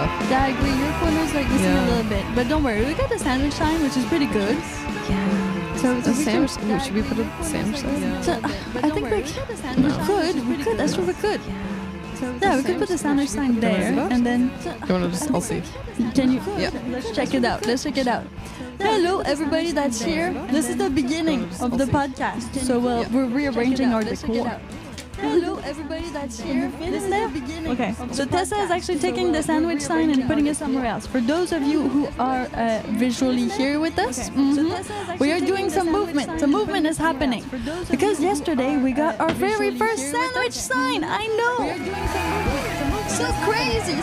stuff. Yeah, I agree. Your corner's like missing a little bit, but don't worry. We got the sandwich sign, which is pretty good. Yeah. So The sandwich. Should we put a sandwich sign? So, I think we could. That's true. We could. Yeah, we could put the sandwich sign there, and then. You want to just? I'll see. Can you? Yeah. Let's check it out. Hello, everybody that's here. This is the beginning of the podcast, so we're rearranging our decor. Hello, everybody that's here. This is the beginning. Okay, so Tessa is actually taking the sandwich sign and putting it somewhere else. For those of you who are visually here with us, we are doing some movement. Some movement is happening. Because yesterday we got our very first sandwich sign. I know. So crazy.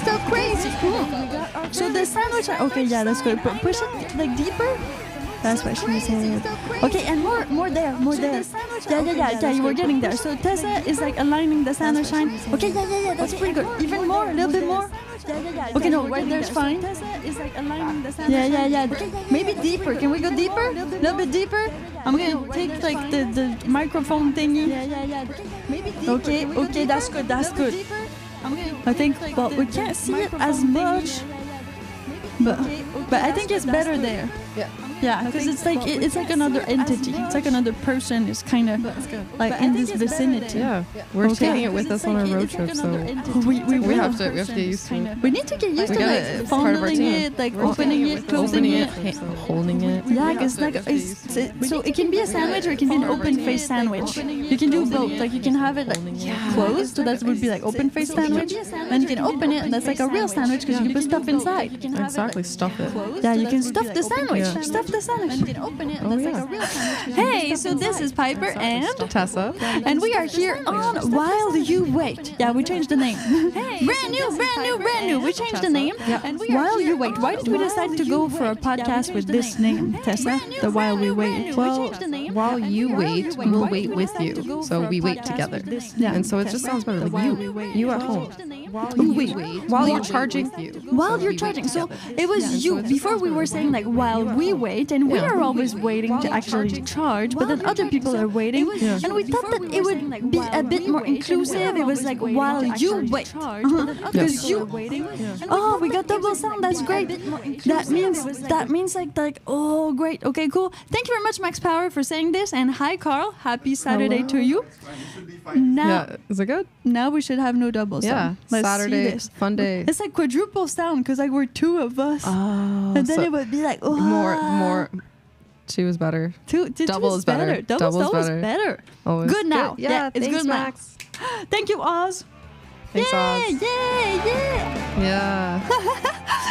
So the sandwich. Okay, yeah, that's good. Push it like deeper. That's what she said. Okay, and more there. Yeah, you were getting there. So Tessa is like aligning the sandwich sign. Okay, yeah, that's pretty good. Even more, a little bit more. Okay, no, right there's fine. Tessa is like aligning the sandwich sign. Yeah. Maybe deeper. Can we go deeper? A little bit deeper? I'm gonna take like the microphone thingy. Yeah. Okay, that's good. I think, well, we can't see it as much, but I think it's better there. Yeah, because it's like another entity. It's like another person is kind of like in this vicinity. Yeah, we're taking it with us on our road trip, so we have to get used to it. We need to get used to like fondling it, like opening it, closing it, holding it. Yeah, because like so it can be a sandwich or it can be an open face sandwich. You can do both. Like you can have it like closed, so that would be like open face sandwich. Then you can open it, and that's like a real sandwich because you can put stuff inside. Exactly, stuff it. Yeah, you can stuff the sandwich. Stuff the sandwich. You can open it. That's like a real sandwich. Hey, so this is Piper and Tessa, and we are here on While You Wait. Yeah, we changed the name. Brand new. We changed the name. While You Wait. Why did we decide to go for a podcast with this name, Tessa? The While We Wait. Well, while you wait, we'll wait with you. So we wait together. Yeah. And so it just sounds better. Like you at home. While you're charging. While you're charging. So it was you. Before we were saying like while we wait, and we are always waiting to actually charge, but then other people are waiting. And we thought that it would be a bit more inclusive. It was like while you wait. Because you waiting. Oh, we got double sound. That's great. That means like oh great. Okay, cool. Thank you very much, Max Power, for saying this. And hi, Carl. Happy Saturday to you. Now, is it good? Now we should have no double sound. Yeah, Saturday, fun day. It's like quadruple sound because like we're two of us. Oh, and then it would be like more. Two is better. Double is better. Double is better. Always. Good now. Yeah, it's thanks, good, Max. Thank you, Oz. Thanks, Oz. Yeah.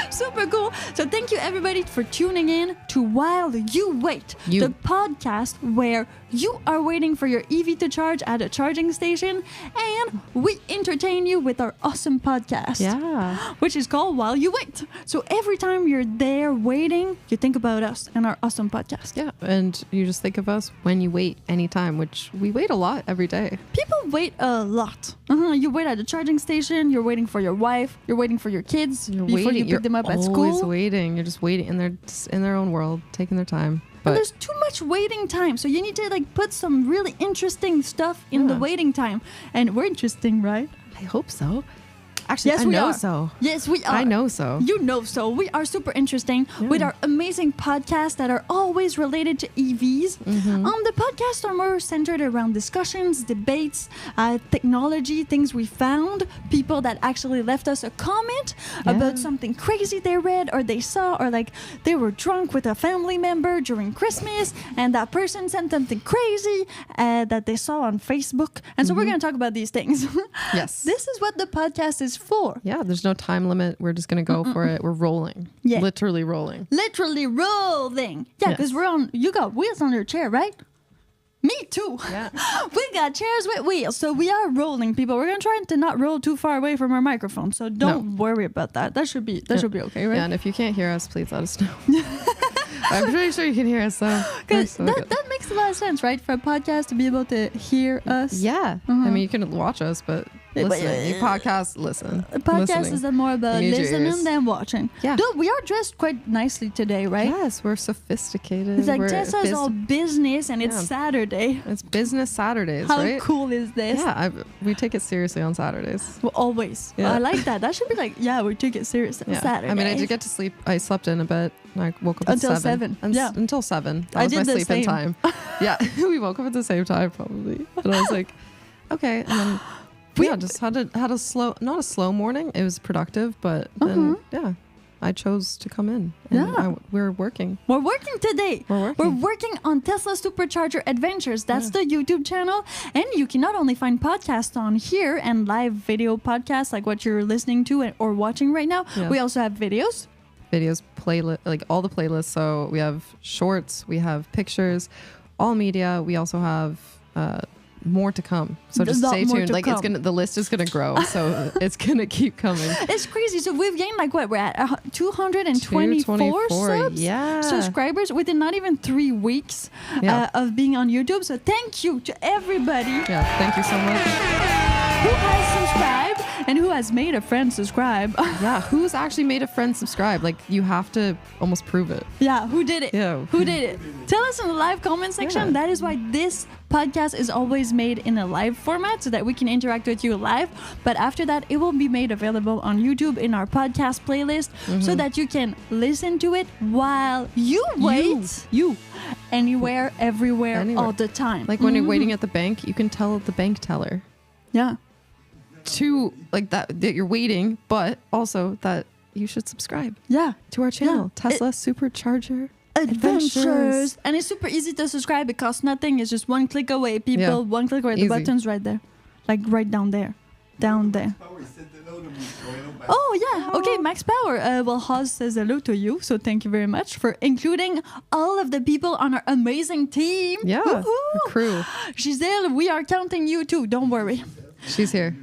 Super cool. So thank you everybody for tuning in to While You Wait, the podcast where you are waiting for your EV to charge at a charging station and we entertain you with our awesome podcast. Yeah. Which is called While You Wait. So every time you're there waiting, you think about us and our awesome podcast. Yeah. And you just think of us when you wait anytime, which we wait a lot every day. People wait a lot. You wait at the charging station, you're waiting for your wife, you're waiting for your kids before you pick them up at school. You're always waiting. You're just waiting in their own world, taking their time. But there's too much waiting time, so you need to like put some really interesting stuff in the waiting time. And we're interesting, right? I hope so. Actually, yes, I we know are. so. Yes, we are. I know so. You know so. We are super interesting with our amazing podcasts that are always related to EVs. The podcasts are more centered around discussions, debates, technology, things we found, people that actually left us a comment about something crazy they read or they saw, or like they were drunk with a family member during Christmas and that person sent something crazy that they saw on Facebook. And so we're going to talk about these things. Yes. This is what the podcast is for. Yeah, there's no time limit. We're just going to go for it. We're rolling. Yeah. Literally rolling. Yeah, because you got wheels on your chair, right? Me too. Yeah. We got chairs with wheels. So we are rolling, people. We're going to try to not roll too far away from our microphone. So don't worry about that. That should be okay, right? Yeah, and if you can't hear us, please let us know. I'm pretty sure you can hear us, though. Because that makes makes a lot of sense, right? For a podcast to be able to hear us. Yeah. I mean, you can watch us, but listen. You podcast, listen. A podcast is more about listening than watching. Yeah. Dude, we are dressed quite nicely today, right? Yes, we're sophisticated. It's like Tessa's all business and it's Saturday. It's business Saturdays, How right? How cool is this? Yeah, we take it seriously on Saturdays. Well, always. Yeah. I like that. That should be like, we take it serious on Saturday. I mean, I did get to sleep. I slept in a bit. I woke up at 7. Until 7. That was my sleeping time. Yeah, we woke up at the same time probably. And I was like, okay. And then just had a slow, not a slow morning. It was productive, but then I chose to come in. And we're working. We're working today. We're working on Tesla Supercharger Adventures. That's the YouTube channel. And you can not only find podcasts on here and live video podcasts like what you're listening to or watching right now. We also have videos, playlist, like all the playlists. So we have shorts, we have pictures, all media. We also have more to come. So just stay tuned. Like the list is gonna grow. So it's gonna keep coming. It's crazy. So we've gained like what? We're at 224 subscribers within not even 3 weeks of being on YouTube. So thank you to everybody. Yeah, thank you so much. Who has subscribed and who has made a friend subscribe. Yeah, who's actually made a friend subscribe? Like, you have to almost prove it. Yeah, who did it? Yeah. Who did it? Tell us in the live comment section. Yeah. That is why this podcast is always made in a live format so that we can interact with you live. But after that, it will be made available on YouTube in our podcast playlist so that you can listen to it while you wait. You. Anywhere, everywhere, all the time. Like when you're waiting at the bank, you can tell the bank teller. Yeah. To like that you're waiting, but also that you should subscribe. Yeah. To our channel, Tesla Supercharger Adventures. And it's super easy to subscribe. It costs nothing. It's just one click away, people. Yeah. One click away. The button's right there. Like right down there. Down there. Oh, yeah. Okay, Max Power. Well, Haas says hello to you. So thank you very much for including all of the people on our amazing team. Yeah. Our crew. Giselle, we are counting you too. Don't worry. She's here.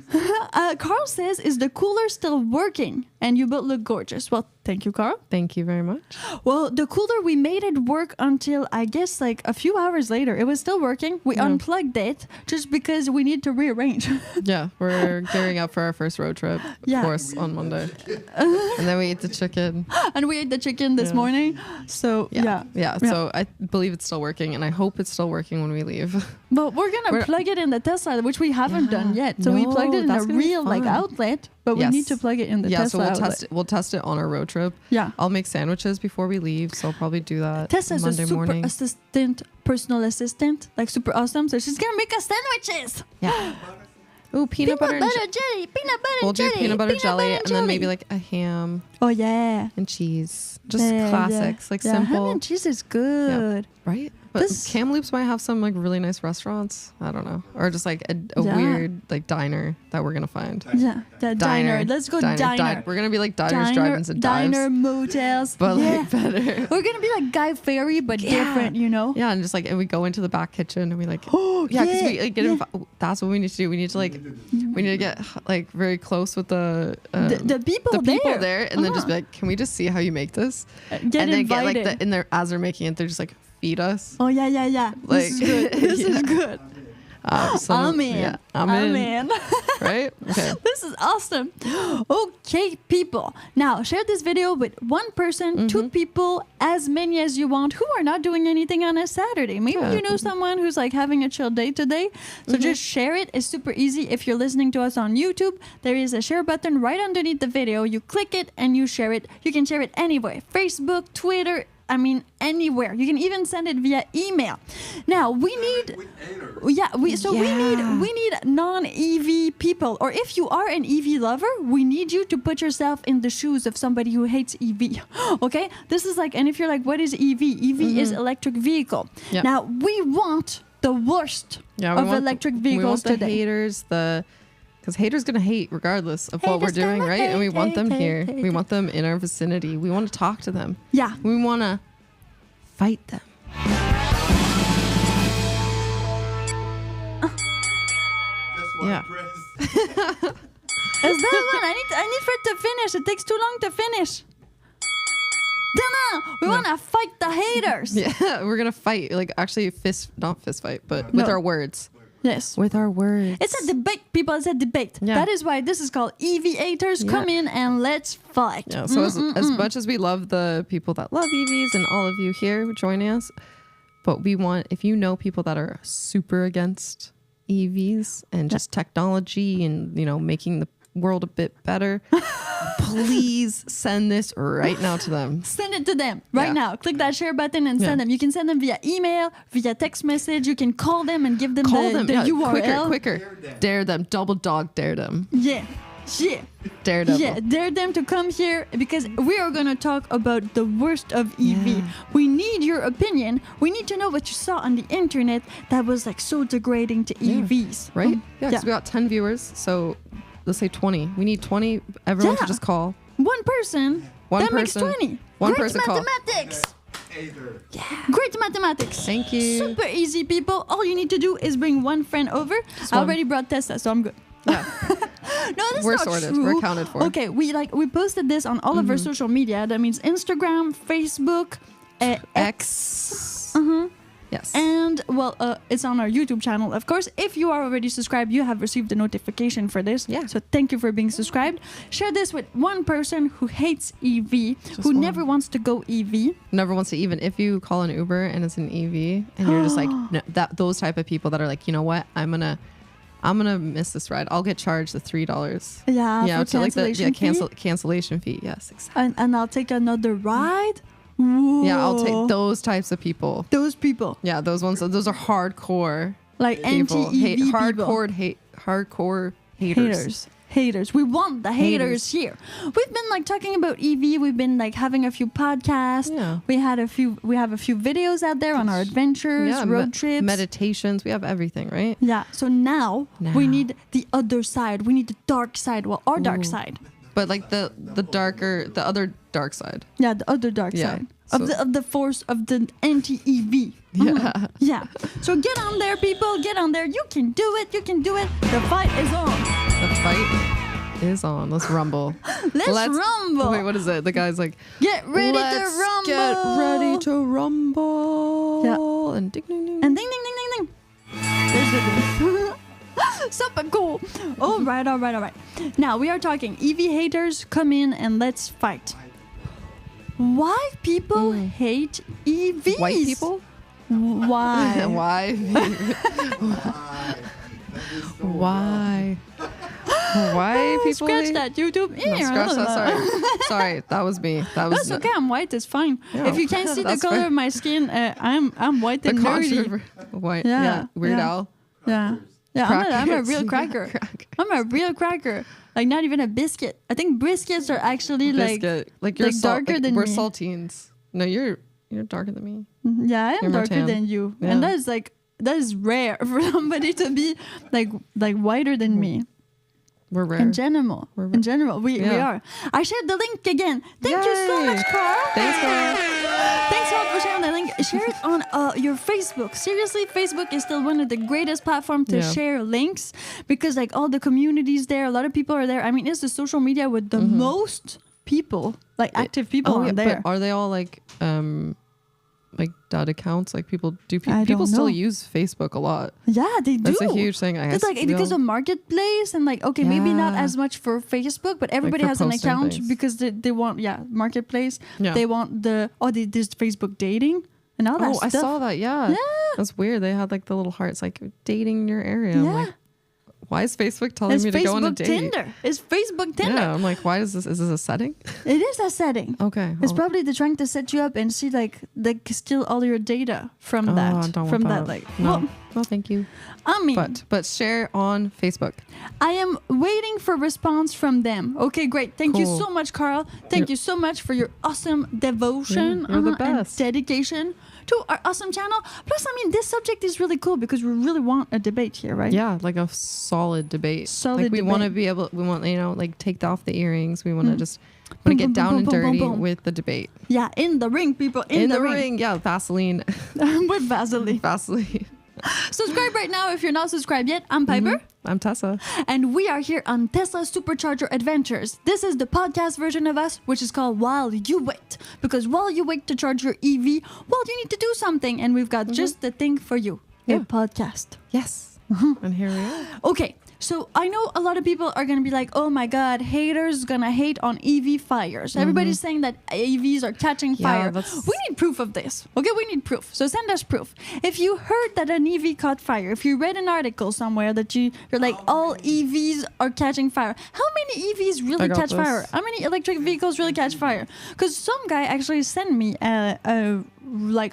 Carl says, is the cooler still working? And you both look gorgeous. Well, thank you, Carl. Thank you very much. Well, the cooler, we made it work until, I guess, like a few hours later. It was still working. We unplugged it just because we need to rearrange. Yeah, we're gearing up for our first road trip, of course, on Monday. And then we ate the chicken. And we ate the chicken this morning. So, yeah. So I believe it's still working, and I hope it's still working when we leave. But we're going to plug it in the Tesla, which we haven't done yet. So we plugged it in a real outlet. But we need to plug it in the Tesla. Yeah, so we'll test it on our road trip. Yeah. I'll make sandwiches before we leave, so I'll probably do that Tessa's Monday morning. a super personal assistant, like super awesome. So she's going to make us sandwiches. Yeah. Ooh, peanut butter jelly. Peanut butter we'll jelly. Do peanut butter jelly and then maybe like a ham. Oh, yeah. And cheese. Just classics, like simple. Ham and cheese is good. Yeah. Right? But Kamloops might have some like really nice restaurants. I don't know. Or just like a weird like diner that we're going to find. Yeah. The diner. Let's go diner. We're going to be like diners, drive-ins, and dives. Diner, motels. But like better. We're going to be like Guy Fieri, but different, you know? Yeah, and just like, and we go into the back kitchen and we like, because we like get that's what we need to do. We need to like, we need to get like very close with the people there. And then just be like, can we just see how you make this? Get then invited. Get like in there as they're making it, they're just like, feed us. Oh yeah. Like, this is good. This is good. I'm in. Yeah, I'm in. Right? Okay. This is awesome. Okay, people. Now, share this video with one person, two people, as many as you want, who are not doing anything on a Saturday. Maybe you know someone who's like having a chill day today. So just share it. It's super easy. If you're listening to us on YouTube, there is a share button right underneath the video. You click it and you share it. You can share it anywhere. Facebook, Twitter, I mean, anywhere. You can even send it via email. Now we need, we need non-EV people. Or if you are an EV lover, we need you to put yourself in the shoes of somebody who hates EV. Okay, this is like, and if you're like, what is EV? EV is electric vehicle. Yep. Now we want the worst of electric vehicles today. We want the haters, because haters gonna hate regardless of what we're doing, right? And we want them here. We want them in our vicinity. We want to talk to them. Yeah. We want to fight them. Yeah. Is that one? I need for it to finish. It takes too long to finish. We want to fight the haters. Yeah, we're gonna fight. Like actually, not fist fight, but with our words. Yes. With our words. It's a debate, people. It's a debate. Yeah. That is why this is called EV haters. Yeah. Come in and let's fight. Yeah. So as much as we love the people that love EVs and all of you here joining us, but we want, if you know people that are super against EVs and just technology and, you know, making the world a bit better, please send this right now to them. Send it to them right now. Click that share button and send them. You can send them via email, via text message. You can call them and give them the URL. Quicker. Dare them. Double dog dare them. Yeah. Daredevil. Yeah, dare them to come here because we are going to talk about the worst of EV. Yeah. We need your opinion. We need to know what you saw on the internet that was like so degrading to EVs. Right? Yeah, because we got 10 viewers. So let's say 20. We need 20. Everyone to just call. One person. Makes 20. One Great person mathematics. Yeah. Great mathematics. Thank you. Super easy, people. All you need to do is bring one friend over. I already brought Tessa, so I'm good. Yeah. No, that's We're not sorted. true. We're accounted for. Okay, we posted this on all of our social media. That means Instagram, Facebook, X. Yes. And it's on our YouTube channel, of course. If you are already subscribed, you have received a notification for this. Yeah. So thank you for being subscribed. Share this with one person who hates EV, who never wants to go EV. Never wants to, even if you call an Uber and it's an EV and you're just like, no, those type of people that are like, you know what, I'm gonna miss this ride. I'll get charged the $3. Yeah, for cancellation fee. Cancellation fee. Yes, exactly. And I'll take another ride. Whoa. Yeah, I'll take those types of people. Those people. Yeah, those ones. Those are hardcore. Like anti-EV people. Hardcore haters. Haters. We want the haters here. We've been like talking about EV. We've been like having a few podcasts. Yeah. We have a few videos out there on our adventures, road trips, meditations. We have everything, right? Yeah. So now we need the other side. We need the dark side. Well, our dark side. But like the other dark side. Yeah, the other dark side. Of the force of the anti-EV. Yeah. So get on there, people. Get on there. You can do it. The fight is on. The fight is on. Let's rumble. Let's rumble. Wait, what is it? The guy's like, get ready to rumble. Get ready to rumble. Yeah. And ding, ding, ding. And ding, ding, ding, ding, ding. There's the super cool. All right. Now we are talking EV haters. Come in and let's fight. Why people hate EVs? White people? Why? Why? Why people? Scratch that, YouTube. No, scratch that. Sorry, that was me. That's okay. I'm white. It's fine. Yeah. If you can't see the color of my skin, I'm white and nerdy. White. Yeah. Weird Al. Yeah. I'm a real cracker. I'm a real cracker. Like not even a biscuit. I think biscuits are actually like you're darker than me. We're saltines. No, you're darker than me. Yeah, I am darker than you, and that is rare for somebody to be like whiter than me. We're rare. In general, we are. I shared the link again. Thank you so much, Carl. Thanks, Carl. Thanks all for sharing the link. Share it on your Facebook. Seriously, Facebook is still one of the greatest platforms to share links because like all the communities there, a lot of people are there. I mean, it's the social media with the most people, like active people on there. But are they all like dud accounts? Like people still use Facebook a lot. Yeah, they do. That's a huge thing. It's like because of marketplace and like maybe not as much for Facebook, but everybody has an account because they want marketplace. Yeah. They want there's Facebook dating and all that stuff. I saw that. Yeah, that's weird. They had like the little hearts like dating in your area. Yeah. I'm like, why is Facebook telling me to go on a date? It's Facebook Tinder. Yeah, I'm like, why is this? Is this a setting? It is a setting. Okay. It's probably they're trying to set you up and see like they steal all your data from that. No, thank you. I mean, but share on Facebook. I am waiting for response from them. Okay, great. Thank you so much, Carl. Thank you so much for your awesome devotion you're the best. and dedication to our awesome channel. Plus, I mean, this subject is really cool because we really want a debate here, right? Yeah, like a solid debate. We want to be able, like take off the earrings. We want to just get down and dirty with the debate. Yeah, in the ring, people. In the ring. Yeah, Vaseline. With Vaseline. Vaseline. Subscribe right now if you're not subscribed yet. I'm Piper. I'm Tessa. And we are here on Tesla Supercharger Adventures. This is the podcast version of us, which is called While You Wait. Because while you wait to charge your EV, well, you need to do something. And we've got just the thing for you. A podcast. Yes. And here we are. Okay. So I know a lot of people are going to be like, oh my God, haters going to hate on EV fires. Everybody's saying that EVs are catching fire. We need proof of this. Okay, we need proof. So send us proof. If you heard that an EV caught fire, if you read an article somewhere that you're like, all EVs are catching fire. How many EVs really catch fire? How many electric vehicles really catch fire? Because some guy actually sent me a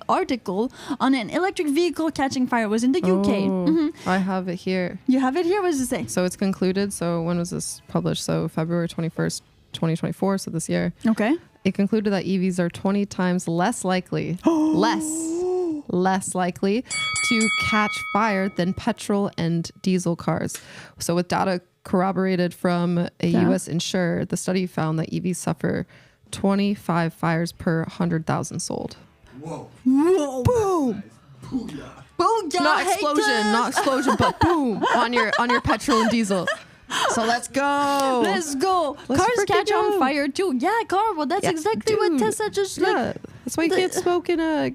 article on an electric vehicle catching fire. It was in the UK. I have it here. You have it here? What does it say? So it's concluded. So when was this published? So February 21st, 2024. So this year. Okay. It concluded that EVs are 20 times less likely, less likely to catch fire than petrol and diesel cars. So with data corroborated from a US insurer, the study found that EVs suffer 25 fires per 100,000 sold. Whoa. Boom. Booyah. Booyah. Not explosion, but boom on your petrol and diesel. So let's go. Let's Cars catch on fire too. Yeah, well, that's exactly what Tessa just like. That's why you can't smoke in a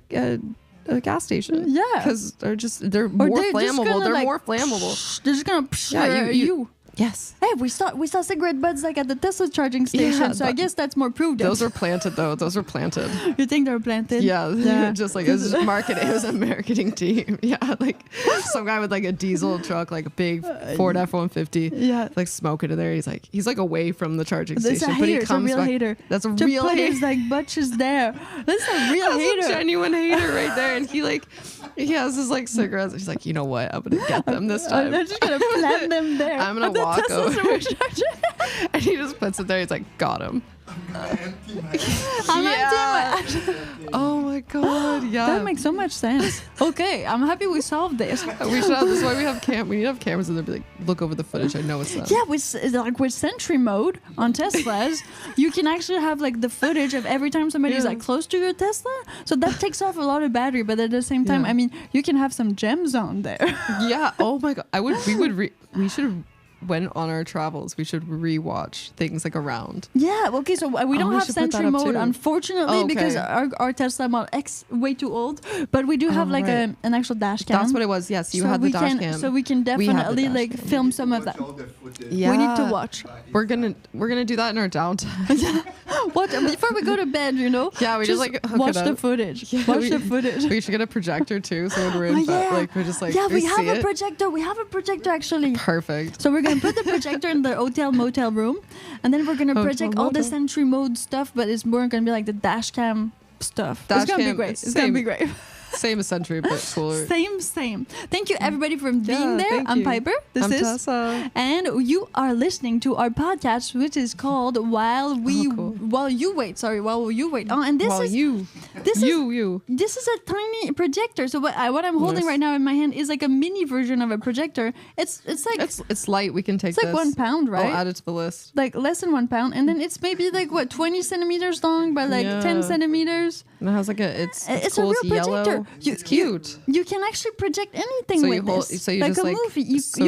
gas station. Yeah, because they're more flammable. They're more flammable. They're just gonna you. Yes. Hey, we saw cigarette butts like at the Tesla charging station, so I guess that's more proof. Those are planted though. Those are planted. You think they were planted? Yeah. Just like it was marketing. It was a marketing team. Yeah, like some guy with like a diesel truck, like a big Ford F-150. Yeah, like smoking in there. He's like away from the charging station. But he he comes a real back. Hater. That's a real hater. His like butch is there. That's a real hater. A genuine hater right there. And he has his like cigarettes. He's like, you know what? I'm gonna get them this time. I'm just gonna plant them there. I'm gonna walk over. And he just puts it there. He's like, got him. I'm empty. Oh my God. Yeah. That makes so much sense. Okay, I'm happy we solved this. We should have this. Why we have we need to have cameras and they'll be like, look over the footage. I know it's them. Yeah, with Sentry mode on Teslas, you can actually have like the footage of every time somebody's like close to your Tesla. So that takes off a lot of battery, but at the same time, I mean, you can have some gems on there. Yeah. Oh my God. We should. When on our travels, we should rewatch things like around. Yeah, okay, so we don't have Sentry mode, unfortunately, because our Tesla Model X way too old. But we do have like an actual dash cam. That's what it was. Yes, you had the dash cam. So we can definitely like film some of that. Yeah, we need to watch. We're gonna do that in our downtime. What before we go to bed, Yeah, we just like watch the footage. Yeah, watch the footage. We should get a projector too, so when we're in bed, like we're just like we have a projector. We have a projector actually. Perfect. So we're gonna put the projector in the hotel motel room, and then we're gonna project all the Sentry mode stuff, but it's more gonna be like the dash cam stuff. It's gonna be great. It's gonna be great. Same as Sentry, but cooler. Same. Thank you everybody for being there. I'm Piper. I'm Tessa. And you are listening to our podcast, which is called While You Wait. Oh, and this is a tiny projector. So what I'm holding right now in my hand is like a mini version of a projector. It's like it's light. We can take. It's like 1 pound, right? I'll add it to the list. Like less than 1 pound, and then it's maybe like 20 centimeters long by like 10 centimeters. And it has like it's cool. A real projector. It's cute. You can actually project anything with this. So you like just a movie.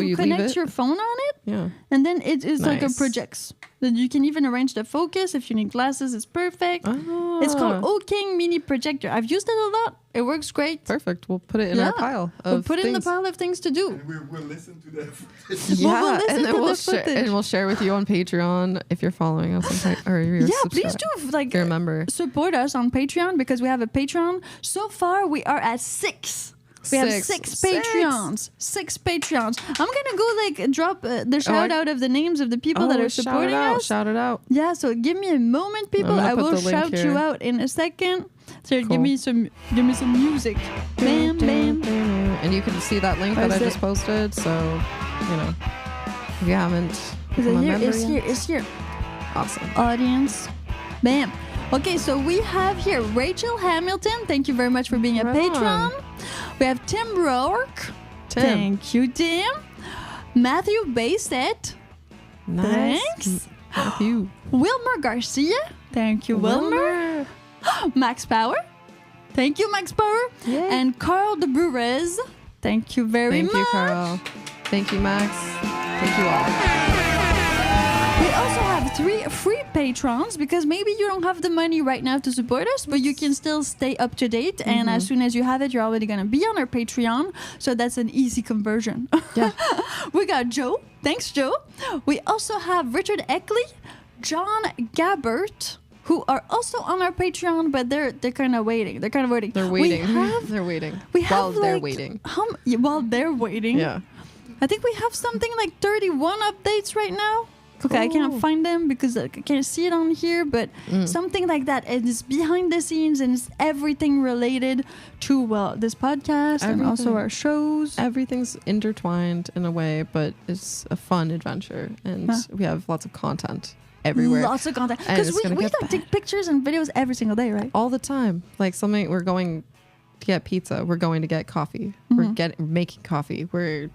You connect your phone on it, and then it is like a projects. Then you can even arrange the focus. If you need glasses, it's perfect. It's called O-King Mini Projector. I've used it a lot. It works great. Perfect. We'll put it in our pile of We'll put it in the pile of things to do. And we'll listen to the footage. Yeah, and we'll share with you on Patreon if you're following us on or you're please do like remember support us on Patreon because we have a Patreon. So far, we are at 6. We have 6 Patreons. 6 Patreons. I'm gonna go like drop the shout out of the names of the people that are supporting us. Shout it out. Yeah, so give me a moment, people. I will shout you out in a second. So give me some music. Bam, bam. And you can see that link that I just posted. So if you haven't, it's here. Awesome. Audience. Bam. Okay, so we have here Rachel Hamilton. Thank you very much for being a patron. We have Tim Rourke. Thank you, Tim. Matthew Bassett. Nice. Thanks. Matthew. Wilmer Garcia. Thank you, Wilmer. Max Power. Thank you, Max Power. Yay. And Carl de Brurez. Thank you very much. Thank you, Carl. Thank you, Max. Thank you all. We also have 3 free patrons because maybe you don't have the money right now to support us, but you can still stay up to date. Mm-hmm. And as soon as you have it, you're already going to be on our Patreon. So that's an easy conversion. Yeah. We got Joe. Thanks, Joe. We also have Richard Eckley, John Gabbert, who are also on our Patreon, but they're kind of waiting. They're waiting. They're waiting. They're waiting. While they're waiting. While they're waiting. Yeah. I think we have something like 31 updates right now. Okay, I can't find them because I can't see it on here, but something like that. It is behind the scenes and it's everything related to, this podcast and also our shows. Everything's intertwined in a way, but it's a fun adventure and we have lots of content everywhere. Lots of content. Because we take pictures and videos every single day, right? All the time. Like we're going to get pizza. We're going to get coffee. We're making coffee. We're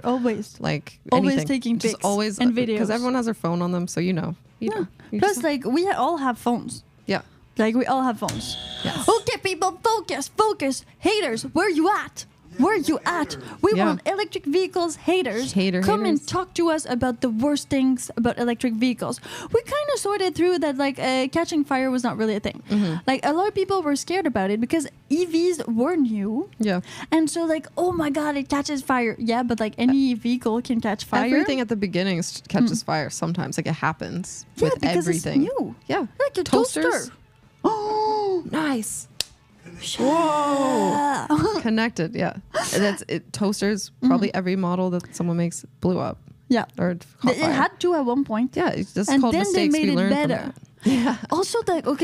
always anything. Taking pics and videos. Because everyone has their phone on them, so you know. Plus, we all have phones. Yeah. We all have phones. Yes. Okay, people, focus. Haters, where you at? Where you at? We want electric vehicles haters. Come and talk to us about the worst things about electric vehicles. We kind of sorted through that catching fire was not really a thing. Mm-hmm. A lot of people were scared about it because EVs were new. Yeah. And so oh my God, it catches fire. Yeah, but any vehicle can catch fire. Everything at the beginning catches fire sometimes. It happens with because everything. It's new. Yeah. Like a toaster. Oh, nice. Whoa! Connected, yeah. That's it. Toasters, probably every model that someone makes blew up. Yeah, or it had to at one point. Yeah, it's just called mistakes. They made we it better. From that. Yeah. Also,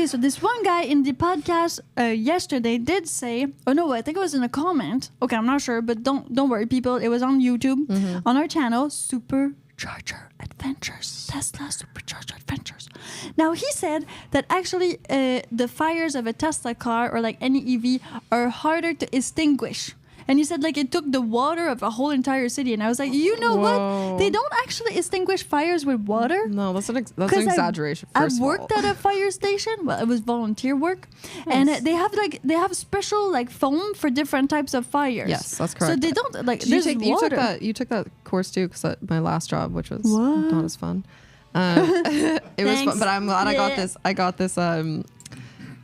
so this one guy in the podcast yesterday did say, I think it was in a comment. Okay, I'm not sure, but don't worry, people. It was on YouTube on our channel, Supercharger Adventures, Tesla Supercharger Adventures. Now he said that actually the fires of a Tesla car or any EV are harder to extinguish. And he said it took the water of a whole entire city. And I was like, you know what? They don't actually extinguish fires with water. No, that's an exaggeration. I've worked at a fire station. Well, it was volunteer work. Nice. And they have special foam for different types of fires. Yes, that's correct. So they don't you took that course too, because my last job, which was not as fun. It was fun, but I'm glad I got this.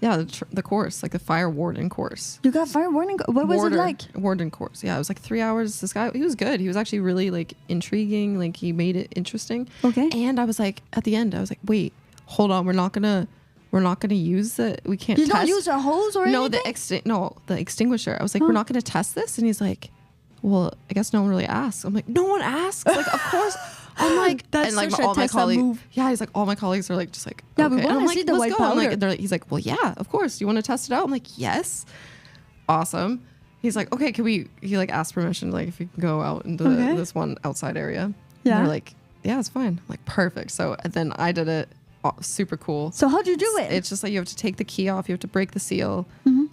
The course, the fire warden course. You got fire warden? What was it like? Warden course. Yeah, it was 3 hours. This guy, he was good. He was actually really intriguing. He made it interesting. Okay. And I was at the end, I was wait, hold on. We're not gonna use it. We can't. You don't use a hose or anything? The extinguisher. I was we're not gonna test this. And he's well, I guess no one really asks. I'm no one asks. Of course. I'm that's and such all a my Tesla colleagues. move. Yeah, he's all my colleagues are okay. Yeah, we want to see the white powder. He's well, yeah, of course. You want to test it out? I'm yes. Awesome. He's okay, can we? He asked permission, if you can go out into this one outside area. Yeah. And they're yeah, it's fine. I'm perfect. So then I did it. Super cool. So how'd you do it? It's just you have to take the key off. You have to break the seal.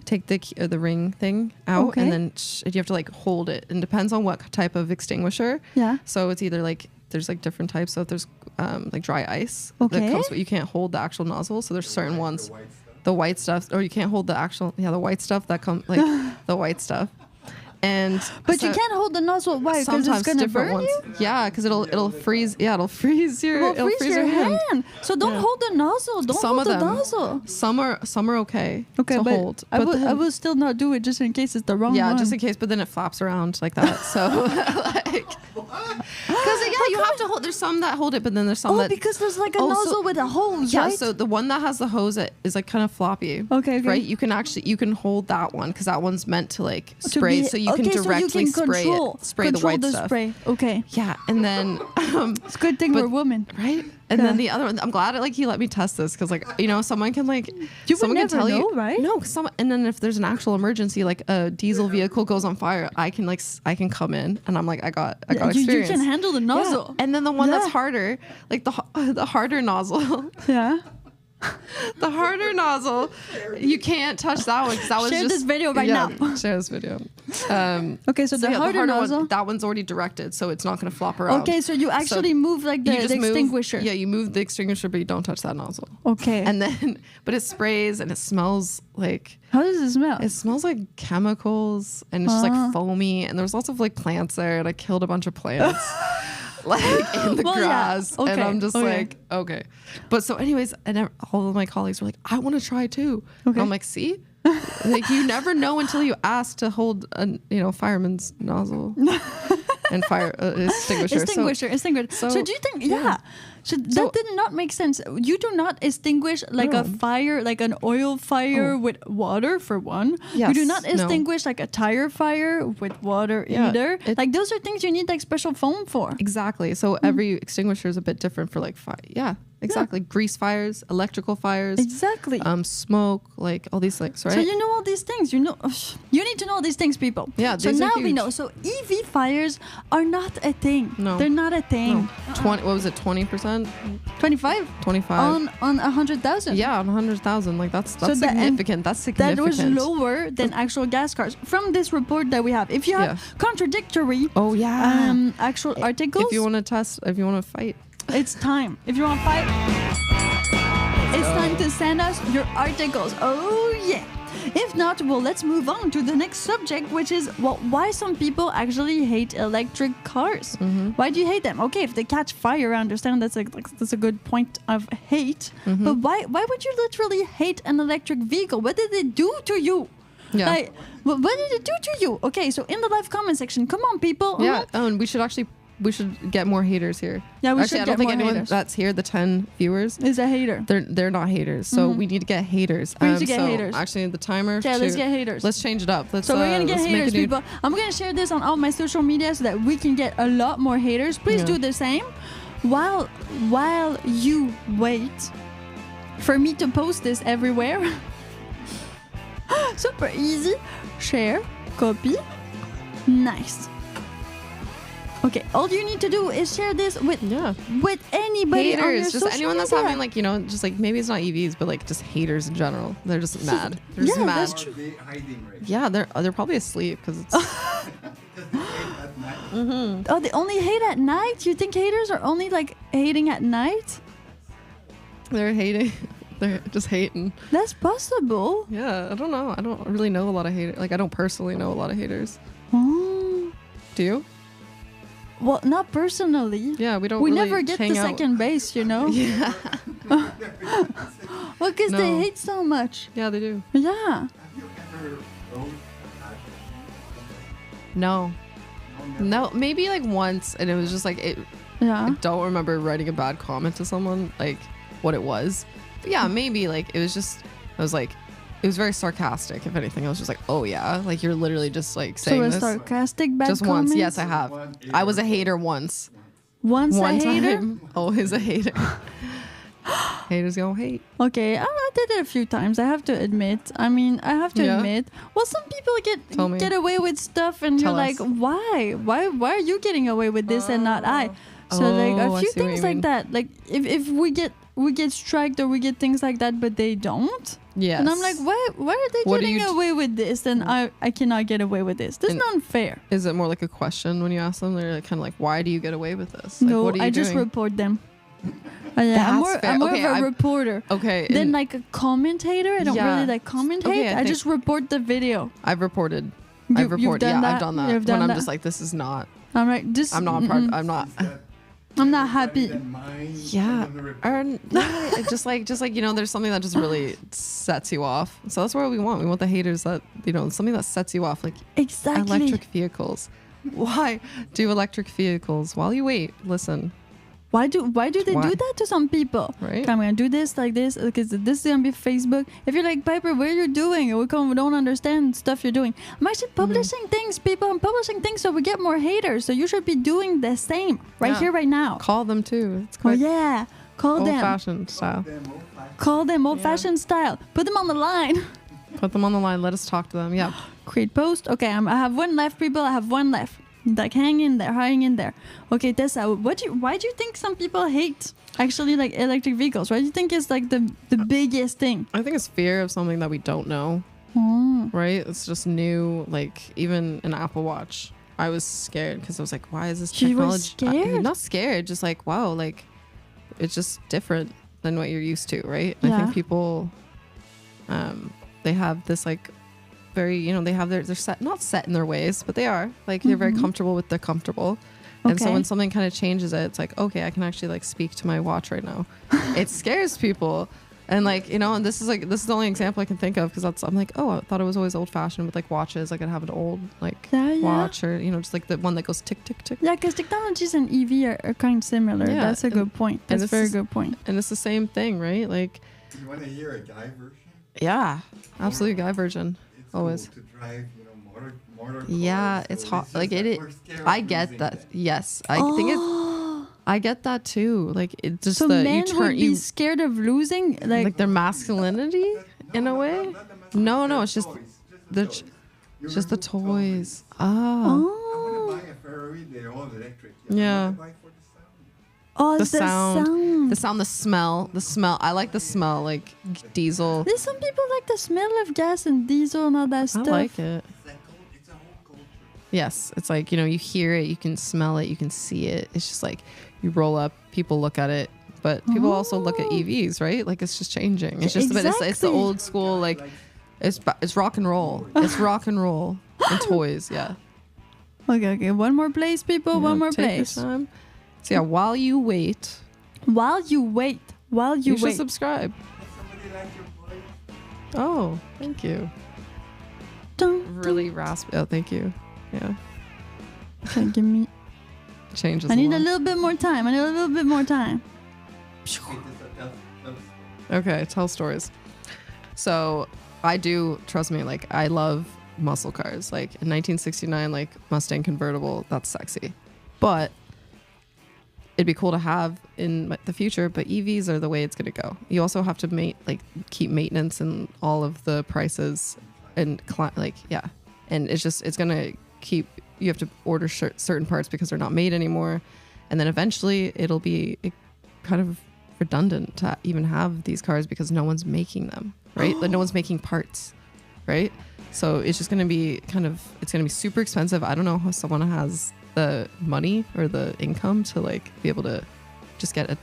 Take the ring thing out, and then you have to hold it. And depends on what type of extinguisher. Yeah. So it's either there's different types. So if there's dry ice that comes, you can't hold the actual nozzle. So there's certain ones, the white stuff, or you can't hold the actual the white stuff that comes the white stuff. But you can't hold the nozzle. Why? Because it's gonna burn you. Yeah, because it'll freeze. Yeah, it'll freeze your hand. So don't hold the nozzle. Don't hold the nozzle. Some are okay. Okay, to but hold. I will still not do it just in case it's the wrong one. Yeah, just in case. But then it flaps around like that. So because you have to hold. There's some that hold it, but then there's some that. Because there's a nozzle with a hose. Yeah, right? so the one that has the hose is kind of floppy. Okay. Right. You can hold that one because that one's meant to spray, so you can directly spray the white stuff. Spray. Okay. Yeah, and then it's a good thing we're women, right? And then the other one, I'm glad he let me test this because someone can someone can tell you, right? No, and then if there's an actual emergency, a diesel vehicle goes on fire, I can come in and I'm I got experience. You can handle the nozzle. Yeah. And then the one that's harder, the harder nozzle. Yeah. The harder nozzle, you can't touch that one because that was share just... this video right now. Share this video. Okay, so the harder nozzle... that one's already directed, so it's not going to flop around. Okay, so you actually move like the extinguisher. Yeah, you move the extinguisher, but you don't touch that nozzle. Okay. And then, but it sprays and it smells like... How does it smell? It smells like chemicals and it's just like foamy. And there's lots of like plants there and I killed a bunch of plants. Like in the grass. Yeah. Okay. And I'm just like, okay. But so anyways, and all of my colleagues were like, I want to try too. Okay. And I'm like, see? Like you never know until you ask to hold a fireman's nozzle and fire extinguisher. Extinguisher. So do you think, So that did not make sense. You do not extinguish like a fire, like an oil fire with water for one. Yes, you do not extinguish like a tire fire with water either. Like those are things you need like special foam for. Exactly. So every extinguisher is a bit different for like fire. Yeah. Exactly. Grease fires, electrical fires. Exactly. Smoke, like all these things, right? So you know all these things. You need to know these things, people. Yeah. So now we know. So EV fires are not a thing. No. They're not a thing. No. 20. What was it? 20%? 25. 25. On 100,000. Yeah, on 100,000. Like that's significant. That's significant. That was lower than actual gas cars from this report that we have. If you have contradictory, actual articles. If you want to test, if you want to fight. It's time. If you want to fight, it's time to send us your articles. Oh, yeah. If not, well, let's move on to the next subject, which is, why some people actually hate electric cars. Mm-hmm. Why do you hate them? Okay, if they catch fire, I understand that's a good point of hate. Mm-hmm. But why would you literally hate an electric vehicle? What did it do to you? Yeah. Like, what did it do to you? Okay, so in the live comment section, come on, people. Yeah, and we should get more haters here. Yeah, I don't think anyone that's here, the 10 viewers, is a hater. They're not haters. So we need to get haters. We need to get haters. Actually, the timer. Yeah, let's get haters. Let's change it up. We're gonna get haters, people. I'm gonna share this on all my social media so that we can get a lot more haters. Please do the same. While you wait for me to post this everywhere. Super easy. Share, copy. Nice. Okay, all you need to do is share this with anybody haters, on your just social anyone that's media. having like just like maybe it's not EVs, but like just haters in general. They're just mad. They're just mad. That's true. Yeah, they're probably asleep because it's. Mm-hmm. Oh, they only hate at night? You think haters are only like hating at night? They're hating. They're just hating. That's possible. Yeah, I don't know. I don't really know a lot of haters. Like I don't personally know a lot of haters. Oh. Do you? Well, not personally. Yeah, we don't. We really never get the second base, you know. Yeah. Well, because they hate so much. Yeah, they do. Yeah. Have you ever wrote No, maybe like once, and it was just like it. Yeah. I don't remember writing a bad comment to someone, like what it was. But yeah, maybe like it was just. I was like. It was very sarcastic, if anything. I was just like, oh, yeah. Like, you're literally just, like, saying this. So a sarcastic bad just comment? once. Yes, I have. I was a hater once. One a hater? Time. Always a hater. Haters gonna hate. Okay, I did it a few times. I have to admit. Admit. Well, some people get away with stuff, and you're like, why? Why are you getting away with this and not I? So like a few things like that. Like if we get striked or we get things like that, but they don't. Yes. And I'm like, why are they getting away with this? And I cannot get away with this. This is not unfair. Is it more like a question when you ask them? They're kind of like, why do you get away with this? Like, no, what are you I just doing? report them. I'm more of a reporter. Okay. Than like a commentator. I don't really like commentate. Okay, I just report the video. I've reported. I've done that. When I'm just like, this is not. I'm like, this. I'm not part. I'm not. I'm not happy. Yeah. Just like there's something that just really sets you off. So that's what we want. We want the haters that something that sets you off, like exactly electric vehicles. Why do electric vehicles? While you wait, listen. Why do they do that to some people? Right. I'm gonna do this like this because this is gonna be Facebook. If you're like, Piper, what are you doing? We don't understand stuff you're doing. I'm actually publishing things, people. I'm publishing things so we get more haters. So you should be doing the same here, right now. Call them too. It's quite call them. Old-fashioned style. Call them old-fashioned style. Put them on the line. Put them on the line. Let us talk to them. Yeah. Create post. Okay, I have one left, people. I have one left. Like hang in there. Okay, Tessa, why do you think some people hate actually like electric vehicles? Why do you think it's like the biggest thing? I think it's fear of something that we don't know. Right? It's just new. Like even an Apple Watch, I was scared because I was like, why is this technology? You were scared? Not scared, just like, wow, like it's just different than what you're used to, right? And I think people they have this like very, they have they're not set in their ways, but they are like they're very comfortable with the comfortable. And so when something kind of changes it, it's like, okay, I can actually like speak to my watch right now. It scares people. And like, and this is the only example I can think of, because I'm like, oh, I thought it was always old fashioned with like watches. Like I'd have an old like watch, or just like the one that goes tick tick tick. Yeah, because technologies and EV are kind of similar. Yeah, that's a good point. That's a very good point. And it's the same thing, right? Like, you want to hear a guy version? Yeah, absolutely, guy version. It's always. Cool to drive, motor cars, yeah, it's hot. Like it. I get that. Yes, I think it's. I get that too. Like it's just men would be scared of losing, like their masculinity in a way. No, it's just the toys. I want to buy a Ferrari. They're all electric. Yeah. The sound. The sound, the smell. I like the smell, like diesel. There's some people like the smell of gas and diesel and all that stuff. I like it. It's a whole culture. Yes, it's like, you hear it, you can smell it, you can see it. It's just like you roll up, people look at it, but people also look at EVs, right? Like it's just changing. It's just it's the old school, like it's rock and roll. It's rock and roll and toys, yeah. Okay. One more place, people. Yeah, one more take place. Your time. So yeah, while you wait, you should subscribe. Somebody like your voice? Oh, thank you. Really raspy. Oh, thank you. Yeah. Okay, give me. Changes. I need a little bit more time. Okay, tell stories. So I do, trust me, like I love muscle cars. Like in 1969, like Mustang convertible, that's sexy. But it'd be cool to have in the future, but EVs are the way it's going to go. You also have to keep maintenance and all of the prices and and it's going to keep, you have to order certain parts because they're not made anymore. And then eventually it'll be kind of redundant to even have these cars because no one's making them, right? Like no one's making parts, right? So it's just going to be it's going to be super expensive. I don't know how someone has the money or the income to like be able to just get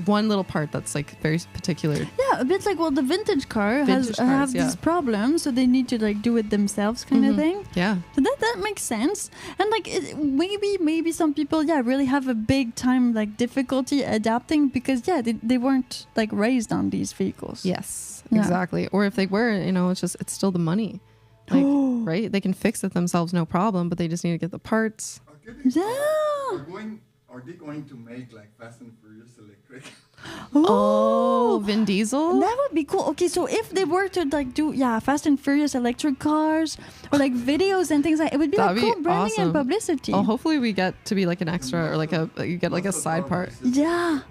one little part that's like very particular. Yeah, a bit like, the vintage car have these problems, so they need to like do it themselves kind of thing. Yeah. So that makes sense. And like maybe some people really have a big time like difficulty adapting because they weren't like raised on these vehicles. Yes, exactly. Or if they were, it's still the money. Like, right? They can fix it themselves, no problem, but they just need to get the parts. Are they going to make like Fast and Furious electric? Oh, Vin Diesel? That would be cool. Okay, so if they were to like do Fast and Furious electric cars or like videos and things like, it would be like cool branding and publicity. Oh, hopefully we get to be like an extra or like you get like a side part. Yeah.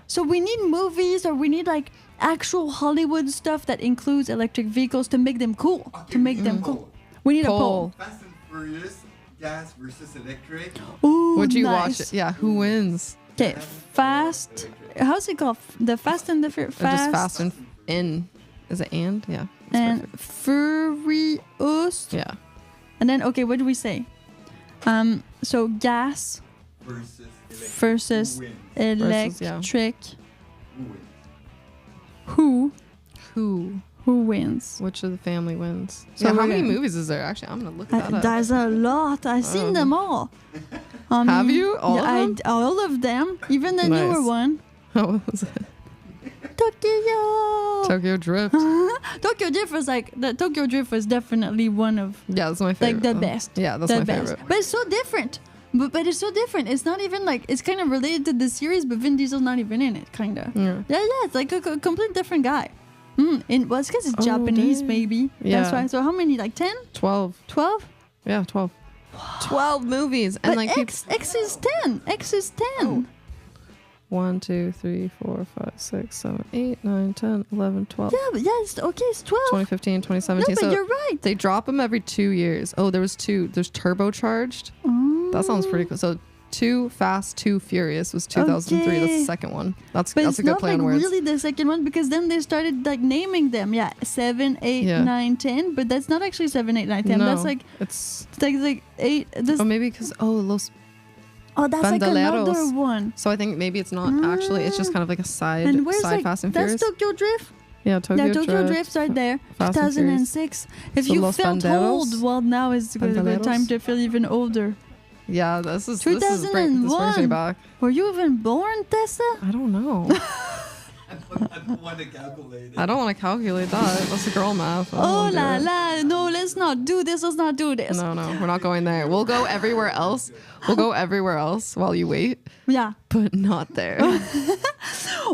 So we need movies or we need like actual Hollywood stuff that includes electric vehicles to make them cool. Cool. We need a poll. Fast and Furious. Gas versus electric. Ooh, would you watch it? Yeah, who wins? Okay, fast. How's it called? The Fast and the Furious. Just Fast and in. Is it and? Yeah. And Furious. Yeah. And then what do we say? So gas versus electric. Who wins? Which of the family wins? So how many movies is there? Actually, I'm gonna look that up. There's a lot. I've seen them all. Have you? All of them? All of them. Even the newer one. How was it? Tokyo Drift. Tokyo Drift was definitely one of that's my favorite. Like the best. Yeah, that's my favorite. But it's so different. But it's so different. It's not even like, it's kind of related to the series, but Vin Diesel's not even in it, kind of. Yeah, it's like a complete different guy. It's because it's Japanese, maybe. Yeah. That's why. So how many? Like 10? 12. 12? Yeah, 12. 12 movies. And but like X is 10. X is 10. 1, 2, 3, 4, 5, 6, 7, 8, 9, 10, 11, 12. Yeah, but yes, okay, it's 12. 2015, 2017. No, but so you're right. They drop them every 2 years. Oh, there was 2. There's turbocharged. That sounds pretty cool. So 2 Fast, 2 Furious was 2003. Okay. That's the second one. That's But a it's good not play on like words. really the second one because then they started like naming them. Yeah, 7, 8, Yeah. 9, 10. But that's not actually 7, 8, 9, 10. No, That's like it's 8. This, oh maybe because Los that's like Bandoleros. another one. So I think maybe it's not actually. It's just kind of like a side And where's like Fast and that's Furious. Tokyo Drift. Yeah, Tokyo Drift's right there. Fast and 2006. If So you Los felt Banderos? old, well, now is a good Bandoleros? time to feel even older. Yeah, this is great. This 2001. brings me back. Were you even born, Tessa? I don't know. I don't want to calculate it. I don't want to calculate that. That's a girl math. I don't Oh wanna do la it. la! No, let's not do this. Let's not do this. No, we're not going there. We'll go everywhere else. We'll go everywhere else while you wait, Yeah. but not there.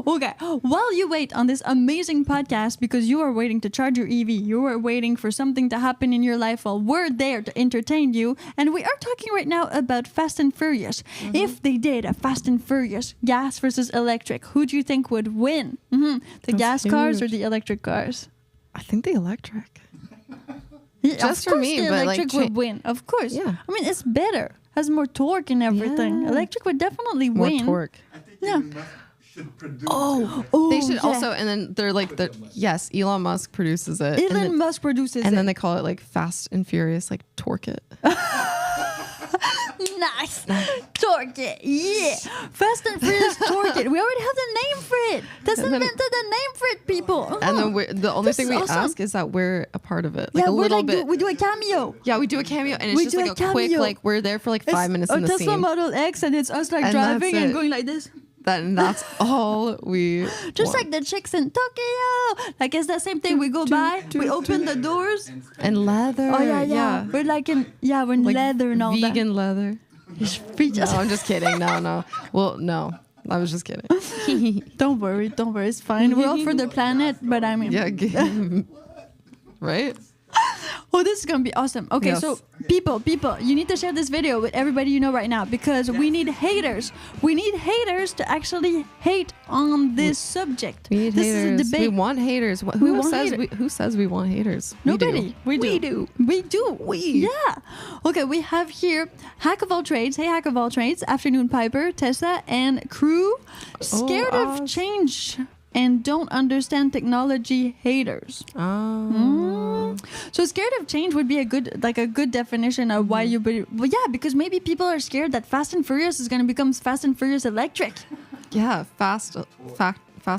Okay. While you wait on this amazing podcast, because you are waiting to charge your EV, you are waiting for something to happen in your life while we're there to entertain you. And we are talking right now about Fast and Furious. If they did a Fast and Furious gas versus electric, who do you think would win? The That's gas cars or huge. the electric cars? I think the electric. Yeah, Just of for course me, the but, like, electric would win. Of course. Yeah. I mean, it's better. Has more torque and everything. Yeah. Electric would definitely More win. torque. I think Yeah. Elon Musk should produce Oh, They should yeah. also, and then they're like yes, Elon Musk produces it. and Elon then, Musk produces and it. then they call it like Fast and Furious, like torque it. Nice. Torque it. Yeah. Fast and Furious torque it. We already have the name for it. That's And then- invented the name for it, people. And then the only This thing is we awesome. ask is that we're a part of it, like yeah, a we little like bit. we do a cameo. Yeah, we do a cameo, and it's We just do like a a quick, cameo. like we're there for like 5 minutes a in the Tesla scene. Model X, and it's us like And driving that's and it. going like this. That's all we Just want. like the chicks in Tokyo. Like it's the same thing. We go by, we open the doors. and leather. Oh yeah. We're like in we're in Like leather and all vegan leather. that. No, I'm just kidding. No. Well, no, I was just kidding. Don't worry, it's fine. We're all for the planet, but I mean, Yeah, right? oh, this is gonna be awesome. Okay, Yes. so people, you need to share this video with everybody you know right now because we need haters. We need haters to actually hate on this subject. We need this haters. is a debate. We want haters. We Who want says haters. who says we want haters? Nobody. We do. We do. Yeah. Okay, we have here Hack of All Trades. Hey, Hack of All Trades. Afternoon Piper, Tessa, and crew. Scared of us. change and don't understand technology haters. So scared of change would be a good definition of why you. Well, yeah, because maybe people are scared that Fast and Furious is going to become Fast and Furious Electric. Yeah, fast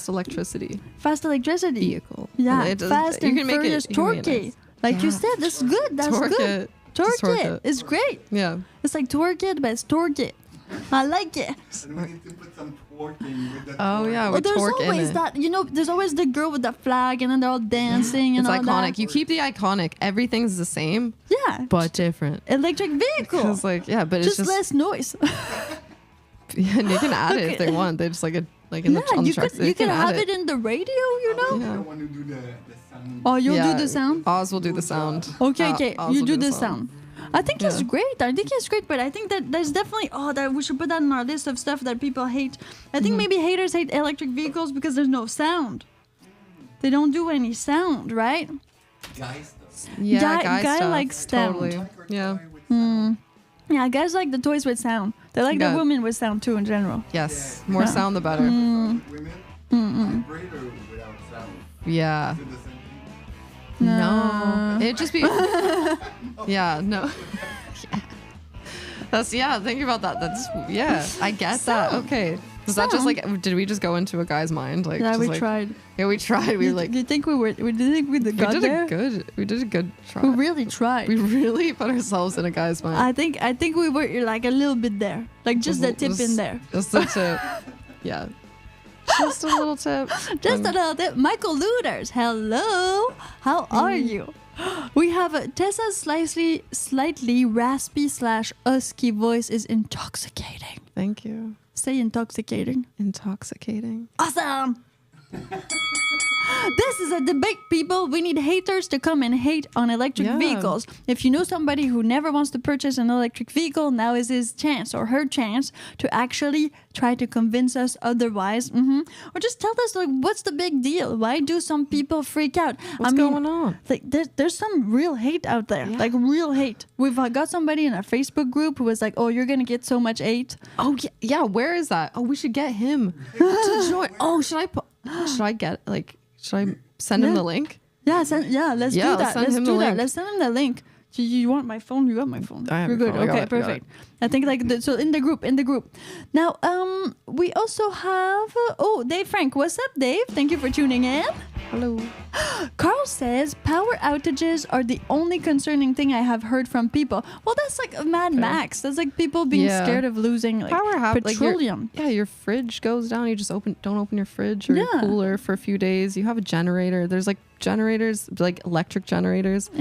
electricity Fast electricity. vehicle. Yeah, It does- Fast you and can make Furious it. You can make torque. it nice. Like you Yeah. said, that's good. That's Torque good. it. Just torque it. It's great. Yeah. It's like torque it, but it's torque it. I like it. And we need to put some twerking with the Oh, torque. yeah, Well, we there's torque in always it. that, there's always the girl with the flag and then they're all dancing and It's all iconic. that. You keep the iconic. Everything's the same, Yeah. but different. Electric vehicle. Because like but it's Just less noise. Yeah, and you can add it if Okay. they want. They just like in the on the you tracks. could they you can add have it in the radio, you know? Yeah. I want to do the sound. Oh, you'll Yeah. do the sound? Oz will do the sound. Okay, Oz you will do the sound. I think it's Yeah. great. But I think that there's definitely that we should put that on our list of stuff that people hate. I think maybe haters hate electric vehicles because there's no sound. They don't do any sound, right? Guys, though. Yeah, Guy stuff. likes sound. Totally. Yeah. Yeah, guys like the toys with sound. They like Yeah. the women with sound too in general. Yes. More Yeah. sound the better. Women, vibrator without sound. Yeah. Is it the same thing? No. It'd just be. Yeah. No. That's Think about that. That's I get that. Okay. Was that just Sound. like? Did we just go into a guy's mind? Like, Yeah, just we like- tried. Yeah, we tried. We were like, Do you think we got we there? did a good try. We really tried. We really put ourselves in a guy's mind. I think we were like a little bit there, like just the tip in there. Just a tip. Yeah. Just a little tip. Just a little bit. Michael Luders, hello. How are you? We have Tessa's slightly raspy / husky voice is intoxicating. Thank you. Say intoxicating. Intoxicating. Awesome. This is a debate, people. We need haters to come and hate on electric vehicles. If you know somebody who never wants to purchase an electric vehicle, now is his chance or her chance to actually try to convince us otherwise. Or just tell us, like, what's the big deal? Why do some people freak out? What's going on? Like, there's some real hate out there. Like, real hate. We've got somebody in our Facebook group who was like, oh, you're going to get so much hate. Oh, yeah. Where is that? Oh, we should get him to join. Oh, should I send him the link? Let's do that. Let's send him the link. You want my phone? You got my phone. You're good. Okay, perfect. I think so in the group. Now, we also have Dave Frank. What's up, Dave? Thank you for tuning in. Hello. Carl says power outages are the only concerning thing I have heard from people. Well, that's like Mad Max. That's like people being scared of losing petroleum. Your fridge goes down. You just don't open your fridge or your cooler for a few days. You have a generator. There's like generators, like electric generators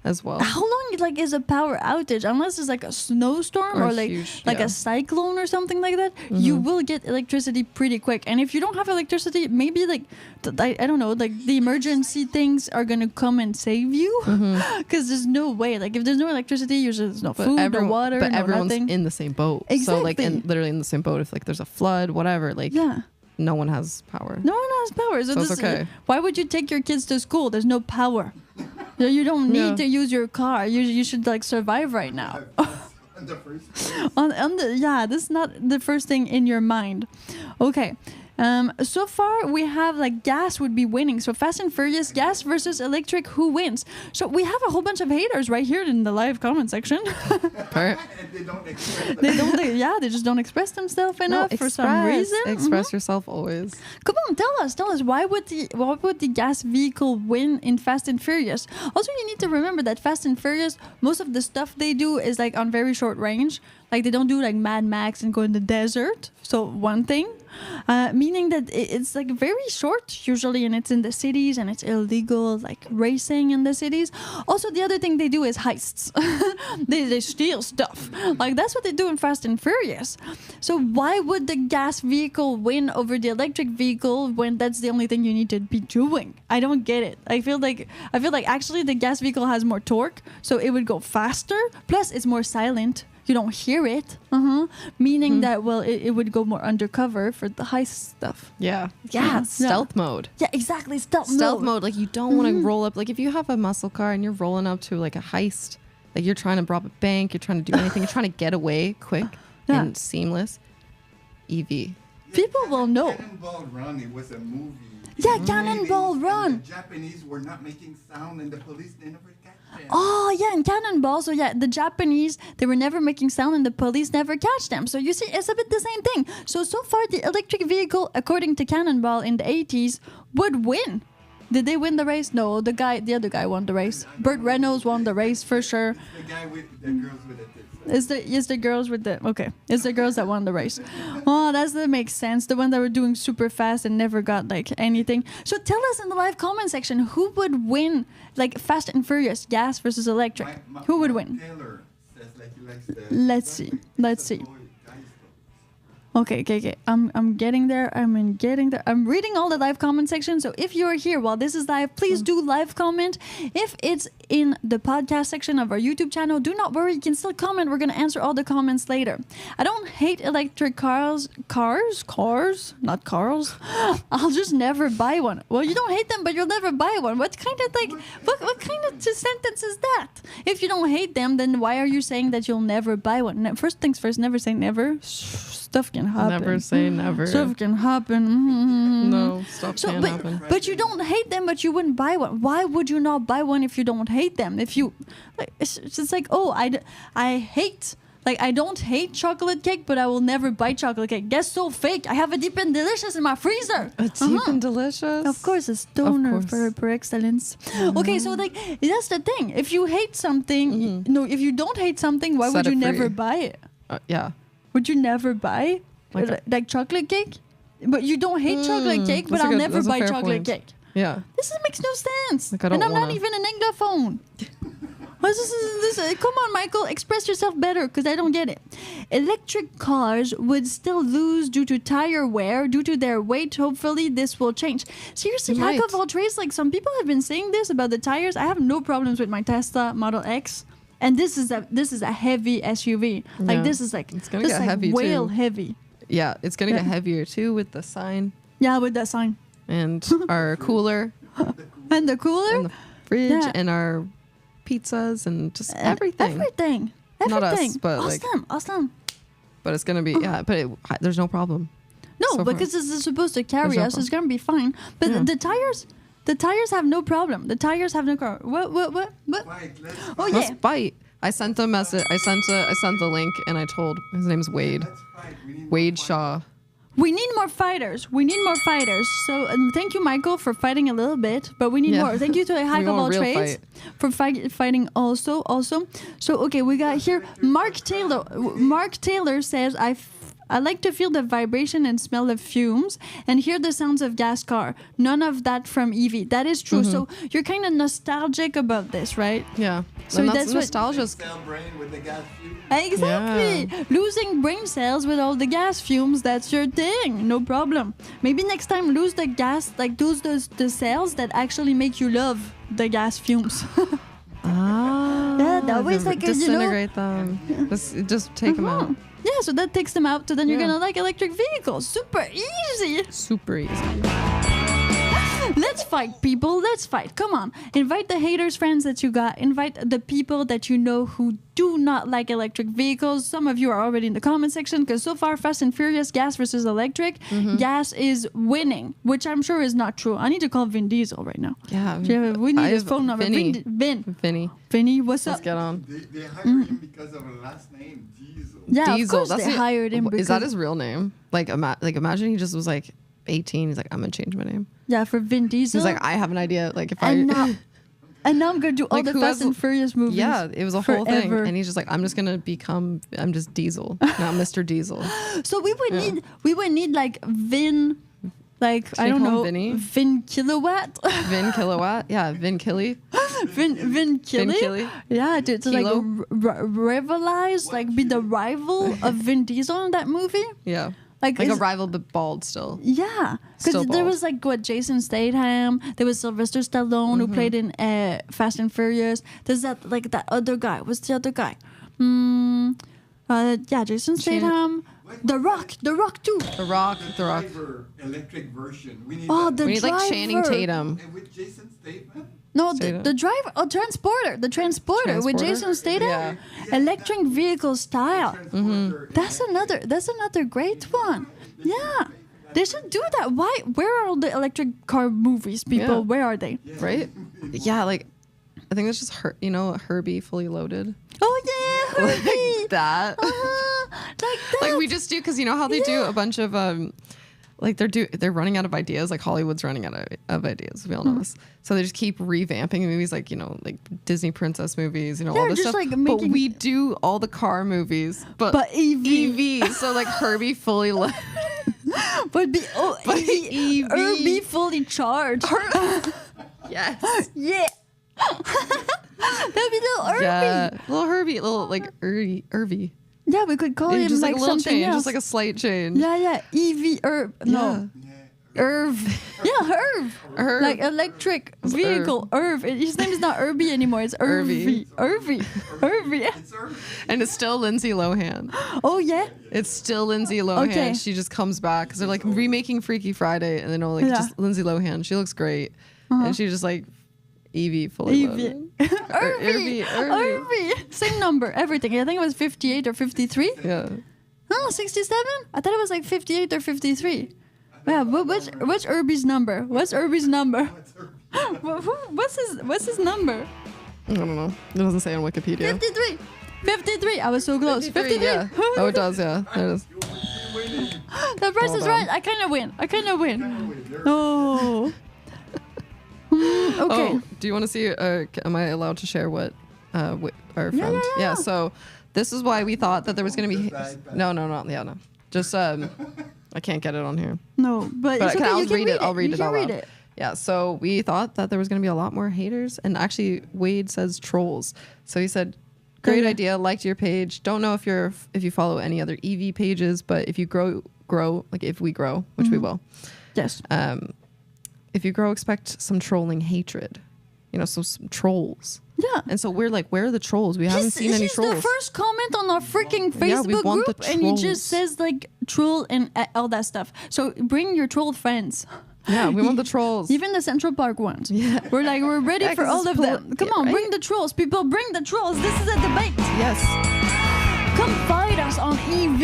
as well. How long is a power outage? Unless it's like a snowstorm or a cyclone or something like that, you will get electricity pretty quick. And if you don't have electricity, maybe I don't know, like the emergency things are gonna come and save you, because there's no way. Like if there's no electricity, usually there's no food, no water, but everyone's nothing. In the same boat. Exactly. So literally in the same boat. If there's a flood, whatever, no one has power. No one has power. So it's okay. Why would you take your kids to school? There's no power. You don't need to use your car. You should survive right now. This is not the first thing in your mind. Okay. So far we have gas would be winning. So Fast and Furious, gas versus electric, who wins? So we have a whole bunch of haters right here in the live comment section. They just don't express themselves enough for some reason. Express yourself always. Come on, tell us why would the gas vehicle win in Fast and Furious? Also, you need to remember that Fast and Furious, most of the stuff they do is on very short range. They don't do Mad Max and go in the desert. So one thing, meaning that it's very short usually, and it's in the cities, and it's illegal racing in the cities. Also, the other thing they do is heists. they steal stuff. That's what they do in Fast and Furious. So why would the gas vehicle win over the electric vehicle when that's the only thing you need to be doing? I don't get it. I feel like actually the gas vehicle has more torque, so it would go faster. Plus, it's more silent. You don't hear it, meaning that it would go more undercover for the heist stuff. Stealth mode. Yeah, exactly, stealth mode. You don't want to roll up. If you have a muscle car and you're rolling up to a heist, you're trying to rob a bank, you're trying to do anything, you're trying to get away quick and seamless. EV. People will know. Cannonball Run, it was a movie. Yeah, Cannonball Run. The Japanese were not making sound, and the police never catch them. Oh, yeah, and Cannonball. So, the Japanese, they were never making sound, and the police never catch them. So, you see, it's a bit the same thing. So far, the electric vehicle, according to Cannonball in the 80s, would win. Did they win the race? No, the other guy won the race. Burt Reynolds won the race for sure. The guy with the girls with the tits. It's the girls with the It's the girls that won the race. Oh, that makes sense. The one that were doing super fast and never got anything. So tell us in the live comment section who would win, Fast and Furious, gas versus electric. Who would win? Taylor says he likes Let's see. Okay. I'm getting there. I'm reading all the live comment section. So if you're here while this is live, please do live comment. If it's in the podcast section of our YouTube channel, do not worry. You can still comment. We're going to answer all the comments later. I don't hate electric cars, not cars. I'll just never buy one. Well, you don't hate them, but you'll never buy one. What kind of what kind of sentence is that? If you don't hate them, then why are you saying that you'll never buy one? First things first, never say never. Stuff can happen. Never say never. Stuff can happen. No, stuff can't happen. But you don't hate them, but you wouldn't buy one. Why would you not buy one if you don't hate them? If you, it's I hate. I don't hate chocolate cake, but I will never buy chocolate cake. Guess so fake. I have a Deep and Delicious in my freezer. A Deep and Delicious? Of course, a stoner per excellence. Okay, so that's the thing. If you hate something, if you don't hate something, why would you never buy it? Yeah. Would you never buy chocolate cake? But you don't hate chocolate cake, but I'll never buy chocolate cake. Yeah. This makes no sense. And I'm not even an Anglophone. Come on, Michael, express yourself better, because I don't get it. Electric cars would still lose due to tire wear, due to their weight. Hopefully, this will change. Seriously, jack of all trades. Like, some people have been saying this about the tires. I have no problems with my Tesla Model X, and this is a heavy SUV. Like, this is like it's gonna get heavy whale too. Heavy. Yeah, it's gonna get heavier too with the sign. Yeah, with that sign. And our cooler. And the cooler. And the fridge and our pizzas and just everything. Not us, but awesome. But it's gonna be there's no problem. No, because this is supposed to carry us. It's gonna be fine. But the tires have no problem. The tires have no problem. What? Let's bite. I sent a message. I sent the link, and I told his name's Wade. Wade Shaw. We need more fighters. So thank you, Michael, for fighting a little bit, but we need more. Thank you to Hack of All Trades for fighting also. So, okay, we got here Mark Taylor. Mark Taylor says, I like to feel the vibration and smell the fumes and hear the sounds of gas car. None of that from EV. That is true. So you're kind of nostalgic about this, right? Yeah. So that's nostalgia. Exactly. Yeah. Losing brain cells with all the gas fumes, that's your thing. No problem. Maybe next time lose the gas, like lose the cells that actually make you love the gas fumes. Yeah, that way like disintegrate them. Just take them out. Yeah, so that takes them out. So then you're gonna like electric vehicles. Super easy. Let's fight, people. Let's fight. Come on. Invite the haters, friends that you got. Invite the people that you know who do not like electric vehicles. Some of you are already in the comment section because so far, Fast and Furious, gas versus electric, gas is winning, which I'm sure is not true. I need to call Vin Diesel right now. Yeah. We need his phone number. Vinny, what's up? Let's get on. They hired him because of a last name, Diesel. Yeah, Diesel. Of course they hired him. Is that his real name? Like imagine he just was like 18. He's like, I'm gonna change my name. Yeah, for Vin Diesel. He's like, I have an idea. Like if and now I'm gonna do all the Fast and Furious movies. Yeah, it was a whole thing, and he's just like, I'm just Diesel, not Mr. Diesel. So we would need like Vin. Like, should I don't know, Vinny? Vin Kilowatt. Vin Kilowatt, yeah, Vin Killy. Vin Killy. Yeah, to like rivalize, like be the rival of Vin Diesel in that movie. Yeah. Like a rival, but bald still. Yeah, because there was like Jason Statham. There was Sylvester Stallone who played in Fast and Furious. There's that other guy. What's the other guy? Jason Statham. The Rock too. The Rock. Electric version. We need we need like Channing Tatum. And with Jason Statham. No, the driver. Oh, Transporter with Jason Statham. Yeah. Electric vehicle style. That's another great one. Yeah. They should do that. Why? Where are all the electric car movies, people? Yeah. Where are they? Yeah. Right? Yeah, like I think it's just Herbie Fully Loaded. Oh yeah, Herbie. Like that. Like that. Like we just do because you know how they do a bunch of like they're running out of ideas. Like Hollywood's running out of ideas. We all know this. So they just keep revamping movies, like like Disney princess movies, all this stuff. Like but we do all the car movies, but EV. So like Herbie Fully Loaded. But EV. Herbie Fully Charged. Yes. Yeah. That'd be little Herbie. Yeah, little Herbie, like Irvy. Yeah, we could call him just like a little something change, else. just like a slight change. Yeah. EV Herb. No. Irv. Yeah, Herb. Like electric vehicle. Irv. His name is not Irby anymore. It's Irvy. Irvy. And it's still Lindsay Lohan. Oh, yeah? It's still Lindsay Lohan. Okay. She just comes back because they're like remaking Freaky Friday and then just Lindsay Lohan. She looks great. And she just like EV Fully Loaded. Irvy. Same number, everything. I think it was 58 or 53. Yeah. Oh, 67? I thought it was like 58 or 53. Yeah, what's Irby's number? What's Irby's number? What's his number? I don't know. It doesn't say on Wikipedia. 53. I was so close. 53. Yeah. Oh, it does. Yeah. There it is. The price is right. I kind of win. Oh. Okay. Oh, do you want to see? Am I allowed to share what our friend? Yeah. So this is why we thought that there was going to be. No. Just I can't get it on here. No, but it's okay. I'll read it out loud. Yeah, so we thought that there was going to be a lot more haters. And actually, Wade says trolls. So he said, great idea, liked your page. Don't know if you follow any other EV pages, but if you grow, like if we grow, which we will. Yes. If you grow, expect some trolling hatred. You know, so some trolls. Yeah. And so we're like, where are the trolls? We haven't seen any trolls. He's the first comment on our freaking Facebook group, and he just says like troll and all that stuff. So bring your troll friends. Yeah, we want the trolls. Even the Central Park ones. Yeah. We're ready for all of them. Come on, bring the trolls. People, bring the trolls. This is a debate. Yes. Come fight us on EV.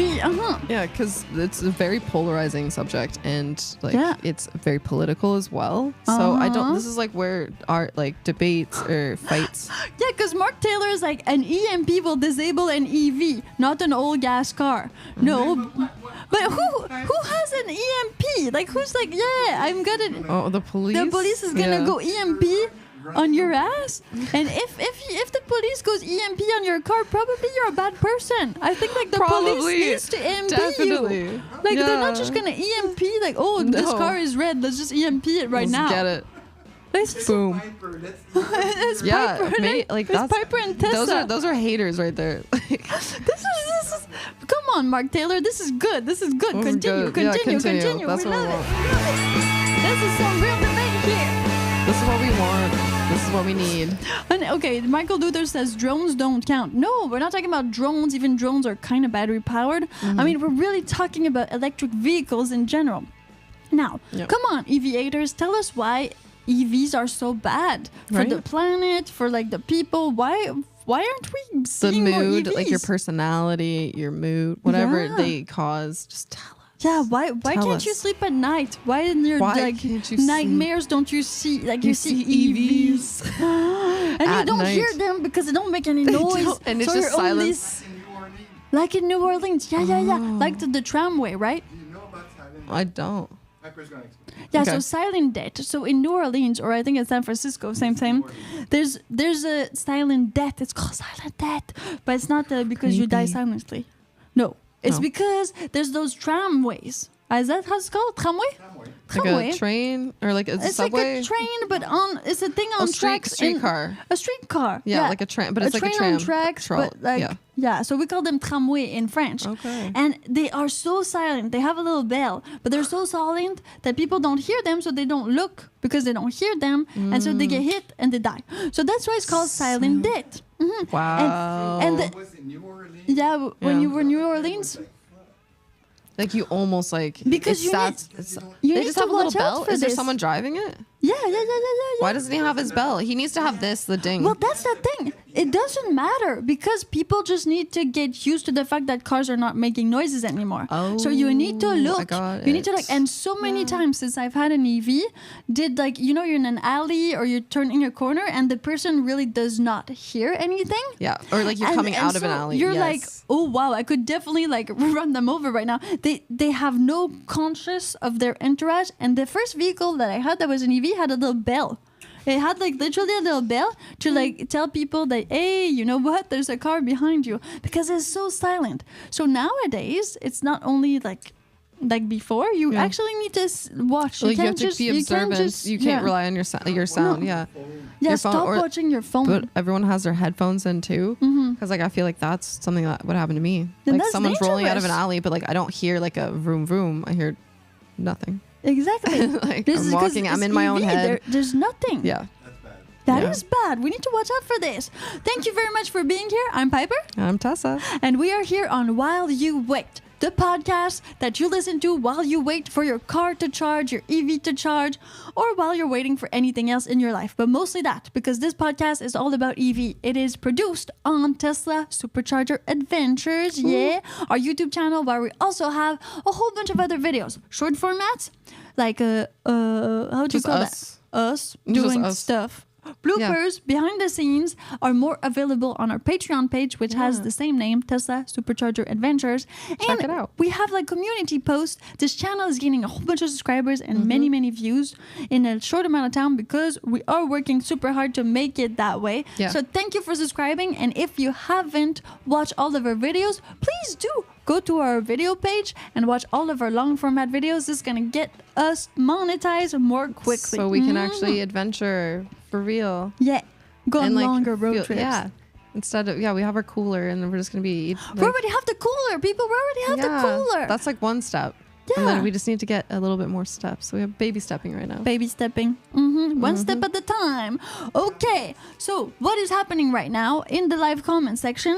Yeah, because it's a very polarizing subject, and like it's very political as well. So this is like where our like debates or fights. Yeah, because Mark Taylor is like, an EMP will disable an EV, not an old gas car. No, but who has an EMP? Like, who's like, I'm gonna. Oh, the police. The police is gonna go EMP on your ass, and if the police goes EMP on your car, probably you're a bad person. I think like the police needs to EMP you. Like they're not just gonna EMP like, this car is red, let's just EMP it right now. Get it. Boom. It's Piper. Like it's Piper and Tessa. Those are haters right there. This is. Come on, Mark Taylor. This is good. Continue. Continue. That's we what we love want. it. This is some real debate here. This is what we want. This is what we need. And okay, Michael Luther says drones don't count. No, we're not talking about drones. Even drones are kind of battery powered. Mm-hmm. I mean, we're really talking about electric vehicles in general. Now, come on, EV-haters, tell us why EVs are so bad for the planet, for like the people. Why aren't we seeing more EVs? Like your personality, your mood, whatever they cause, just tell us. Yeah, why can't you sleep at night? Why in your nightmares don't you see you see EVs? And you don't hear them because they don't make any noise. And it's just silence. Like in New Orleans. Yeah. Like the tramway, right? Do you know about silent? I don't. Piper's gonna explain. Yeah, so silent death. So in New Orleans, or I think in San Francisco, same thing. There's a silent death. It's called silent death, but it's not because you die silently. No. It's because there's those tramways. Is that how it's called? Tramway? Like a train or like a subway? It's like a train, but it's a thing on tracks. Streetcar. A streetcar. Yeah, like a train, but it's like a tram. On tracks, but like, so we call them tramway in French. Okay. And they are so silent. They have a little bell, but they're so silent that people don't hear them, so they don't look because they don't hear them, and so they get hit and they die. So that's why it's called silent death. Mm-hmm. Wow. And Was it New Orleans? yeah, when you were in New Orleans. Like you almost like because they you just need have to a little watch bell. out for Is there this. someone driving it? Yeah. Why doesn't he have his bell? He needs to have the ding. Well, that's the thing. It doesn't matter because people just need to get used to the fact that cars are not making noises anymore. Oh, so you need to look. You need to look. And so many times since I've had an EV, you're in an alley or you turn in a corner and the person really does not hear anything. Yeah, or like you're coming out of an alley. You're like, oh wow, I could definitely like run them over right now. They have no conscious of their entourage. And the first vehicle that I had that was an EV had a little bell. It had like literally a little bell to like tell people that, hey, you know what? There's a car behind you, because it's so silent. So nowadays, it's not only like before. You actually need to watch. You have to be observant. You can't rely on your sound. No. Yeah. Yeah. Stop watching your phone. But everyone has their headphones in too, because like I feel like that's something that would happen to me. Then like someone's rolling out of an alley, but like I don't hear like a vroom vroom. I hear nothing. Exactly. Like I'm walking. I'm in my own head. There's nothing. Yeah. That's bad. That is bad. We need to watch out for this. Thank you very much for being here. I'm Piper. I'm Tessa. And we are here on While You Wait, the podcast that you listen to while you wait for your car to charge, your EV to charge, or while you're waiting for anything else in your life. But mostly that, because this podcast is all about EV. It is produced on Tesla Supercharger Adventures. Yeah. Our YouTube channel, where we also have a whole bunch of other videos. Short formats, like, how do you call that? Us doing stuff. Bloopers, behind the scenes, are more available on our Patreon page, which has the same name, Tesla Supercharger Adventures. Check it out. We have like community posts. This channel is gaining a whole bunch of subscribers and many views in a short amount of time, because we are working super hard to make it that way. Yeah. So thank you for subscribing. And if you haven't watched all of our videos, please do go to our video page and watch all of our long format videos. This is going to get us monetized more quickly. So we can actually adventure for real. Yeah. Go on longer road trips. Yeah. Instead of, we have our cooler and we're just going to be... we already have the cooler. People, we already have the cooler. That's like one step. Yeah. And then we just need to get a little bit more steps. So we have baby stepping right now. Baby stepping. One step at a time. Okay. So what is happening right now in the live comment section?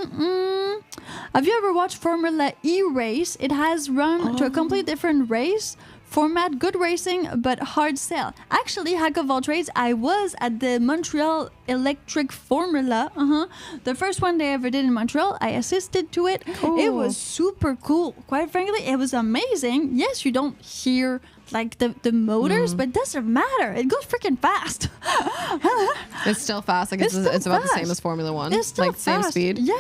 Have you ever watched Formula E race? It has run to a completely different race format, good racing, but hard sell. Actually, hack of all trades, I was at the Montreal Electric Formula. The first one they ever did in Montreal. I assisted to it. Cool. It was super cool. Quite frankly, it was amazing. Yes, you don't hear like the motors, but it doesn't matter. It goes freaking fast. It's still fast. Like it's about the same as Formula One. It's still like fast. Same speed. Yeah.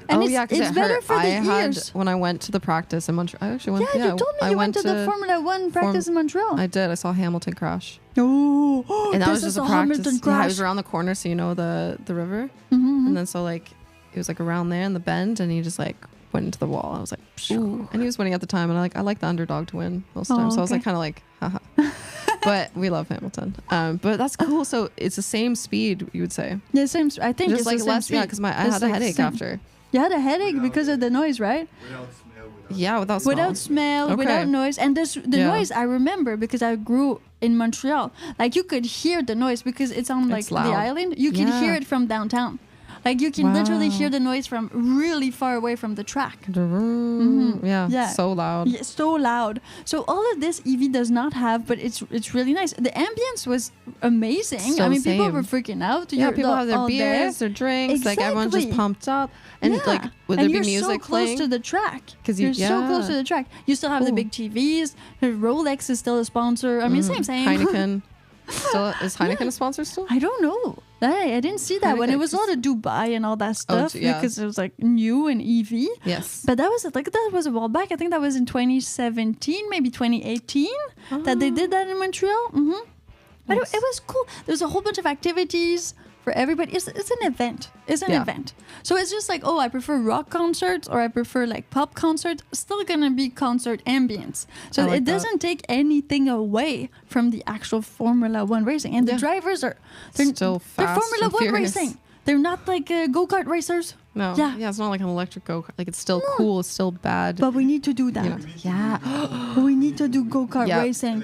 And it's better for the ears. When I went to the practice in Montreal, I actually went. Yeah, you told me you went to the Formula One practice in Montreal. I did. I saw Hamilton crash. Oh, and that was just a practice. Yeah, I was around the corner, so you know the river, and then so like it was like around there in the bend, and he just like went into the wall. I was like, ooh. And he was winning at the time, and I like the underdog to win most of the time. So I was like kind of like, haha. But we love Hamilton. But that's cool. So it's the same speed, you would say. Yeah, same. I think just it's like the same less. speed. Yeah, because I had a headache after. You had a headache because of the noise, right? Without smell. Without smell. Without smell, without noise. And the noise, I remember because I grew in Montreal. Like you could hear the noise because it's on like the island. You can hear it from downtown. Like you can literally hear the noise from really far away from the track. Yeah, so loud. Yeah, so loud. So all of this EV does not have, but it's really nice. The ambience was amazing. Still people were freaking out. Yeah, people have their beers, their drinks. Exactly. Like everyone's just pumped up. And like, would there be music so close playing? to the track. Because you're so close to the track. You still have the big TVs. Rolex is still a sponsor. I mean, same. Heineken. Is Heineken a sponsor still? I don't know. I didn't see that when it was all the Dubai and all that stuff because it was like new and EV. Yes. But that was a while back. I think that was in 2017, maybe 2018 that they did that in Montreal. But it was cool. There's a whole bunch of activities for everybody. It's an event. It's an event. So it's just like, I prefer rock concerts or I prefer like pop concerts. Still gonna be concert ambience. So it doesn't take anything away from the actual Formula One racing. And the drivers they're still fast. They're Formula One racing. They're not like go-kart racers. No. Yeah, it's not like an electric go-kart. Like it's still cool. It's still bad. But we need to do that. We need to do go-kart racing.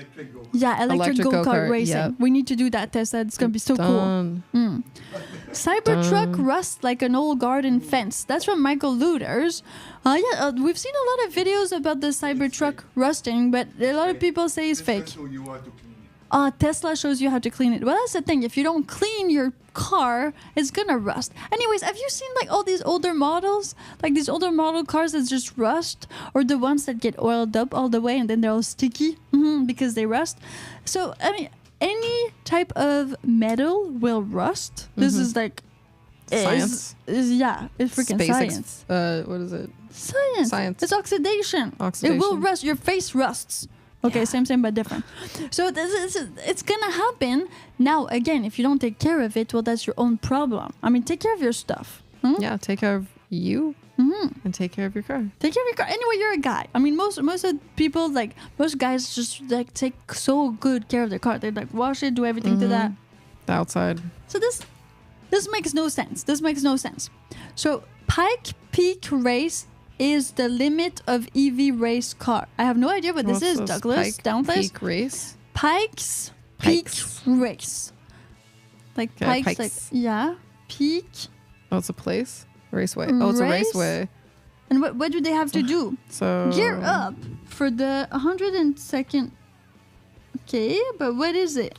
Electric go-kart racing. Yep. We need to do that, Tessa. It's going to be so cool. Cybertruck rusts like an old garden fence. That's from Michael Luders. We've seen a lot of videos about the Cybertruck rusting, but a lot of people say it's fake. Tesla shows you how to clean it. Well, that's the thing. If you don't clean your car, it's gonna rust. Anyways, have you seen like all these older models? Like these older model cars that just rust? Or the ones that get oiled up all the way and then they're all sticky because they rust? So, I mean, any type of metal will rust. This is like... Science. It's freaking Space science. What is it? Science. It's oxidation. It will rust. Your face rusts. Okay, same but different. So it's gonna happen. Now, again, if you don't take care of it, well, that's your own problem. I mean, take care of your stuff. Yeah, take care of you and take care of your car. Take care of your car. Anyway, you're a guy. I mean, most of people, like, most guys just, like, take so good care of their car. They, like, wash it, do everything to that. The outside. So this makes no sense. So, Pike Peak Race is the limit of EV race car. I have no idea what this is, Douglas. Peak race? Pikes Peak Race. Like Pikes. Like, Peak. Oh, it's a place? Raceway. Oh, it's a raceway. And what do they have to do? So gear up for the 102nd. Okay, but what is it?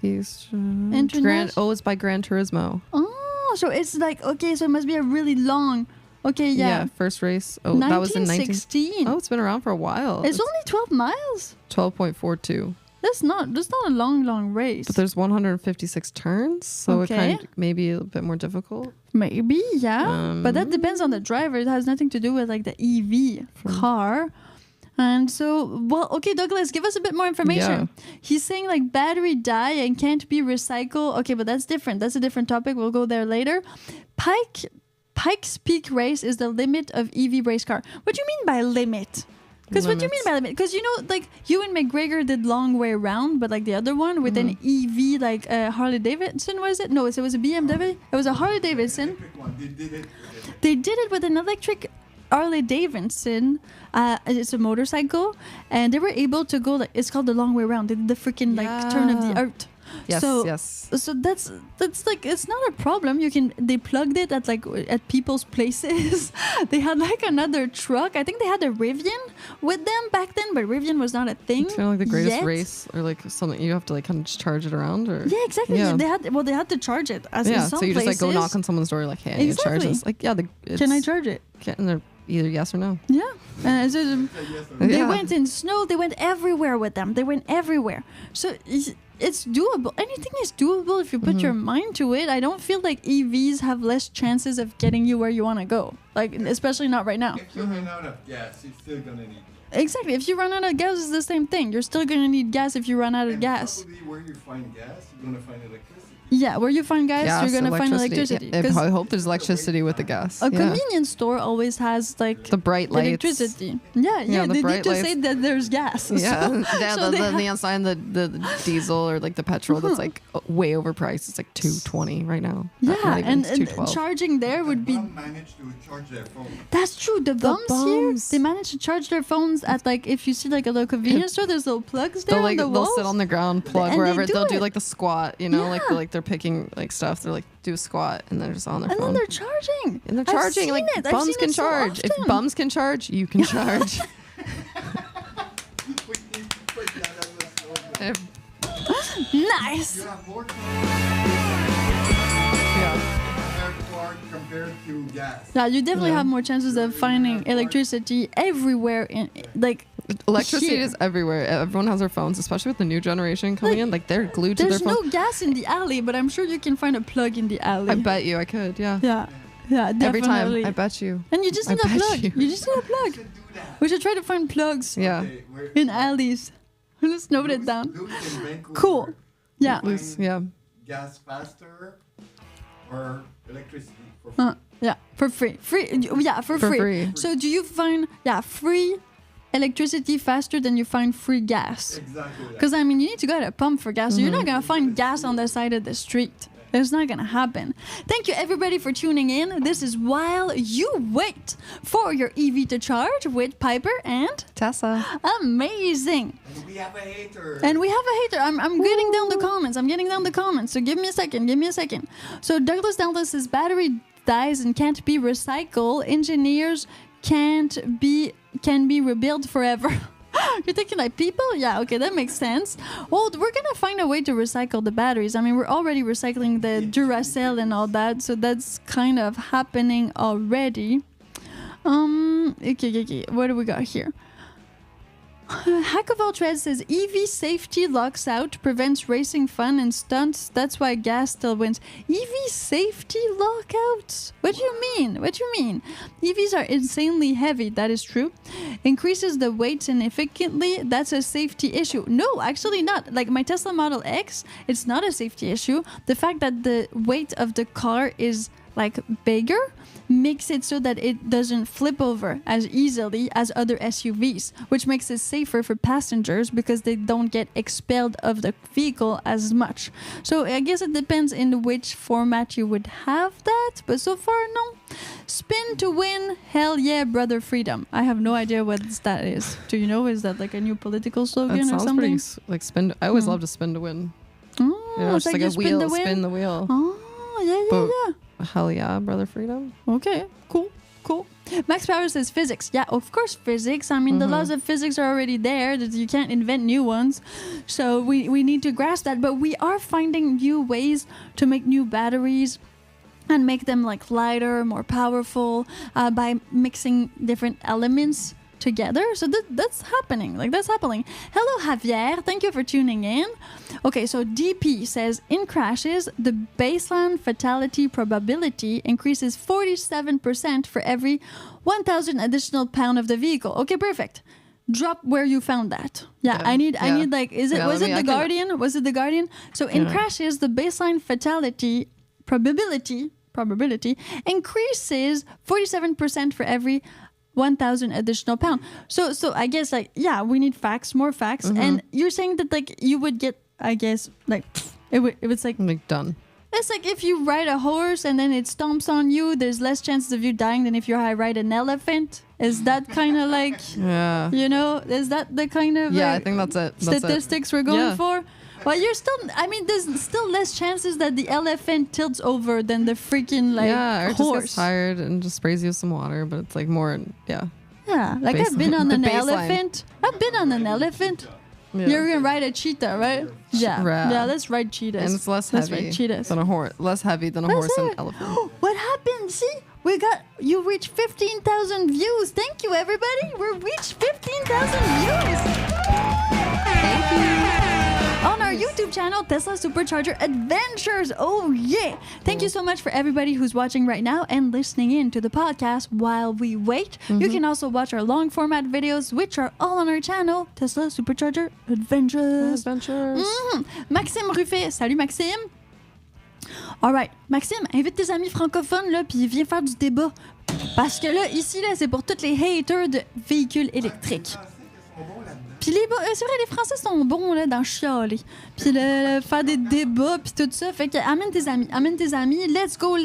It's by Gran Turismo. Oh, so it's like, okay, so it must be a really long... Okay, yeah. First race. Oh, that was in 1916. Oh, it's been around for a while. It's only 12 miles. 12.42. That's not a long race. But there's 156 turns, so it kind of maybe a bit more difficult. Maybe, yeah. But that depends on the driver. It has nothing to do with like the EV car. And so, Douglas, give us a bit more information. Yeah. He's saying like battery die and can't be recycled. Okay, but that's different. That's a different topic. We'll go there later. Pikes Peak race is the limit of EV race car. What do you mean by limit? Because what do you mean by limit? Because like Ewan McGregor did long way around, but like the other one with an EV, like Harley Davidson, was it? No, it was a BMW. It was a Harley Davidson. They did it with an electric Harley Davidson. It's a motorcycle, and they were able to go. Like, it's called the long way around. They did the freaking like turn of the earth. Yes, So that's like, it's not a problem. They plugged it at people's places. They had like another truck. I think they had a Rivian with them back then, but Rivian was not a thing. It's kind of like the greatest race, or like something you have to like kind of just charge it around, or exactly. Yeah. They had to charge it. As in some so you places, just like go knock on someone's door, like, hey, I need to charge this. Like, can I charge it? And they're either yes or no. Yeah. They went in snow. They went everywhere with them. They went everywhere. So it's doable. Anything is doable if you put your mind to it. I don't feel like EVs have less chances of getting you where you want to go. Like, especially not right now. If you run out of gas, you're still gonna need gas. Exactly. If you run out of gas, it's the same thing. You're still gonna need gas if you run out of gas. Probably where you find gas, you're gonna find electricity. Yeah, where you find gas, you're going to find electricity. Yeah, I hope there's electricity with the gas. A convenience store always has like the bright lights. Electricity. Yeah, they need to say that there's gas. Yeah, the outside the diesel or like the petrol that's like way overpriced. It's like $2.20 right now. Yeah, and charging there would be. Managed to charge their phone. That's true. The bums here, they manage to charge their phones at like, if you see like a little convenience store, there's little plugs there. They'll sit on the ground, plug wherever. They'll do like the squat, like they're picking like stuff. They're like, do a squat, and they're just on their phone. And then they're charging. Like bums can charge. If bums can charge, you can charge. Nice. You have more compared to gas. Yeah, you definitely have more chances of finding electricity everywhere in like. Electricity is everywhere. Everyone has their phones, especially with the new generation coming in. Like, they're glued to their phone. There's no gas in the alley, but I'm sure you can find a plug in the alley. I bet you I could, yeah. Yeah, definitely. Every time, I bet you. And you just need a plug. You just need a plug. We should try to find plugs in alleys. Let's note it down. Cool. Yeah. Gas faster or electricity for free? For free. So do you find free electricity faster than you find free gas? Exactly. Because you need to go to a pump for gas. So you're not gonna find gas on the side of the street. It's not gonna happen. Thank you everybody for tuning in. This is While You Wait for your EV to charge with Piper and Tessa. Amazing. And we have a hater. I'm getting down the comments. So give me a second. So Douglas Dallas says battery dies and can't be recycled. Engineers can be rebuilt forever. You're thinking like people? Yeah, okay, that makes sense. Well, we're gonna find a way to recycle the batteries. We're already recycling the Duracell and all that, so that's kind of happening already. Okay. What do we got here? Hack of all Tread says EV safety locks out, prevents racing fun and stunts. That's why gas still wins. EV safety lockouts? What do you mean? EVs are insanely heavy. That is true. Increases the weight significantly. That's a safety issue. No, actually not. Like my Tesla Model X, it's not a safety issue. The fact that the weight of the car is like bigger makes it so that it doesn't flip over as easily as other SUVs, which makes it safer for passengers because they don't get expelled of the vehicle as much. So I guess it depends in which format you would have that, but so far, no. Spin to win, hell yeah, brother freedom. I have no idea what that is. Do you know? Is that like a new political slogan or something? Pretty, like spin. I always love to spin to win. Oh, it's like a wheel, spin the wheel. Oh, yeah. Hell yeah, brother freedom. Okay, cool. Max Power says physics. Yeah, of course physics. The laws of physics are already there. You can't invent new ones. So we need to grasp that. But we are finding new ways to make new batteries and make them like lighter, more powerful by mixing different elements together. So that's happening. Hello Javier, thank you for tuning in. Okay, so DP says in crashes the baseline fatality probability increases 47% for every 1,000 additional pound of the vehicle. Okay, perfect. Drop where you found that. I need like, was it The Guardian? So in crashes the baseline fatality probability probability increases 47% for every 1,000 additional pound. So I guess like, yeah, we need facts, more facts. And you're saying that like you would get, I guess, like it was like done. It's like if you ride a horse and then it stomps on you, there's less chances of you dying than if you ride an elephant. Is that kind of like, you know, is that the kind of I think that's it. Statistics we're going for? Well, you're still, I mean, there's still less chances that the elephant tilts over than the freaking like or horse. just gets tired and just sprays you with some water, but it's like more, Yeah, like I've been on an elephant. I've been on an elephant. Yeah. You're gonna ride a cheetah, right? Yeah, let's ride cheetahs. And it's less heavy than a horse. Less heavy than a horse and elephant. What happened? See, you reached 15,000 views. Thank you, everybody. We reached 15,000 views. Thank you. On our YouTube channel, Tesla Supercharger Adventures. Oh, yeah. Thank you so much for everybody who's watching right now and listening in to the podcast while we wait. You can also watch our long format videos, which are all on our channel, Tesla Supercharger Adventures. Maxime Ruffet. Salut, Maxime. All right. Maxime, invite tes amis francophones, là, puis viens faire du débat. Parce que là, ici, là, c'est pour tous les haters de véhicules électriques. Puis c'est vrai, les Français sont bons là, dans chialer. Puis faire des débats, puis tout ça. Fait que amène tes amis. Let's go.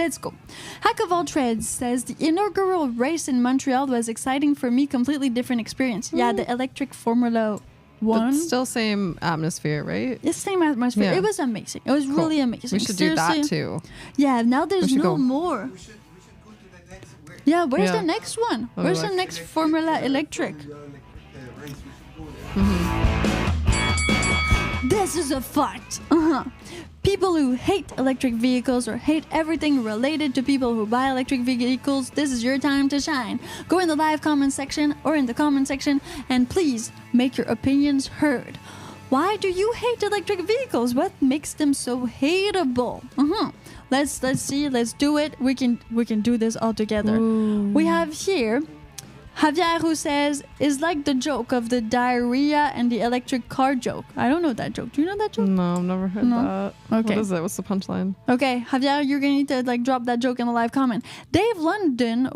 Hack of all trades says, the inaugural race in Montreal was exciting for me, completely different experience. Yeah, the electric Formula 1. But still same atmosphere, right? It's same atmosphere. Yeah. It was amazing. It was really amazing. We should do that too. Yeah, now there's no more. We should go to the next. Where's the next one? Where's the next Formula Electric? This is a fact. People who hate electric vehicles or hate everything related to people who buy electric vehicles, this is your time to shine. Go in the live comment section or in the comment section and please make your opinions heard. Why do you hate electric vehicles? What makes them so hateable? Let's see. Let's do it. We can do this all together. Ooh. We have here Javier, who says, is like the joke of the diarrhea and the electric car joke. I don't know that joke. Do you know that joke? No, I've never heard that. Okay. What is it? What's the punchline? Okay, Javier, you're going to need to drop that joke in the live comment. Dave London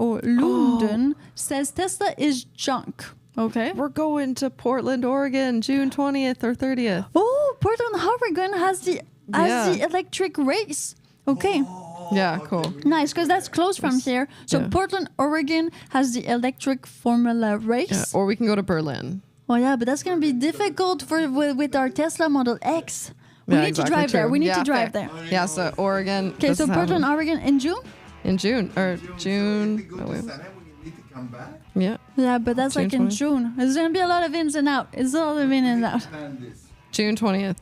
says Tesla is junk. Okay. We're going to Portland, Oregon, June 20th or 30th. Oh, Portland, Oregon has the electric race. Okay. Yeah, cool. Nice, because that's close from here. So Portland, Oregon has the electric Formula race. Yeah, or we can go to Berlin. Oh, yeah, but that's going to be difficult with our Tesla Model X. We need to drive there. We need to drive there. Yeah, so Oregon. Okay, so Portland, Oregon in June? In June. June. Oh, wait. We need to come back? Yeah. Yeah, but that's June like in 20th. June. There's going to be a lot of ins and outs. It's a lot of in and out. June 20th.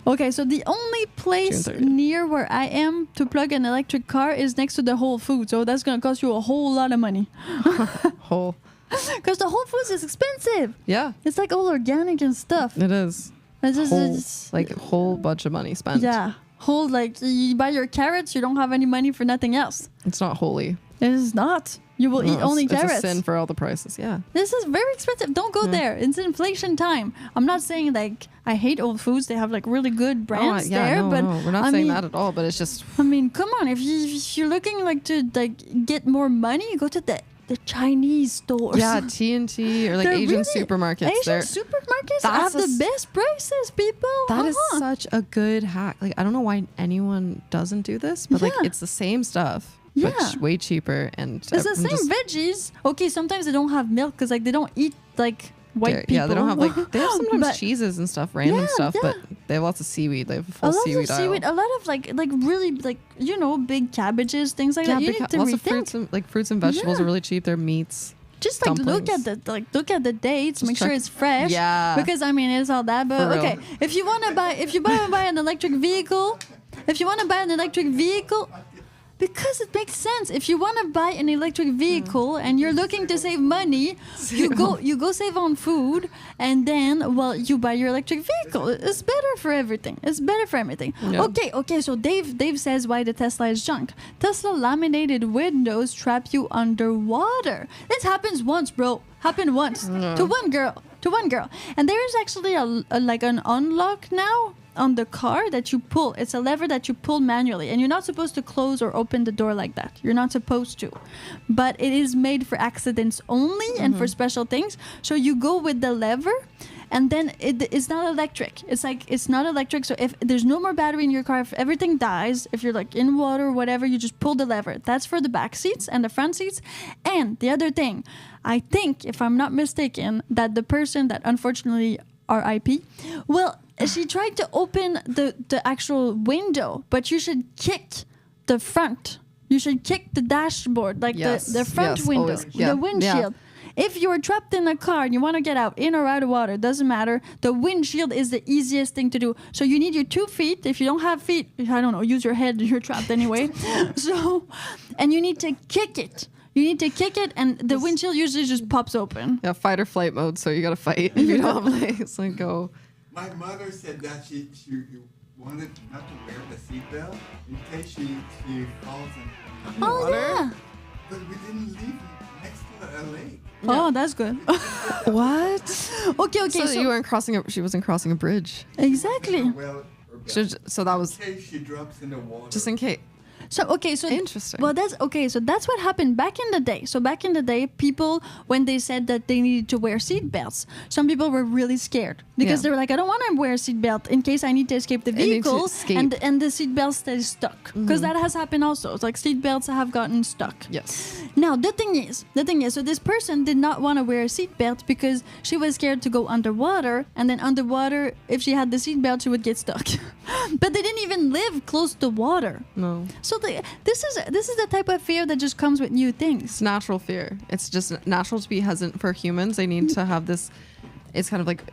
Okay, so the only place near where I am to plug an electric car is next to the Whole Foods. So that's going to cost you a whole lot of money. Because the Whole Foods is expensive. Yeah. It's like all organic and stuff. It is. It's like a whole bunch of money spent. Yeah. You buy your carrots, you don't have any money for nothing else. It's not holy. It is not. You will eat only carrots. It's a sin for all the prices, yeah. This is very expensive. Don't go there. It's inflation time. I'm not saying like I hate Whole Foods. They have like really good brands there. But we're not saying that at all. But it's just. I mean, come on. If you're looking like to like get more money, go to the Chinese stores. Yeah, T&T or like Asian supermarkets. Asian supermarkets have the best prices, people. That is such a good hack. Like I don't know why anyone doesn't do this, but like it's the same stuff. Yeah. But way cheaper and it's the same veggies. Okay, sometimes they don't have milk because like they don't eat like white people. Yeah, they don't have like they have sometimes cheeses and stuff, random stuff, but they have lots of seaweed. They have a full seaweed aisle. A lot of like really like big cabbages, things like that. You need to lots of fruits and vegetables are really cheap. They're meats. Just like look at the dates, make sure it's fresh. Yeah. Because I mean it's all that. But okay, if you want to buy an electric vehicle, because it makes sense. If you want to buy an electric vehicle and you're looking to save money, you go save on food, and then you buy your electric vehicle. It's better for everything. Yeah. Okay. So Dave says why the Tesla is junk. Tesla laminated windows trap you underwater. This happens once, bro. To one girl. And there is actually an unlock now on the car that you pull. It's a lever that you pull manually, and you're not supposed to close or open the door like that. You're not supposed to. But it is made for accidents only and for special things. So you go with the lever, and then it's not electric. It's not electric. So if there's no more battery in your car, if everything dies, if you're like in water or whatever, you just pull the lever. That's for the back seats and the front seats. And the other thing, I think, if I'm not mistaken, that the person that unfortunately RIP, well, she tried to open the actual window, but you should kick the front. You should kick the dashboard, like the front window, the windshield. If you're trapped in a car and you want to get out, in or out of water, doesn't matter. The windshield is the easiest thing to do. So you need your 2 feet. If you don't have feet, I don't know, use your head. You're trapped anyway. And you need to kick it. You need to kick it, and the windshield usually just pops open. Yeah, fight or flight mode. So you got to fight if you don't have legs. Like go. My mother said that she wanted not to wear the seatbelt in case she falls in the water. Yeah. But we didn't leave next to a lake. Oh, that's good. What? Okay. So you weren't crossing she wasn't crossing a bridge. Exactly. So that was. In case she drops in the water. Just in case. So interesting. Well, that's what happened back in the day. So back in the day, people, when they said that they needed to wear seatbelts, some people were really scared because they were like, I don't want to wear a seatbelt in case I need to escape the vehicle, and the seatbelt stays stuck, because that has happened also. It's like seatbelts have gotten stuck. Yes. Now the thing is, so this person did not want to wear a seatbelt because she was scared to go underwater, and then underwater, if she had the seatbelt, she would get stuck. But they didn't even live close to water. No. So this is the type of fear that just comes with new things. It's natural fear. It's just natural to be hesitant for humans. They need to have this. It's kind of like,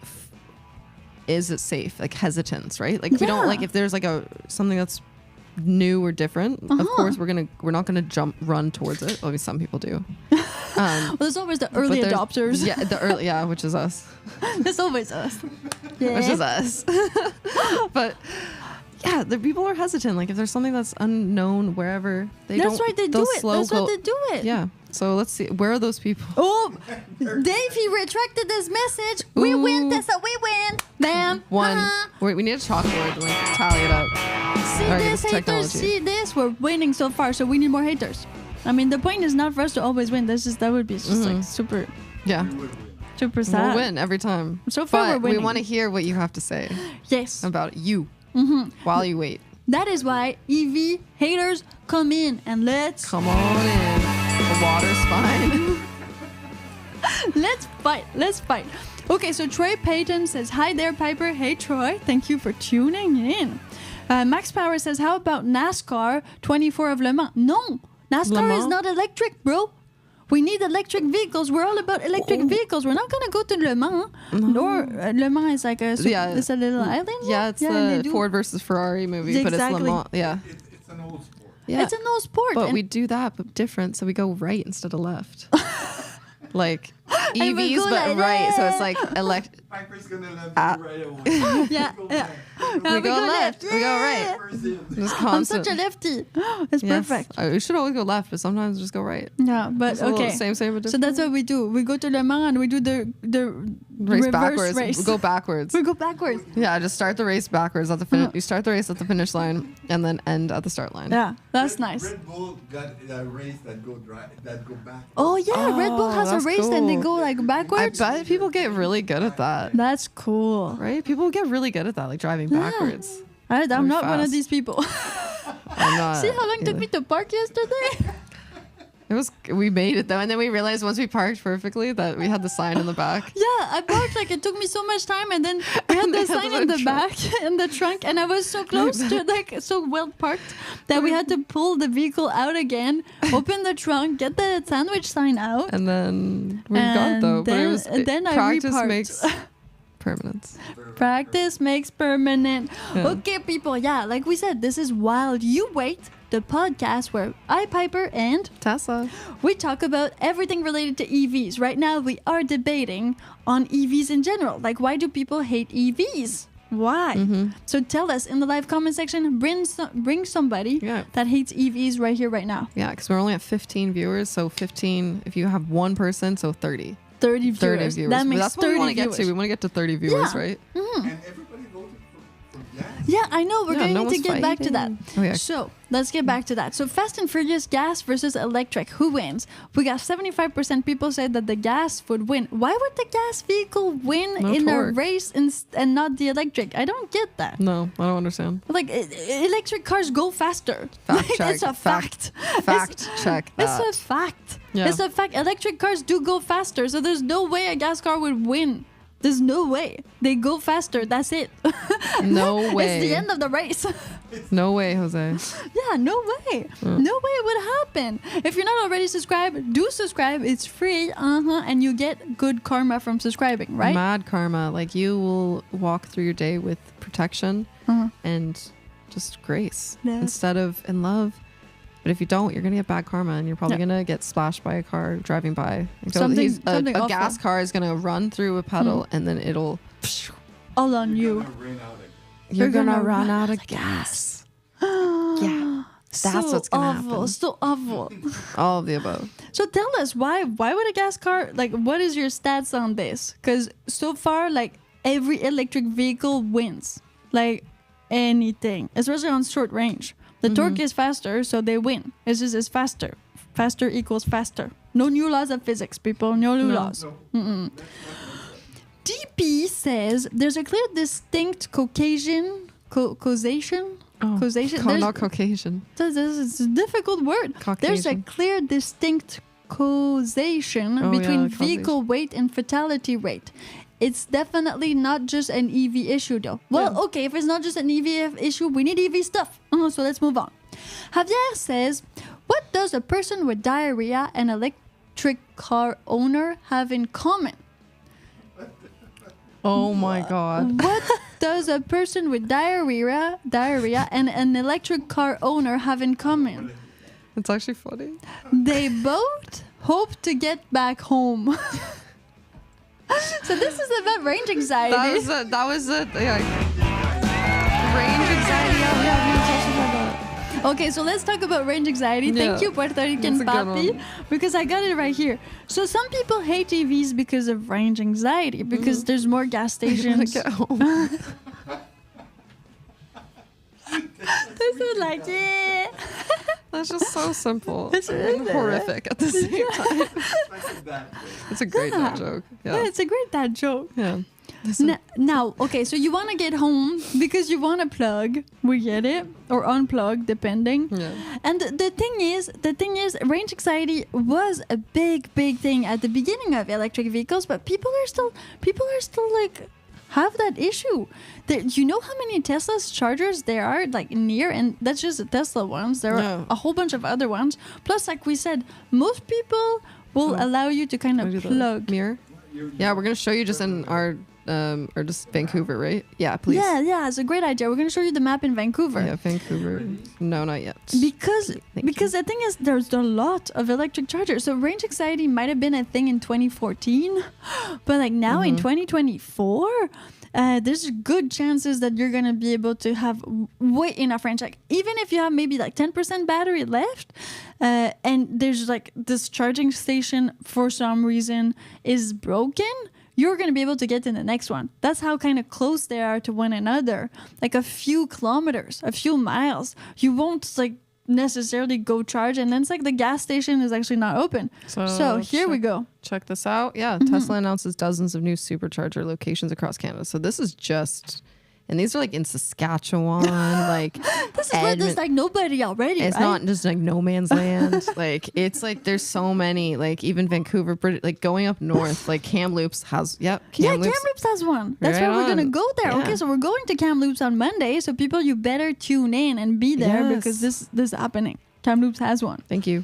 is it safe? Like hesitance, right? Like we don't like if there's like something that's new or different. Of course, we're not gonna run towards it. Well, I mean, some people do. Well, there's always the early adopters. Yeah, which is us. There's always us. Yeah. Which is us. But. Yeah, the people are hesitant. Like if there's something that's unknown wherever, That's why they do it. Yeah. So let's see. Where are those people? Oh, Dave, he retracted his message. Ooh. We win, Tessa. We win. Bam. One. Wait, we need a chalkboard to like tally it up. See this, haters. See this. We're winning so far, so we need more haters. I mean, the point is not for us to always win. That would be just like super. Yeah. Super sad. We'll win every time. So far, we're winning. We want to hear what you have to say. Yes. About you. While you wait. That is why EV haters come in and come on in. The water's fine. Let's fight. Okay, so Troy Payton says, hi there, Piper. Hey, Troy. Thank you for tuning in. Max Power says, how about NASCAR 24 of Le Mans? No, NASCAR is not electric, bro. We need electric vehicles. We're all about electric vehicles. We're not going to go to Le Mans. Nor Le Mans is like it's a little island. Yeah, it's the Ford versus Ferrari movie, but it's Le Mans. Yeah. It's an old sport. Yeah. It's an old sport. But we do that, but different. So we go right instead of left. Like EVs, but right. So it's like Piper's gonna love you right away. Yeah. We go left. We go right. Just constant. I'm such a lefty. It's perfect. We should always go left, but sometimes just go right. Yeah, but okay. Same. So that's what we do. We go to Le Mans and we do the race reverse backwards. race. We go backwards. We go backwards. Yeah, just start the race backwards at the finish. You start the race at the finish line and then end at the start line. Yeah, that's nice. Red Bull got a race that go back. Oh yeah, Red Bull has a race and they go like backwards. I bet people get really good at that. That's cool. Right? People get really good at that, like driving backwards. I'm not one of these people. I'm not. See how long it took me to park yesterday? We made it though, and then we realized once we parked perfectly that we had the sign in the back. Yeah, I parked like it took me so much time, and then we had the sign in the back, in the trunk, and I was so close to so well parked that we had to pull the vehicle out again, open the trunk, get the sandwich sign out, and then we got it though. Then practice I reparked. Makes permanence. Practice makes permanent. Yeah. Okay, people. Yeah, like we said, this is While You Wait, the podcast where I, Piper, and Tessa, we talk about everything related to EVs. Right now, we are debating on EVs in general. Like, why do people hate EVs? Why? So tell us in the live comment section. Bring somebody that hates EVs right here, right now. Yeah, because we're only at 15 viewers. So 15, if you have one person, so 30. 30 viewers. That makes that's 30 what we want to viewers. get to. We want to get to 30 viewers, right? And everybody voted for yes. Yeah, I know. We're going to get back to that. Oh, yeah. So let's get back to that. So Fast and Furious, gas versus electric. Who wins? We got 75% people say that the gas would win. Why would the gas vehicle win in a race and not the electric? I don't get that. No, I don't understand. Like, electric cars go faster. Fact check. It's a fact. Fact check that. It's a fact. Yeah. It's a fact. Electric cars do go faster, so there's no way a gas car would win. There's no way. They go faster. That's it. No way. It's the end of the race. No way, Jose. Yeah, no way. No way it would happen. If you're not already subscribed, do subscribe. It's free. And you get good karma from subscribing, right? Mad karma. Like, you will walk through your day with protection and just grace instead of in love. But if you don't, you're going to get bad karma, and you're probably going to get splashed by a car driving by. A gas car is going to run through a puddle, and then it'll... all on you. You're going to run out of gas. Yeah. That's what's going to happen. So awful. All of the above. So tell us, why would a gas car... Like, what is your stats on this? Because so far, like, every electric vehicle wins. Like, anything. Especially on short range. The torque is faster, so they win. It's faster. Faster equals faster. No new laws of physics, people. No new laws. No. DP says there's a clear, distinct causation. Causation? Not Caucasian. This is a difficult word. Caucasian. There's a clear, distinct causation between vehicle weight and fatality rate. It's definitely not just an EV issue, though. Well, okay, if it's not just an EV issue, we need EV stuff. So let's move on. Javier says, what does a person with diarrhea and electric car owner have in common? Oh my God. What does a person with diarrhea and an electric car owner have in common? It's actually funny. They both hope to get back home. So this is about range anxiety. That was it. Yeah. Range anxiety. Yeah, we haven't even talked about that. Okay, so let's talk about range anxiety. Thank you, Puerto Rican papi, because I got it right here. So some people hate EVs because of range anxiety, because there's more gas stations. Get home. This is like, yeah. That's just so simple and horrific at the same time. It's a great dad joke. Yeah, it's a great dad joke. Yeah. Now, okay, so you want to get home because you want to plug. We get it, or unplug, depending. Yeah. And the thing is, range anxiety was a big thing at the beginning of electric vehicles, but people are still like have that issue. You know how many Tesla's chargers there are like near, and that's just the Tesla ones. There are a whole bunch of other ones. Plus, like we said, most people will allow you to kind of plug. Mirror. Yeah, we're gonna show you just in our or just Vancouver, right? Yeah, please. Yeah, it's a great idea. We're gonna show you the map in Vancouver. Yeah, Vancouver. No, not yet. Because the thing is, there's a lot of electric chargers. So range anxiety might have been a thing in 2014, but like now in 2024, there's good chances that you're gonna be able to have way enough range. Like even if you have maybe like 10% battery left, and there's like this charging station for some reason is broken, you're going to be able to get to the next one. That's how kind of close they are to one another. Like a few kilometers, a few miles. You won't like necessarily go charge, and then it's like the gas station is actually not open. So here we go. Check this out. Yeah, Tesla announces dozens of new supercharger locations across Canada. So this is just... And these are like in Saskatchewan, like this is where there's like nobody already. It's not just like no man's land. Like it's like there's so many. Like even Vancouver, like going up north, like Kamloops has. Kamloops has one. That's where we're gonna go there. Yeah. Okay, so we're going to Kamloops on Monday. So people, you better tune in and be there because this is happening. Kamloops has one. Thank you.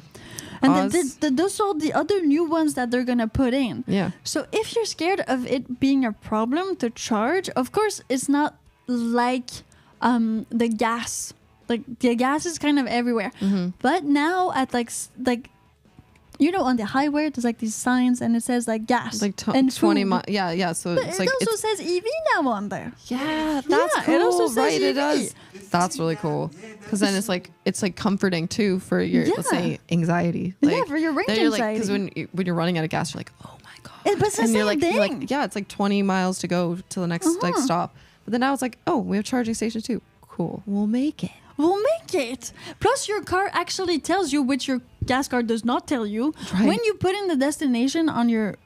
And those are the other new ones that they're gonna put in. Yeah. So if you're scared of it being a problem to charge, of course it's not like the gas. Like the gas is kind of everywhere, but now at like you know, on the highway there's like these signs and it says like gas, like 20 miles. Yeah. So but it's it like also says EV now on there. Yeah, that's cool. It also says right, EV. It does. That's really cool because then it's like comforting too for your let's say anxiety. Like, for your range anxiety. Because when you're running out of gas, you're like, oh my god. But it's the same thing. You're like, yeah, it's like 20 miles to go to the next like stop. But then now it's like, oh, we have charging stations too. cool. We'll make it. We'll make it. Plus, your car actually tells you, which your gas card does not tell you. Right. When you put in the destination on your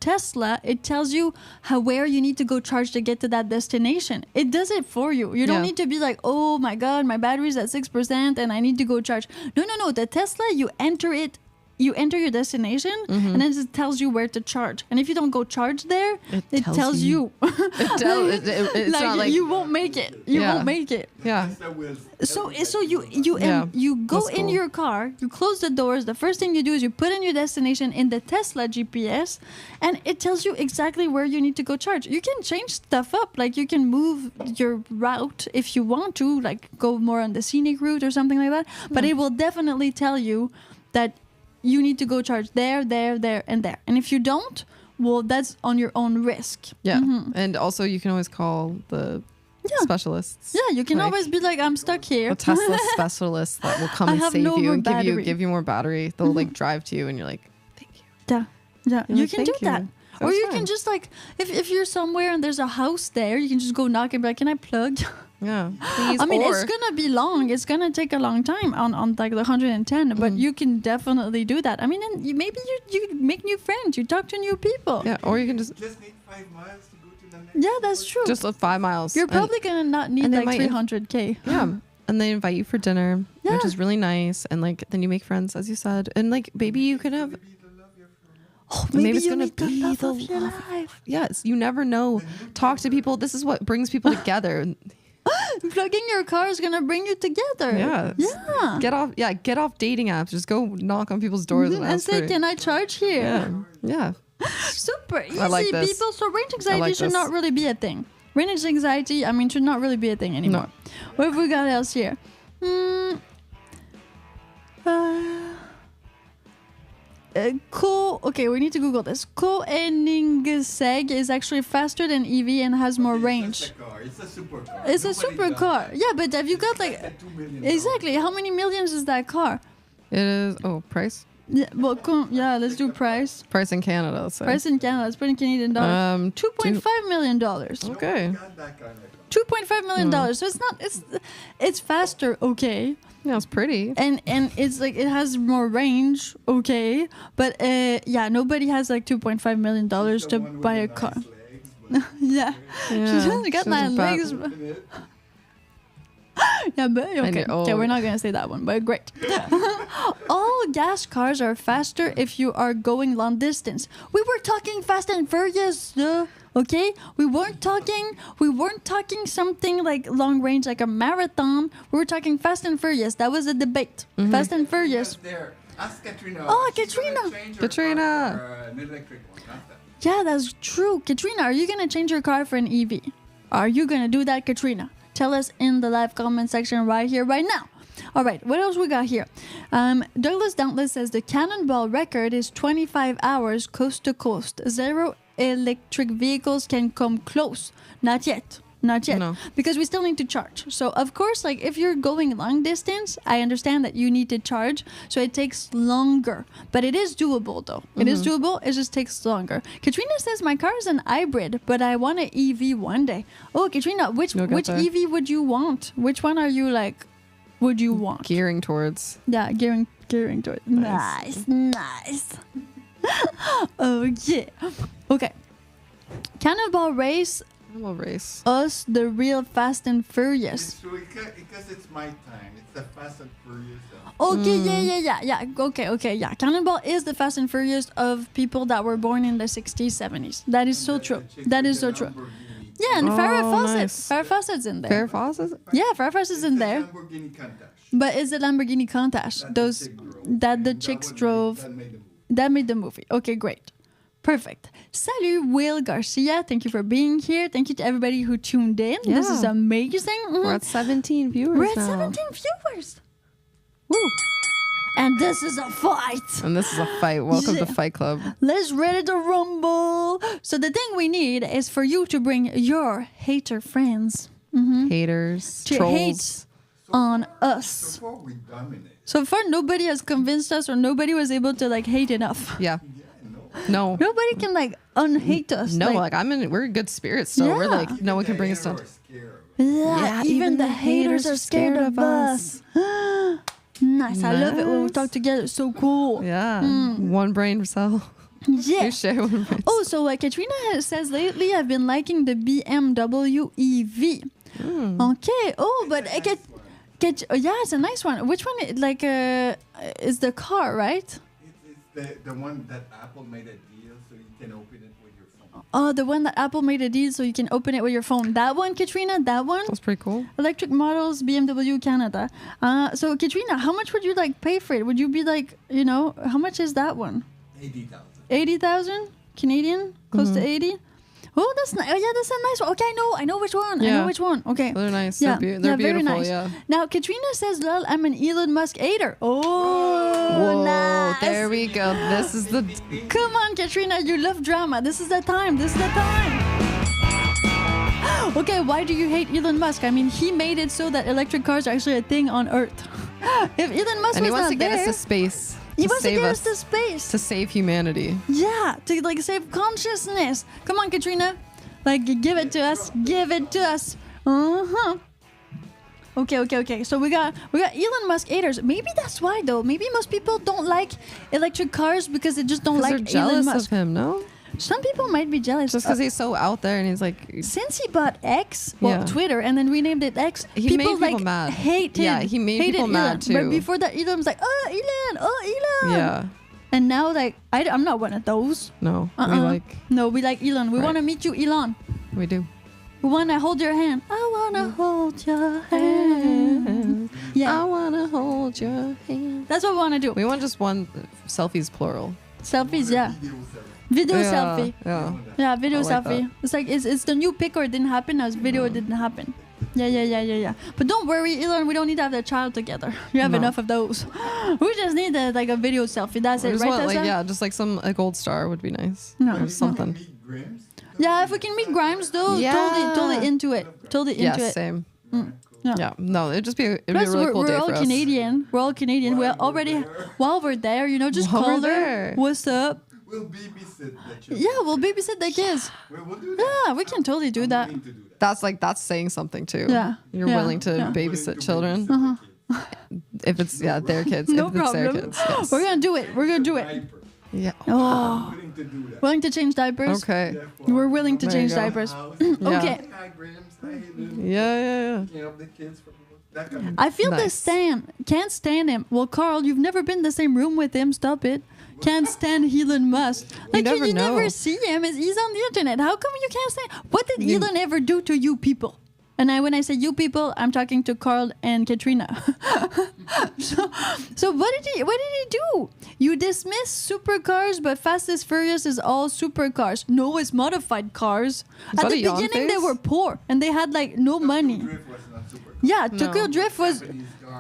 Tesla, it tells you where you need to go charge to get to that destination. It does it for you. You don't need to be like, oh my God, my battery's at 6% and I need to go charge. No. The Tesla, you enter your destination and then it tells you where to charge. And if you don't go charge there, it tells you. It's not like you won't make it. You won't make it. Yeah. So you go in your car, you close the doors. The first thing you do is you put in your destination in the Tesla GPS, and it tells you exactly where you need to go charge. You can change stuff up, like you can move your route if you want to, like go more on the scenic route or something like that. But it will definitely tell you that you need to go charge there, and there. And if you don't, well, that's on your own risk. Yeah. And also you can always call the specialists. Yeah, you can always be like, I'm stuck here. A Tesla specialist that will come and save you and give you more battery. They'll like drive to you and you're like, thank you. Yeah. You can do that. Or you can just like, if you're somewhere and there's a house there, you can just go knock and be like, can I plug? Yeah, please. I mean, it's gonna be long. It's gonna take a long time on like the 110, but you can definitely do that. I mean, and maybe you make new friends. You talk to new people. Yeah, or you can just need 5 miles to go to the next. Yeah, that's true. Just 5 miles. You're probably gonna not need like 300K. Yeah, and they invite you for dinner, which is really nice. And like then you make friends, as you said, and like maybe you can have. Maybe it's gonna be the love of your life. Yes, you never know. Talk to people. This is what brings people together. Plugging your car is gonna bring you together. Yeah. Get off dating apps. Just go knock on people's doors and say, "Can I charge here?" Yeah. Super easy, I like this. people. So range anxiety should not really be a thing. Range anxiety, I mean, should not really be a thing anymore. No. What have we got else here? Okay, we need to Google this. Koenigsegg is actually faster than EV and has more range. It's a supercar. It's a supercar. Yeah, but have you got like exactly how many millions is that car? It is. Price. Yeah, well, let's do price. Price in Canada, let's say. Price in Canada. Let's put in Canadian dollars. $2.5 million. Okay. $2.5 million. So it's faster. Okay. Yeah, it's pretty. And it's like it has more range, okay. But nobody has like $2.5 million to buy a car. Yeah. She's only got 9 legs. Yeah, but okay. Okay, we're not gonna say that one, but great. All gas cars are faster if you are going long distance. We were talking Fast and Furious, okay? We weren't talking something like long range, like a marathon. We were talking Fast and Furious. That was a debate. Fast and Furious. Ask Katrina. Oh, Katrina. An electric one, not that. Yeah, that's true. Katrina, are you gonna change your car for an EV? Are you gonna do that, Katrina? Tell us in the live comment section right here, right now. All right, what else we got here? Douglas Dauntless says the Cannonball record is 25 hours coast to coast. 0 electric vehicles can come close. Not yet. No. Because we still need to charge. So of course, like if you're going long distance, I understand that you need to charge. So it takes longer. But it is doable though. It is doable. It just takes longer. Katrina says my car is an hybrid, but I want an EV one day. Oh, Katrina, which EV would you want? Which one are you like? Would you want? Gearing towards. Yeah, gearing towards. Nice. Oh yeah. Okay. Cannonball Race. Us, the real Fast and Furious. It's true, because it's my time. It's the Fast and Furious. Okay, yeah. Okay, yeah. Cannonball is the Fast and Furious of people that were born in the 60s, 70s. That is so true. That is so true. Yeah, and Farrah Fawcett. Nice. Farrah Fawcett's in there. Farrah Fawcett? Yeah, Farrah Fawcett's in there. But it's a Lamborghini Countach. That the chicks drove. That made the movie. Okay, great. Perfect. Salut, Will Garcia. Thank you for being here. Thank you to everybody who tuned in. Yeah. This is amazing. We're at 17 viewers We're at 17 viewers. Woo. And this is a fight. Welcome to Fight Club. Let's ready to rumble. So the thing we need is for you to bring your hater friends. Haters. To hate on us. So far, nobody has convinced us or nobody was able to like hate enough. Yeah. No. Nobody can like unhate us. No, like we're in good spirits, so we're like no one can bring us down. Yeah, even the haters are scared of us. Nice. I love it when we talk together. So cool. Yeah. One brain cell. Yeah. You share one brain. Oh, so Katrina says lately I've been liking the BMW EV. Okay. Oh, but yeah, it's a nice one. Which one? Like, is the car, right? It's the one that Apple made a deal so you can open it with your phone. Oh, the one that Apple made a deal so you can open it with your phone. That one, Katrina? That one? That's pretty cool. Electric models, BMW Canada. So, Katrina, how much would you pay for it? Would you be how much is that one? 80,000. 80,000 Canadian? Close to 80? Oh, that's nice. Oh, yeah, that's a nice one. Okay, I know which one. Yeah. I know which one. Okay. They're nice. Yeah. They're beautiful. Very nice. Yeah. Now, Katrina says, lol, I'm an Elon Musk hater. Oh, Whoa, nice. there we go. This is the... Come on, Katrina, you love drama. This is the time. Okay, why do you hate Elon Musk? I mean, he made it so that electric cars are actually a thing on Earth. If Elon Musk and he was wants not to get there, us to space. he wants to get us us to space. to save humanity. Yeah, to save consciousness. Come on, Katrina. Give it to us. Give it to us. Okay. So we got Elon Musk haters. Maybe that's why though. Maybe most people don't like electric cars because they just don't like they're jealous Elon Musk. of him, no? Some people might be jealous. Just because he's so out there and he's like... Since he bought X, Twitter, and then renamed it X, he made people mad. Hated. Yeah, he made people Elon. mad too. But before that, Elon was like, oh, Elon. Yeah. And now, I'm not one of those. No, we like Elon. We want to meet you, Elon. We do. We want to hold your hand. I want to hold your hand. Yeah. I want to hold your hand. That's what we want to do. We want just one selfies, plural. Selfies, yeah. Video selfie. Yeah. Yeah, video like selfie. It's like, it's the new pic or it didn't happen as video it didn't happen. Yeah. But don't worry, Elon, we don't need to have a child together. You have enough of those. We just need a video selfie. That's it, right, Tessa? Just some gold star would be nice. No. Or something. Yeah, if we can meet Grimes, though, totally into it. Yeah, same. Yeah, no, it'd be a Plus, really cool day for us. We're all Canadian. We're already, while we're there, just call her. What's up? We'll babysit the children. Yeah, we'll babysit the kids. We'll do that. Yeah, we can totally do that. That's saying something too. Yeah. You're willing to babysit children. If it's their kids. No if problem. It's their kids. Yes. We're gonna do it. Yeah. Oh. Willing to change diapers? Okay. We're willing to change diapers. Okay. Yeah. I feel can't stand him. Well, Carl, you've never been in the same room with him. Stop it. Can't stand Elon Musk. You never see him. He's on the internet. How come you can't stand? What did Elon ever do to you people? And when I say you people, I'm talking to Carl and Katrina. So what did he do? You dismiss supercars, but Fast and Furious is all supercars. No, it's modified cars. At the beginning, they were poor and they had no money. Yeah, Tokyo Drift was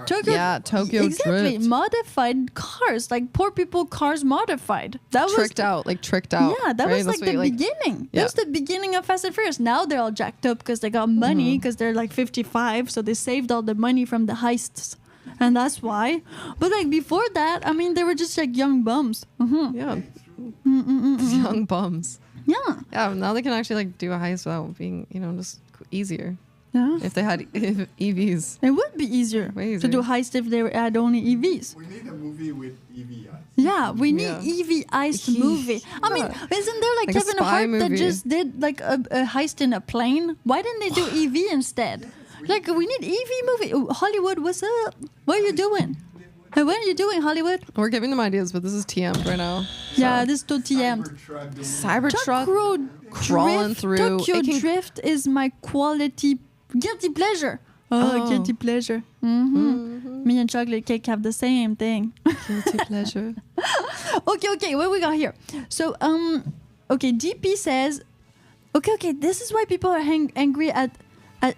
Tokyo Drift. Modified cars, poor people cars modified. That was tricked out. Yeah, that was the beginning. That was the beginning of Fast and Furious. Now they're all jacked up because they got money because they're 55, so they saved all the money from the heists, and that's why. But before that, I mean, they were just young bums. Yeah, young bums. Yeah. Yeah. Now they can actually do a heist without being just easier. Yeah. If they had EVs. It would be easier to do heist if they had only EVs. We need a movie with EV eyes. Yeah, we need EV heist movie. I mean, isn't there Kevin Hart movie that just did a heist in a plane? Why didn't they do EV instead? We need EV movie. Ooh, Hollywood, what's up? What are you doing? Hey, what are you doing, Hollywood? We're giving them ideas, but this is TM'd right now. So. Yeah, this is too TM'd. Cybertruck crawling through. Tokyo Drift is my guilty pleasure. Guilty pleasure. Me and chocolate cake have the same thing. Guilty pleasure. Okay, what we got here? So, DP says, okay, this is why people are angry at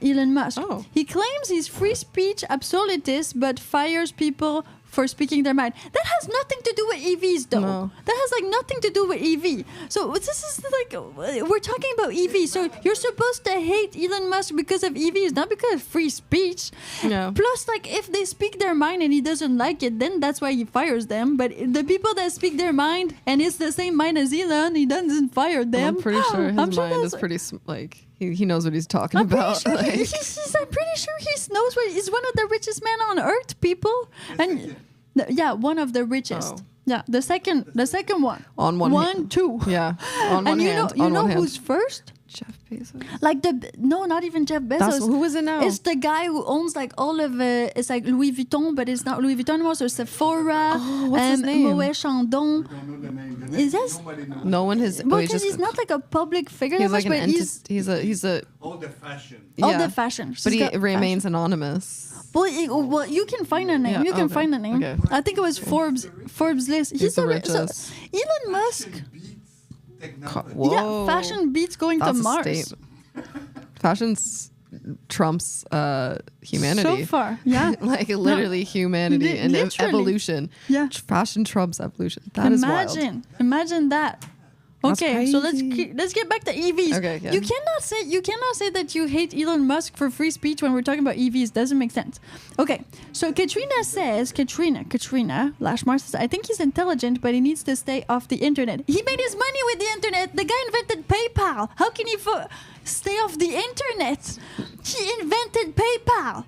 Elon Musk. Oh. He claims he's free speech absolutist, but fires people for speaking their mind. That has nothing to do with EVs, though. No. That has nothing to do with EV. So this is we're talking about EV. So you're supposed to hate Elon Musk because of EVs, not because of free speech. Yeah. Plus, if they speak their mind and he doesn't like it, then that's why he fires them. But the people that speak their mind and it's the same mind as Elon, he doesn't fire them. I'm pretty sure his mind is pretty He knows what he's talking about. Sure I'm pretty sure he knows what he's one of the richest men on earth, people. And one of the richest. Oh. Yeah, the second one. On one hand. 2. Yeah, on one hand. You know who's first? Jeff Bezos. Like not even Jeff Bezos. Who is it now? It's the guy who owns like all of it's like Louis Vuitton, but it's not Louis Vuitton anymore. So Sephora, what's his name? Moet Chandon. Is this? No one has. Well, because he's not like a public figure. He's like he's a all the fashion. Yeah. All the fashion. But he remains anonymous. Well, you can find a name. Yeah, you can find a name. Okay. I think it was Forbes list. He's the richest. So Elon Musk. Whoa. Yeah, fashion beats going to Mars. Fashion's trumps humanity. So far, yeah. Like literally humanity and evolution. Yeah. Fashion trumps evolution. That is wild. Imagine that. Okay, so let's get back to EVs. Okay, yeah. You cannot say that you hate Elon Musk for free speech when we're talking about EVs. Doesn't make sense. Okay, so Katrina Lashmar says, I think he's intelligent, but he needs to stay off the internet. He made his money with the internet. The guy invented PayPal. How can he stay off the internet? He invented PayPal.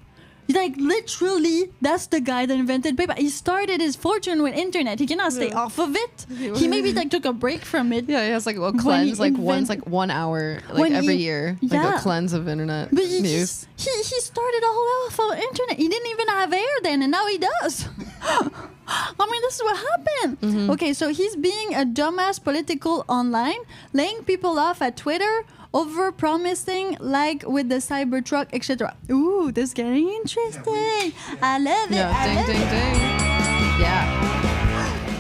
Like, literally, that's the guy that invented PayPal. He started his fortune with internet. He cannot stay off of it. He maybe like took a break from it. Yeah, he has like a cleanse, like 1 hour, like every year, like a cleanse of internet news. He started all off of internet. He didn't even have air then, and now he does. I mean, this is what happened. Mm-hmm. Okay, so he's being a dumbass political online, laying people off at Twitter, over-promising, like with the Cybertruck, etc. Ooh, this is getting interesting. I love it. Yeah, ding. Yeah.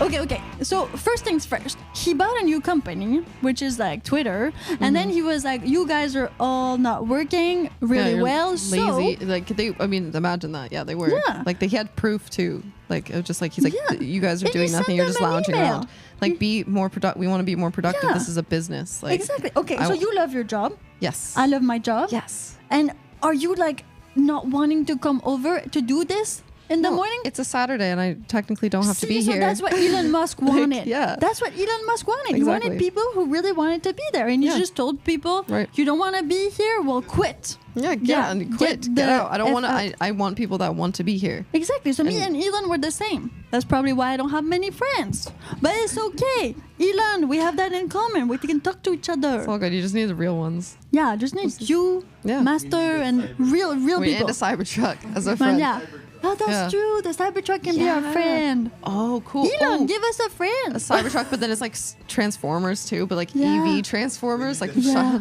Okay. So first things first, he bought a new company, which is like Twitter, and then he was like, "You guys are all not working really well, lazy." So like imagine that. Yeah, they were. Yeah. Like they had proof too. Like it was just like he's like, "You guys are doing nothing. You're just lounging around." Like be more productive. We want to be more productive. Yeah. This is a business. Like exactly. Okay, so you love your job. Yes. I love my job. Yes. And are you like not wanting to come over to do this? In the morning? It's a Saturday and I technically don't have to be here. That's what Elon Musk wanted. Yeah. That's what Elon Musk wanted. Exactly. He wanted people who really wanted to be there. And he just told people, you don't want to be here? Well, quit. Yeah, and quit. Get out. I don't want to. I want people that want to be here. Exactly. So me and Elon were the same. That's probably why I don't have many friends. But it's okay. Elon, we have that in common. We can talk to each other. It's all good. You just need the real ones. Yeah, just need you, Master, and real people. We need a Cybertruck as a friend. Yeah. Oh, that's true. The Cybertruck can be our friend. Oh, cool. Elon, give us a friend. A Cybertruck, but then it's like Transformers too, but like EV Transformers. Like yeah,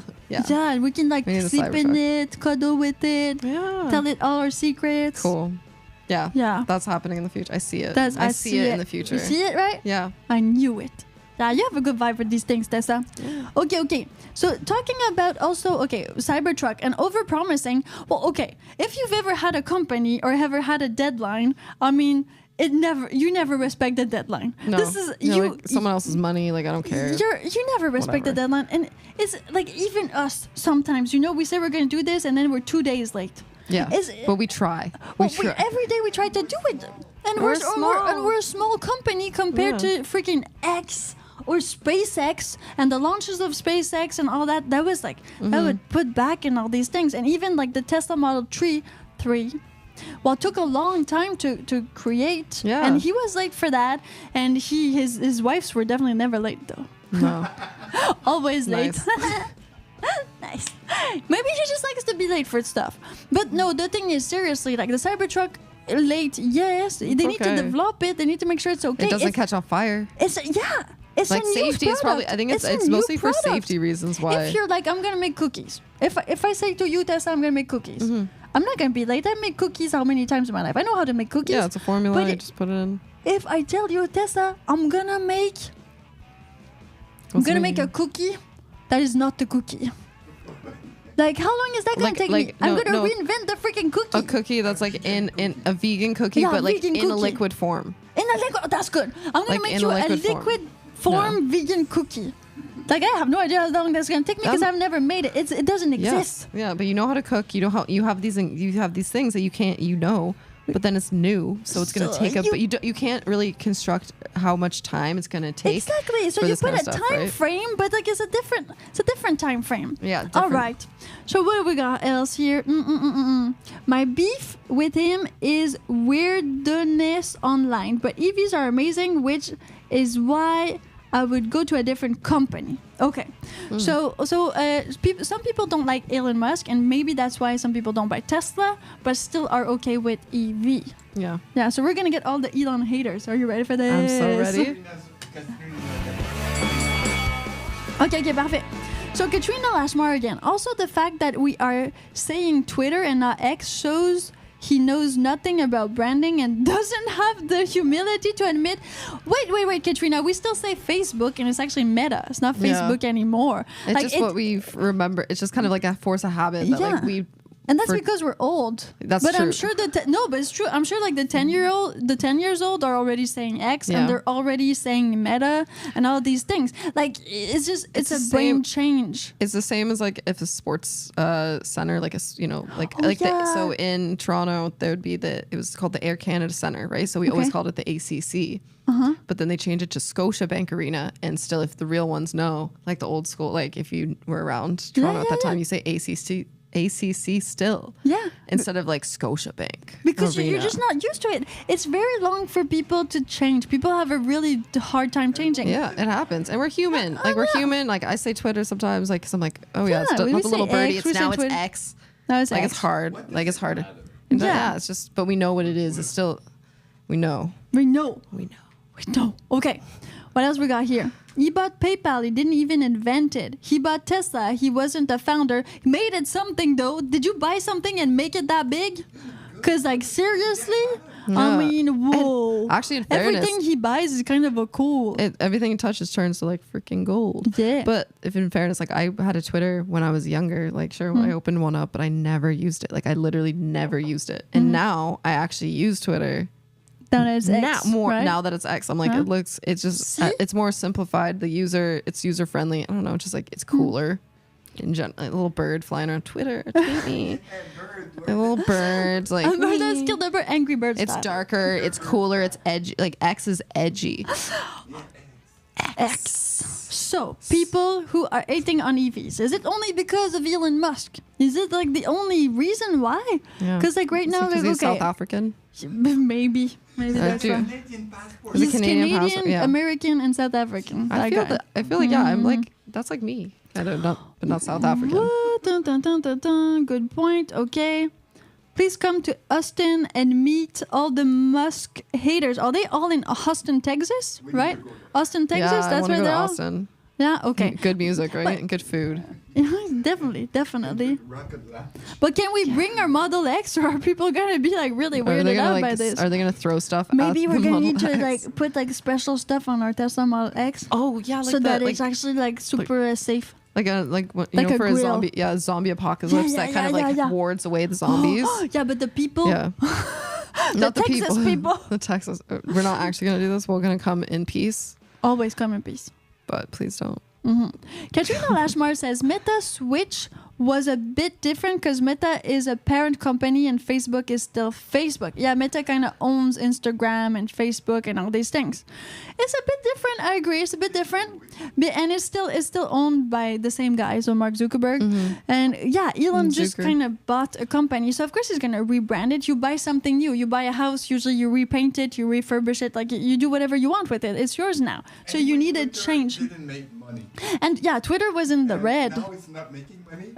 we can like sleep in it, cuddle with it, tell it all our secrets. Cool. Yeah. That's happening in the future. I see it. I see it in the future. You see it, right? Yeah. I knew it. Yeah, you have a good vibe for these things, Tessa. Yeah. Okay. So talking about also, Cybertruck and over-promising. Well, okay, if you've ever had a company or ever had a deadline, I mean, you never respect the deadline. No. This is like someone else's money. Like I don't care. You never respect the deadline, and it's like even us sometimes. We say we're going to do this, and then we're 2 days late. Yeah, but we try. Every day we try to do it, and we're a small company compared to freaking X. Or SpaceX and the launches of SpaceX and all that was like that would put back in all these things, and even like the Tesla Model 3 took a long time to create, and he was late for that, and his wives were definitely never late though. No. Always late. Nice. Maybe he just likes to be late for stuff, but no, the thing is, seriously, like the Cybertruck late, yes, they need to develop it, they need to make sure it's okay, it doesn't catch on fire. It's like safety is probably. I think it's mostly for safety reasons. Why? If you're like, I'm gonna make cookies. If I say to you, Tessa, I'm gonna make cookies. I'm not gonna be late. I make cookies how many times in my life? I know how to make cookies. Yeah, it's a formula. You just put it in. If I tell you, Tessa, I'm gonna make a cookie, that is not the cookie. Like, how long is that gonna take me? I'm gonna reinvent the freaking cookie. A cookie that's like in a vegan cookie, but like in a liquid form. In a liquid, that's good. I'm gonna make you a liquid form vegan cookie. Like, I have no idea how long that's gonna take me because I've never made it. It doesn't exist. Yeah, but you know how to cook. You know how you have these things that you can't. but then it's new, so it's going to take but you can't really construct how much time it's going to take. Exactly. So you put a time frame, but like it's a different time frame. Yeah. Different. All right. So what do we got else here? My beef with him is weirdness online, but EVs are amazing, which is why I would go to a different company. Okay. So some people don't like Elon Musk, and maybe that's why some people don't buy Tesla, but still are okay with EV. Yeah. Yeah, so we're going to get all the Elon haters. Are you ready for this? I'm so ready. Okay, parfait. So Katrina Lashmar again. Also, the fact that we are saying Twitter and not X shows he knows nothing about branding and doesn't have the humility to admit, wait, Katrina, we still say Facebook and it's actually Meta. It's not Facebook anymore. It's just what we remember. It's just kind of like a force of habit that like we... And that's because we're old. That's true. But I'm sure that but it's true. I'm sure like the 10 years old are already saying X and they're already saying Meta and all these things. Like it's a brain change. It's the same as like if a sports center, like so in Toronto there would be it was called the Air Canada Center, right? So we always called it the ACC. But then they changed it to Scotiabank Arena, and still, if the real ones know, like the old school, like if you were around Toronto at that time, you say ACC still. Yeah. Instead of like Scotiabank. Because you're just not used to it. It's very long for people to change. People have a really hard time changing. Yeah, it happens. And we're human. We're human. Like I say Twitter sometimes, like, cause I'm like, oh yeah, it's not the little birdie. It's X. Now it's X. It's hard. Like it's harder. Yeah, it's just, but we know what it is. It's still, we know. Okay. What else we got here? He bought PayPal. He didn't even invent it. He bought Tesla. He wasn't a founder. He made it something, though. Did you buy something and make it that big? Because, like, seriously? Yeah. I mean, whoa. And actually, in fairness, everything he buys is kind of a cool. Everything he touches turns to, like, freaking gold. Yeah. But if in fairness, like, I had a Twitter when I was younger. Like, sure, when I opened one up, but I never used it. Like, I literally never used it. And now I actually use Twitter. Now that it's X, I'm like, it's more simplified. It's user friendly. I don't know, just like it's cooler. In general, a little bird flying around Twitter, tweet me. A little birds, like that's still never Angry Birds. It's darker, it's cooler, it's edgy. Like X is edgy. X. So, people who are hating on EVs, is it only because of Elon Musk? Is it like the only reason why? Because like right now, he's South African. Maybe that's right. He's Canadian, American, and South African. I feel like I'm like that's like me. But not South African. Good point. Okay. Please come to Austin and meet all the Musk haters. Are they all in Austin, Texas? Right? Austin, Texas? Yeah, that's where they're all? Austin. Yeah, okay. Good music, right? And good food. Yeah, definitely. But can we bring our Model X, or are people going to be like really weirded out by this? Are they going to throw stuff Maybe at we're going to need Model to X? like put like special stuff on our Tesla Model X. Oh, yeah. Like so that it's actually like super safe. For a zombie apocalypse that kind of wards away the zombies. Yeah, but the people. Yeah. Not the Texas people. The Texas. We're not actually going to do this. We're going to come in peace. Always come in peace. But please don't. Katrina Lashmar says Meta switch was a bit different because Meta is a parent company and Facebook is still Facebook. Yeah, Meta kind of owns Instagram and Facebook and all these things. It's a bit different. I agree. It's a bit different. And it's still owned by the same guy, so Mark Zuckerberg. And yeah, Elon just kind of bought a company. So of course he's going to rebrand it. You buy something new. You buy a house. Usually you repaint it. You refurbish it. Like you do whatever you want with it. It's yours now. So you need a change. Didn't make money. And yeah, Twitter was in the red. Now it's not making money.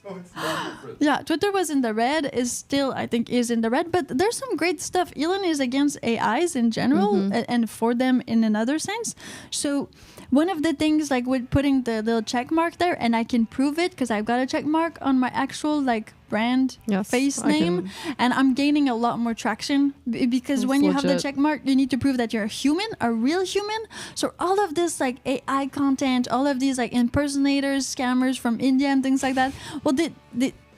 So it's no different. Yeah, Twitter was in the red, is in the red, but there's some great stuff. Elon is against AIs in general and for them in another sense. So one of the things, like with putting the little check mark there, and I can prove it because I've got a check mark on my actual like brand face name, and I'm gaining a lot more traction because when you have the check mark, you need to prove that you're a real human. So all of this like AI content, all of these like impersonators, scammers from India and things like that, well,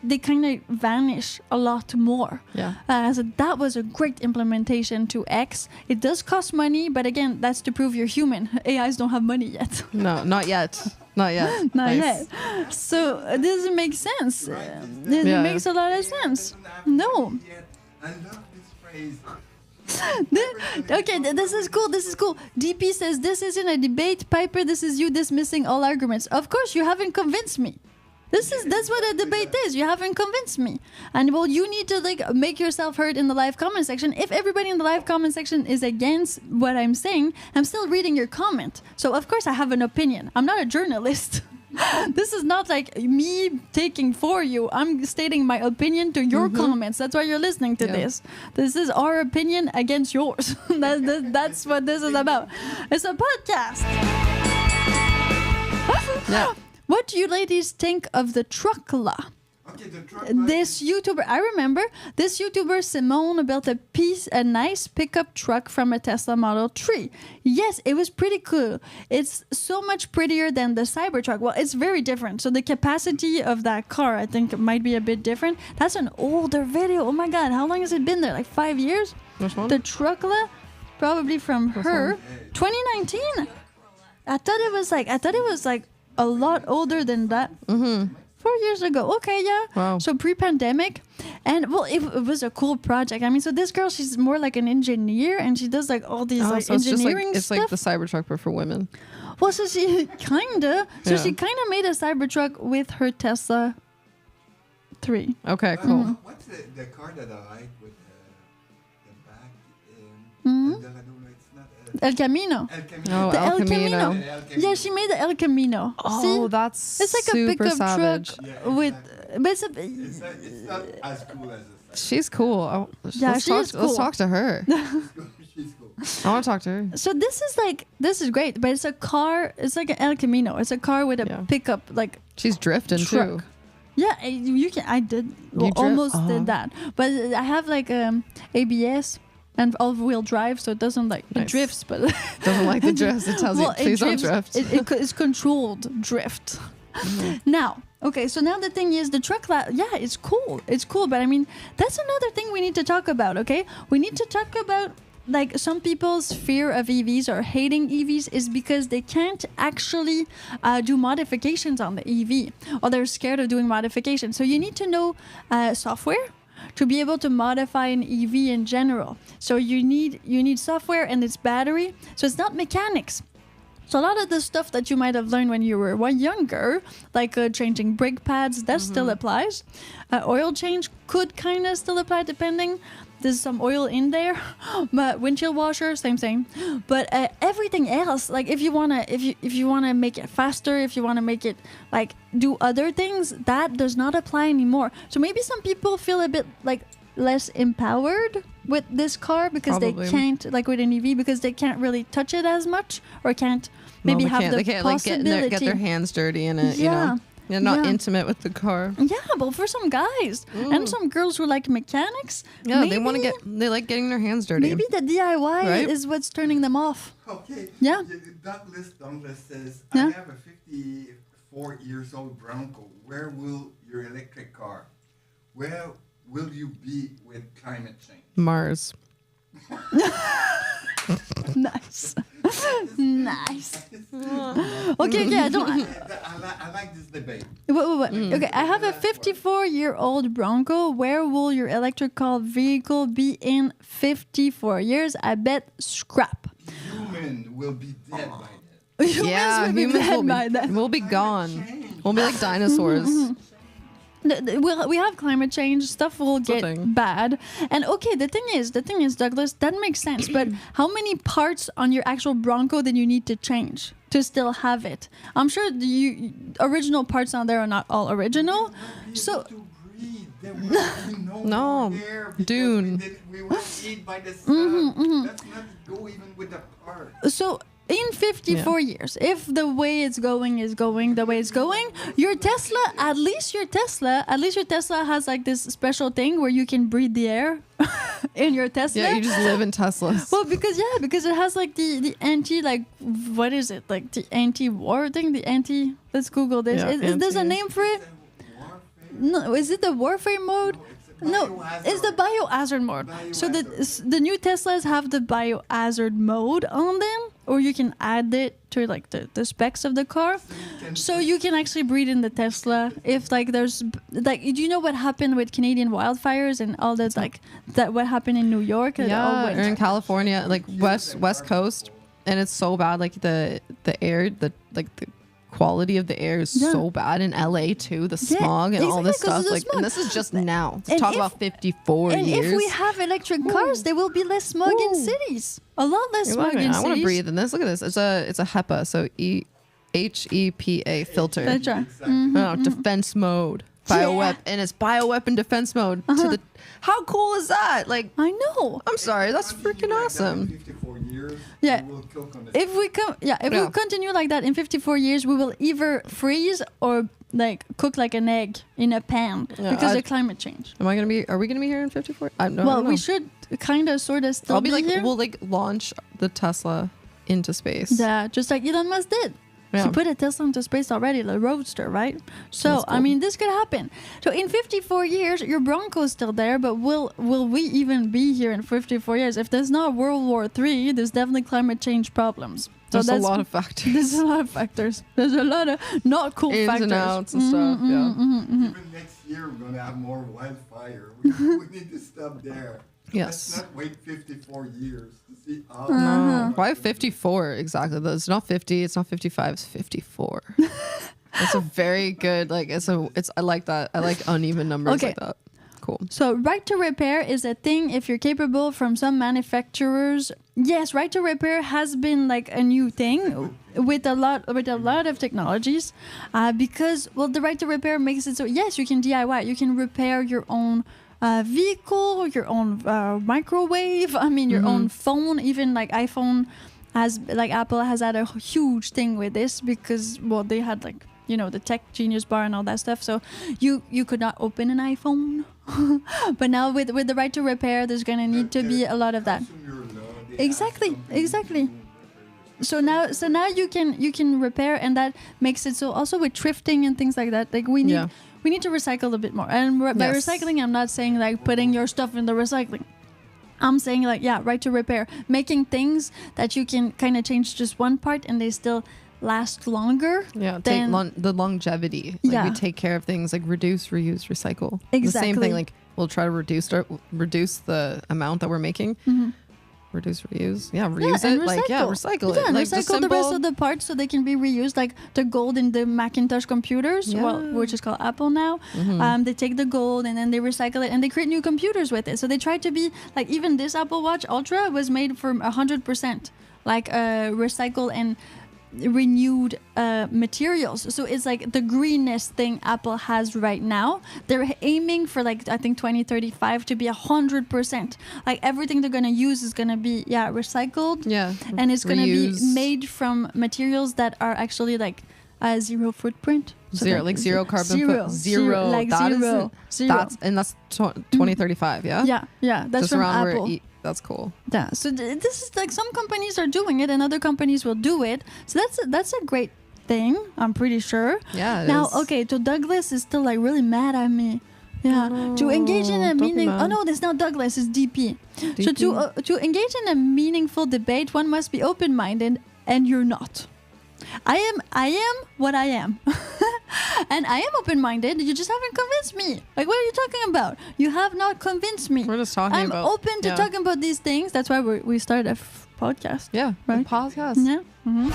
they kind of vanish a lot more. Yeah. So that was a great implementation to X. It does cost money, but again, that's to prove you're human. AIs don't have money yet. No, not yet. Not yet. Not yet. So this makes sense. It makes a lot of sense. No. I love this crazy. Okay, this is cool. This is cool. DP says this isn't a debate. Piper, this is you dismissing all arguments. Of course, you haven't convinced me. That's what a debate is. You haven't convinced me. And well, you need to make yourself heard in the live comment section. If everybody in the live comment section is against what I'm saying, I'm still reading your comment. So of course I have an opinion. I'm not a journalist. This is not like me taking for you. I'm stating my opinion to your comments. That's why you're listening to this. This is our opinion against yours. That's what this is about. It's a podcast. Yeah. What do you ladies think of the truckla? Okay, This YouTuber, I remember this YouTuber Simone built a nice pickup truck from a Tesla Model 3. Yes, it was pretty cool. It's so much prettier than the Cybertruck. Well, it's very different. So the capacity of that car, I think, might be a bit different. That's an older video. Oh my God, how long has it been there? Like 5 years? Which one? The truckla, probably from her, 2019. I thought it was like a lot older than that. 4 years ago. Okay, yeah. Wow. So pre-pandemic. And well, it was a cool project. I mean, so this girl, she's more like an engineer and she does like all these so engineering it's stuff. like the Cybertruck but for women. Well, so she she kind of made a Cybertruck with her Tesla 3. Okay, cool. What's the car that I like with the back? It's not El Camino. El Camino. Oh, The El El Camino. Camino. Yeah, she made the El Camino. Oh, See? that's It's like super a pickup savage. truck Yeah, with... But It's not as cool as the She's cool. Yeah, she is cool. Let's talk to her. She's cool. I want to talk to her. So this is great, but it's a car. It's like an El Camino. It's a car with a pickup, like She's drifting truck. too. Yeah, you can. I did drift? almost did that, but I have like ABS and all-wheel drive, so it doesn't like it Nice. drifts, but Doesn't like the drifts. It tells you, please don't drift. It's controlled drift. Now, okay, so now the thing is the truck. Yeah, it's cool. It's cool, but I mean that's another thing we need to talk about. Okay, we need to talk about. Like some people's fear of EVs or hating EVs is because they can't actually do modifications on the EV, or they're scared of doing modifications. So you need to know software to be able to modify an EV in general. So you need software and its battery. So it's not mechanics. So a lot of the stuff that you might have learned when you were younger, like changing brake pads, that still applies. Oil change could kind of still apply depending. There's some oil in there, but windshield washer, same thing. But everything else, like if you wanna make it faster, if you wanna make it like do other things, that does not apply anymore. So maybe some people feel a bit like less empowered with this car because Probably. they can't, like with an EV, because they can't really touch it as much or can't maybe have the they can't possibility. like get their hands dirty in it. Yeah. You know, they're not Yeah. intimate with the car. Yeah, but for some guys and some girls who like mechanics, Yeah, maybe, they like getting their hands dirty. maybe the DIY Right? is what's turning them off. Okay. Yeah. Douglas says, Yeah. I have a 54 years old Bronco. Where will your electric car? Where will you be with climate change? Mars. Nice. Nice. Okay, I don't. I like this debate. Wait. Okay, I have a 54-year-old Bronco. Where will your electrical vehicle be in 54 years? I bet scrap. Human will be dead by then. Yeah, will be humans dead by then. we'll be gone. We'll be like dinosaurs. We have climate change. Stuff will get Something. bad. And okay, the thing is, Douglas, that makes sense. But how many parts on your actual Bronco then you need to change to still have it? I'm sure the original parts on there are not all original. So To breathe, there will be no No, more air because Dune. we were eaten by the sun. Let's not go even with the part. So in 54 years, if the way it's going is going the way it's going, your Tesla, at least your Tesla has like this special thing where you can breathe the air in your Tesla. Yeah, you just live in Teslas. Well, because it has like the anti, like, what is it? Like the anti-war thing, let's Google this. Yeah, Is there a name for it? No, is it the warfare mode? No, it's the biohazard mode. So the new Teslas have the biohazard mode on them. or you can add it to like the specs of the car. So you can actually breed in the Tesla if like there's like, do you know what happened with Canadian wildfires and all that, like that what happened in New York? Or in California, like west coast, and it's so bad, like the air, the quality of the air is so bad in LA too, the smog and all this stuff, like, and this is just now. Talk about 54 and years. If we have electric cars, there will be less smog in cities, a lot less smog in cities. I want to breathe in this. Look at this, it's a HEPA, so HEPA filter. That's right. Defense mode, and it's bioweapon defense mode to the. How cool is that? Like, I know. I'm sorry, that's freaking awesome. 54 years, yeah. we will cook on If we we continue like that in 54 years, we will either freeze or like cook like an egg in a pan because of climate change. Are we gonna be here in 54? I don't know. Well, we should kind of sort of still be here. We'll like launch the Tesla into space. Yeah, just like Elon Musk did. Yeah. He put a Tesla into space already, the Roadster, right? So, cool. I mean, this could happen. So, in 54 years, your Bronco's still there, but will we even be here in 54 years? If there's not World War III, there's definitely climate change problems. So there's a lot of factors. There's a lot of factors. There's a lot of not cool ins factors. And outs and stuff, Even next year, we're going to have more wildfire. We need to stop there. Yes. Let's not wait 54 years to see. Why 54 exactly? It's not 50. It's not 55. It's 54. It's a very good, like, I like that. I like uneven numbers like that. Cool. So right to repair is a thing if you're capable from some manufacturers. Yes, right to repair has been like a new thing with a lot of technologies, because the right to repair makes it so yes, you can DIY, you can repair your own vehicle, your own microwave, your own phone, even like iPhone Apple has had a huge thing with this because they had like, the Tech Genius bar and all that stuff, so you could not open an iPhone. But now with the right to repair, there's gonna need to be a lot of that. Exactly. So now you can repair, and that makes it so also with thrifting and things like that, like we need to recycle a bit more. And by recycling, I'm not saying like putting your stuff in the recycling. I'm saying like, right to repair, making things that you can kind of change just one part and they still last longer. Yeah, take the longevity. Like we take care of things like reduce, reuse, recycle. Exactly. The same thing, like we'll try to reduce the amount that we're making. Mm-hmm. Reduce, reuse. Yeah, reuse it. Recycle it. And like recycle the rest of the parts so they can be reused. Like the gold in the Macintosh computers, which is called Apple now. Mm-hmm. They take the gold and then they recycle it and they create new computers with it. So they try to be like, even this Apple Watch Ultra was made from 100% like recycled and renewed materials. So it's like the greenest thing Apple has right now. They're aiming for like, I think 2035 to be 100%. Like everything they're going to use is going to be recycled. Yeah. And it's going to be made from materials that are actually like zero footprint. So zero carbon zero. Like zero. That's 2035, yeah? Yeah. That's just from Apple. That's cool. Yeah. So this is like some companies are doing it and other companies will do it. So that's a great thing. I'm pretty sure. Yeah. Now, okay. So Douglas is still like really mad at me. Yeah. To engage in a meaning. Oh no, that's not Douglas. It's DP. So to engage in a meaningful debate, one must be open-minded, and you're not. I am what I am. And I am open-minded. You just haven't convinced me. Like, what are you talking about? You have not convinced me. We're just talking about... I'm open to talking about these things. That's why we started a podcast. Yeah, right? A podcast. Yeah. Mm-hmm.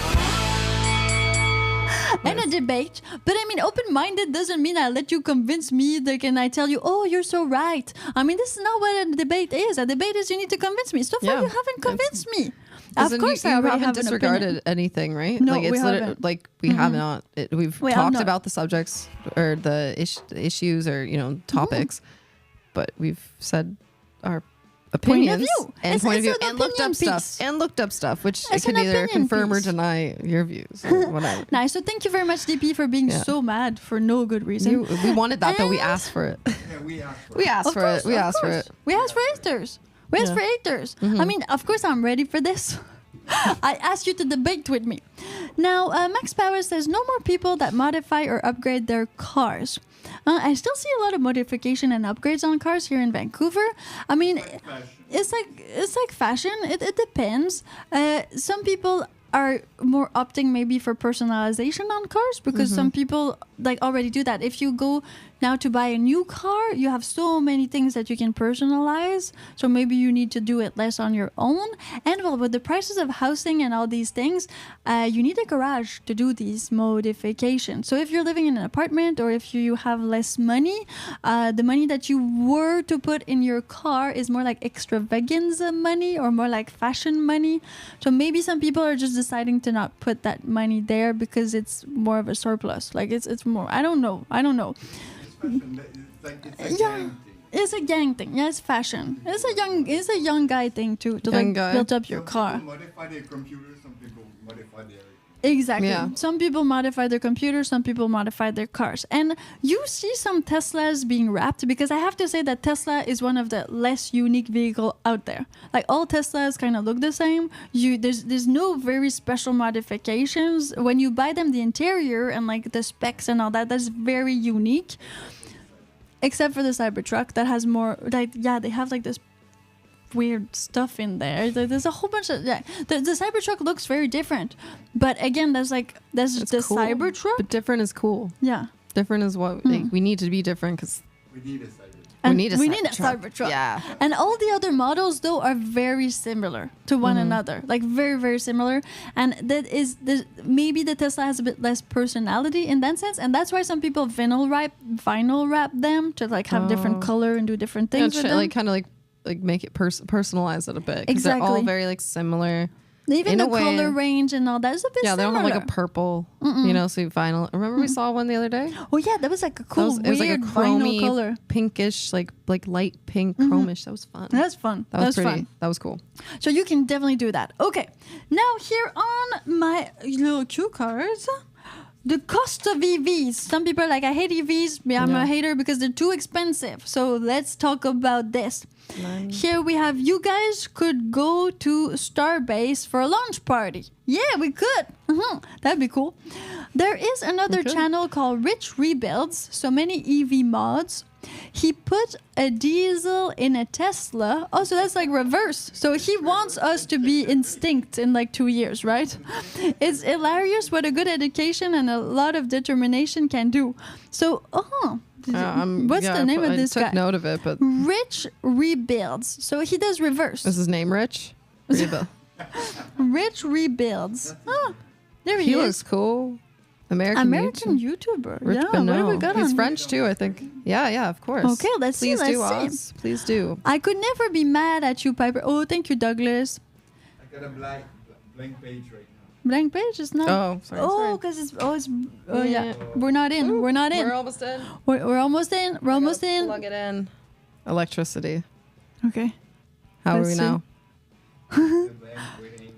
And a debate. But I mean, open-minded doesn't mean I let you convince me. And I tell you, oh, you're so right. I mean, this is not what a debate is. A debate is you need to convince me. So far, you haven't convinced me. Of course, you haven't disregarded anything, right? No, like we haven't. Like we have not. We've talked about the subjects or the issues or topics, but we've said our opinions and point of view and looked up stuff, which it could either confirm or deny your views or whatever. Nice. So thank you very much, DP, for being so mad for no good reason. We wanted that though. We asked for it. Yeah, we asked for it. We asked for it. We asked for it. We asked for haters. Where's for haters? Mm-hmm. I mean, of course I'm ready for this. I asked you to debate with me. Now, Max Power says no more people that modify or upgrade their cars. I still see a lot of modification and upgrades on cars here in Vancouver. I mean, it's like fashion. It depends. Some people are more opting maybe for personalization on cars because some people like already do that. If you go now to buy a new car, you have so many things that you can personalize. So maybe you need to do it less on your own. And well, with the prices of housing and all these things, you need a garage to do these modifications. So if you're living in an apartment or if you have less money, the money that you were to put in your car is more like extravaganza money or more like fashion money. So maybe some people are just deciding to not put that money there because it's more of a surplus. Like it's more, I don't know. It's a gang thing. It's a gang thing. Yeah, it's fashion. It's a young guy thing to like build up your car. Some people modify their computer, some people modify their... Exactly. Yeah. Some people modify their computers, some people modify their cars. And you see some Teslas being wrapped because I have to say that Tesla is one of the less unique vehicle out there. Like all Teslas kind of look the same. There's no very special modifications. When you buy them, the interior and like the specs and all that, that's very unique. Except for the Cybertruck that has more, like, yeah, they have like this weird stuff in there. There's a whole bunch of, the Cybertruck looks very different. But again, that's the cool. Cybertruck. But different is cool. Yeah. Different is what, like, we need to be different because we need a Cybertruck. We need a Cybertruck. Yeah. And all the other models, though, are very similar to one another. Like, very, very similar. And that is... maybe the Tesla has a bit less personality in that sense. And that's why some people vinyl wrap them to, like, have different color and do different things with them. Like, kind of, like make it personalize it a bit. Because they're all very, like, similar. Even the color range and all that is a bit similar. Yeah, they don't have like a purple, so vinyl. Remember we saw one the other day? Oh yeah, that was like a cool, weird like a vinyl color. Pinkish, like light pink, chromish. That was fun. That's fun. That was pretty. Fun. That was cool. So you can definitely do that. Okay, now here on my little cue cards, the cost of EVs. Some people are like, I hate EVs. I'm a hater because they're too expensive. So let's talk about this. Here we have, you guys could go to Starbase for a launch party. Yeah, we could. That'd be cool. There is another channel called Rich Rebuilds. So many EV mods. He put a diesel in a Tesla. Oh, so that's like reverse. So he wants us to be extinct in like 2 years, right? It's hilarious what a good education and a lot of determination can do. So, what's the name of this guy? I took note of it, but... Rich Rebuilds. So he does reverse. Is his name Rich? Rich Rebuilds. Oh, there he is. He looks cool. American YouTuber. Rich What have we got He's on? French too, I think. Yeah, of course. Okay, let's see. Please do. I could never be mad at you, Piper. Oh, thank you, Douglas. I got a blank page right now. Blank page is not. Oh, sorry. Oh, because it's. Yeah. We're not in. Ooh, we're not in. We're almost in. We're almost in. We're almost in. Plug it in. Electricity. Okay. How are we now?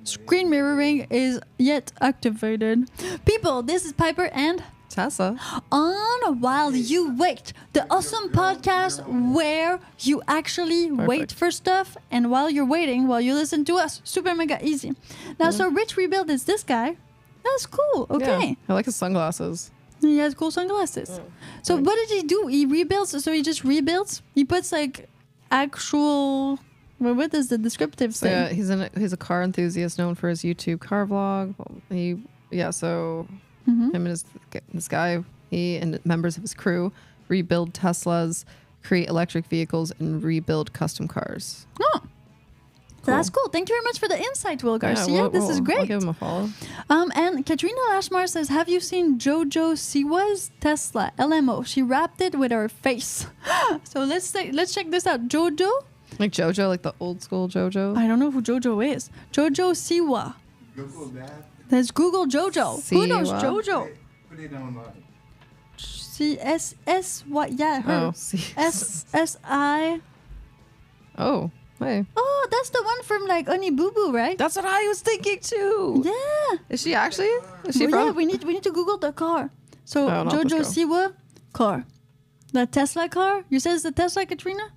Screen mirroring is yet activated. People, this is Piper and Tessa. On While You Wait, the awesome podcast where you actually wait for stuff, and while you're waiting, while you listen to us, super mega easy. Now, so Rich Rebuild is this guy. That's cool. Okay. Yeah, I like his sunglasses. He has cool sunglasses. So what did he do? He rebuilds. So he just rebuilds. He puts like actual. Well, what is the descriptive thing? Yeah, he's a car enthusiast known for his YouTube car vlog. Him and this guy, he and members of his crew rebuild Teslas, create electric vehicles, and rebuild custom cars. Oh, so that's cool. Thank you very much for the insight, Will Garcia. This is great. I'll give him a follow. And Katrina Lashmar says, have you seen Jojo Siwa's Tesla LMO? She wrapped it with her face. So let's check this out. Jojo. Like Jojo, like the old school Jojo? I don't know who Jojo is. Jojo Siwa. Google that. Let's Google Jojo. Siwa. Who knows Jojo? Put it online. C-S-S-Y. Yeah, her. Oh, S-S-I. Oh, hey. Oh, that's the one from like Oni Boo Boo, right? That's what I was thinking too. Yeah. Is she actually? Is she from? Yeah, we need to Google the car. So Jojo Siwa car. The Tesla car? You said it's the Tesla, Katrina?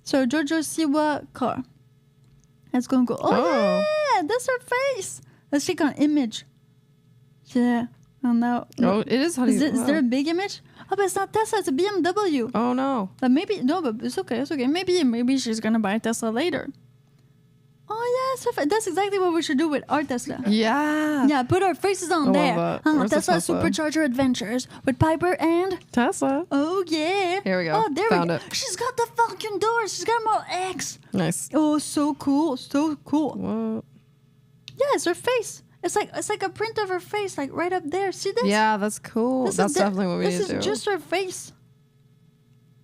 So Jojo Siwa car. Let's go and go. Oh yeah, that's her face. Let's click on image. Yeah. And now. Oh, it is. Is there a big image? Oh, but it's not Tesla. It's a BMW. Oh no. But maybe no, but it's okay. It's okay. Maybe she's gonna buy a Tesla later. Oh yeah, that's exactly what we should do with our Tesla. Yeah, put our faces on there. Tesla Supercharger Adventures with Piper and Tessa. Oh yeah. Here we go. Oh, there Found we go. it. She's got the fucking door. She's got more X. Nice. Oh, so cool. What? Yeah, it's her face. It's like a print of her face, like right up there. See this? Yeah, that's cool. That's definitely what we need to do. This is just her face.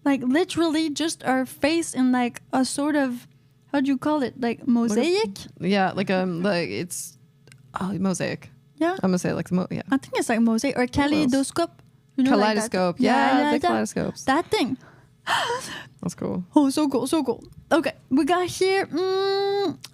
Like literally just her face in like a sort of, how do you call it? Like mosaic? Like it's mosaic. Yeah. I'm gonna say like I think it's like mosaic or kaleidoscope. You know, kaleidoscope. Like the kaleidoscopes. That thing. That's cool. Oh, so cool. Okay, we got here.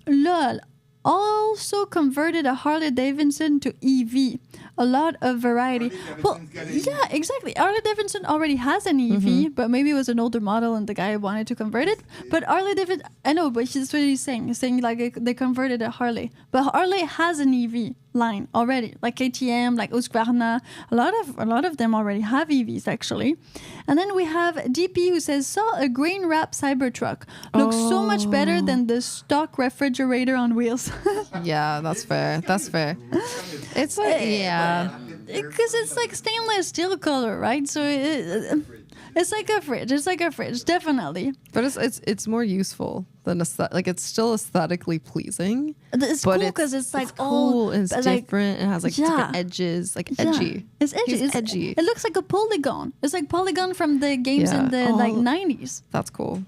Lol. Also converted a Harley Davidson to EV. A lot of variety. Well, yeah, exactly. Harley Davidson already has an EV, but maybe it was an older model and the guy wanted to convert it. But Harley Davidson, I know, but that's what he's saying. He's saying like they converted a Harley. But Harley has an EV line already, like KTM, like Husqvarna. A lot of them already have EVs actually. And then we have DP who says, saw a green wrap Cybertruck. Looks so much better than the stock refrigerator on wheels. Yeah, that's fair. It's like, because it's like stainless steel color, right? So it's like a fridge, definitely. But it's more useful than like it's still aesthetically pleasing. It's cool because it's like cool and it's different. It has like different edges, like edgy. It's edgy. It's edgy. It looks like a polygon. It's like Polygon from the games in the like 90s. That's cool.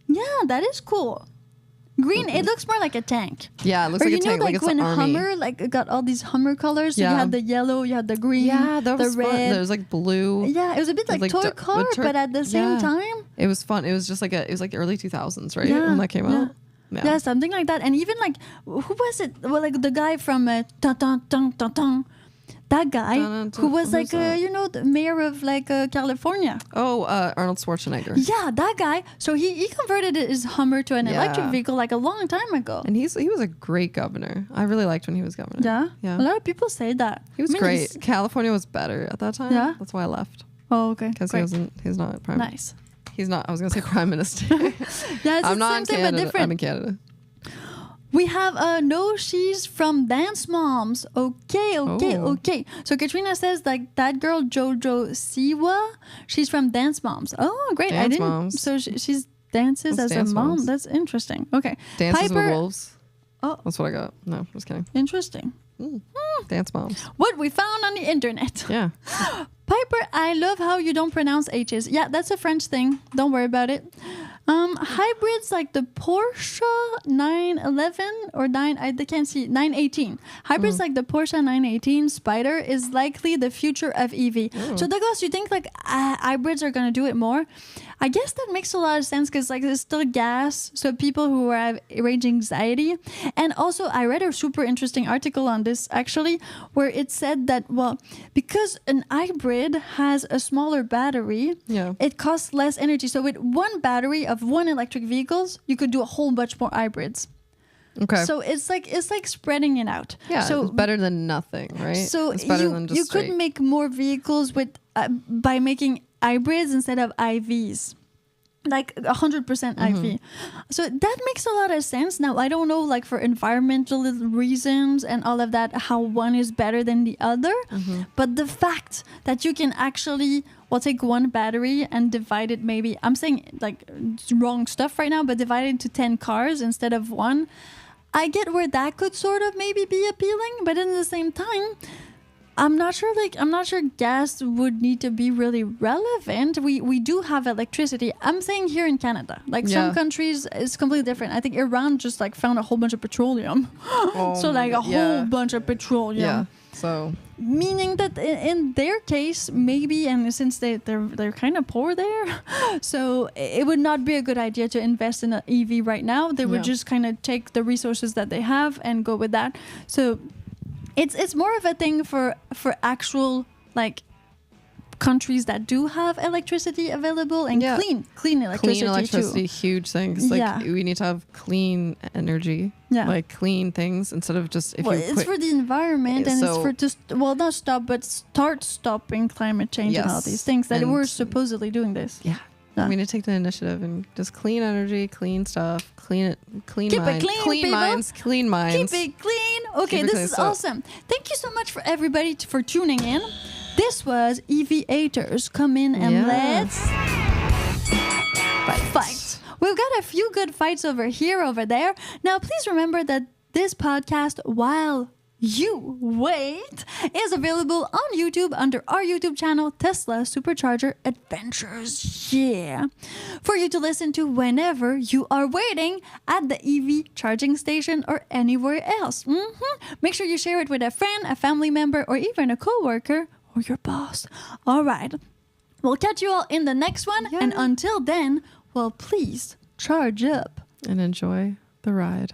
Yeah, that is cool. Green, it looks more like a tank. Yeah, it looks like a tank. Like it's when an army. Hummer got all these Hummer colors. So you had the yellow, you had the green, that was the red. Fun. There was like blue. Yeah, it was a bit like toy car, but at the same time, it was fun. It was just like it was like the early 2000s, right? When that came out. Yeah, something like that. And even like, who was it? Well, like the guy from that guy who was like, the mayor of like California. Oh, Arnold Schwarzenegger. Yeah, that guy. So he converted his Hummer to an electric vehicle like a long time ago. And he was a great governor. I really liked when he was governor. Yeah. A lot of people say that. He was great. California was better at that time. Yeah. That's why I left. Oh, okay. Because he's not prime. Nice. He's not. I was gonna say prime minister. Yeah, I'm not in Canada. But different. I'm in Canada. We have no, she's from Dance Moms. Okay. So Katrina says like that girl Jojo Siwa, she's from Dance Moms. Oh, great. Dance Moms. So she's dances as a mom. Moms. That's interesting. Okay. Dances with wolves. Oh, that's what I got. No, just kidding. Interesting. Dance Moms. What we found on the internet. Yeah. Piper, I love how you don't pronounce H's. Yeah, that's a French thing. Don't worry about it. Hybrids like the Porsche 911 or 918. Hybrids like the Porsche 918 Spyder is likely the future of EV. So Douglas, you think like hybrids are gonna do it more? I guess that makes a lot of sense because like it's still gas, so people who have range anxiety. And also I read a super interesting article on this actually, where it said that because an hybrid has a smaller battery, it costs less energy. So with one battery of one electric vehicles, you could do a whole bunch more hybrids. Okay. So it's like spreading it out. Yeah. So it's better than nothing, right? So it's better than just you could make more vehicles with by making hybrids instead of IVs. Like 100% IV. So that makes a lot of sense. Now, I don't know, like for environmental reasons and all of that, how one is better than the other. But the fact that you can actually, take one battery and divide it maybe, I'm saying like wrong stuff right now, but divide it into 10 cars instead of one. I get where that could sort of maybe be appealing, but at the same time, I'm not sure gas would need to be really relevant. We do have electricity. I'm saying here in Canada. Like some countries it's completely different. I think Iran just like found a whole bunch of petroleum. So like a whole bunch of petroleum. Yeah. So meaning that in their case maybe, and since they're kind of poor there, so it would not be a good idea to invest in an EV right now. They would just kind of take the resources that they have and go with that. So it's more of a thing for actual like countries that do have electricity available and clean electricity. Clean electricity, huge things. Like we need to have clean energy. Yeah. Like clean things instead of just it's for the environment and it's for just not stop but start stopping climate change and all these things that we're supposedly doing this. Yeah. We need to take the initiative and just clean energy, clean stuff, clean Keep mind, it clean, clean minds. Keep it clean. Okay, this is awesome. Thank you so much for everybody for tuning in. This was EV-ators. Come in and let's fight. We've got a few good fights over there. Now, please remember that this podcast, while you wait, is available on YouTube under our YouTube channel, Tesla Supercharger Adventures. Yeah. For you to listen to whenever you are waiting at the EV charging station or anywhere else. Make sure you share it with a friend, a family member, or even a coworker or your boss. All right. We'll catch you all in the next one. Yeah. And until then, well, please charge up. And enjoy the ride.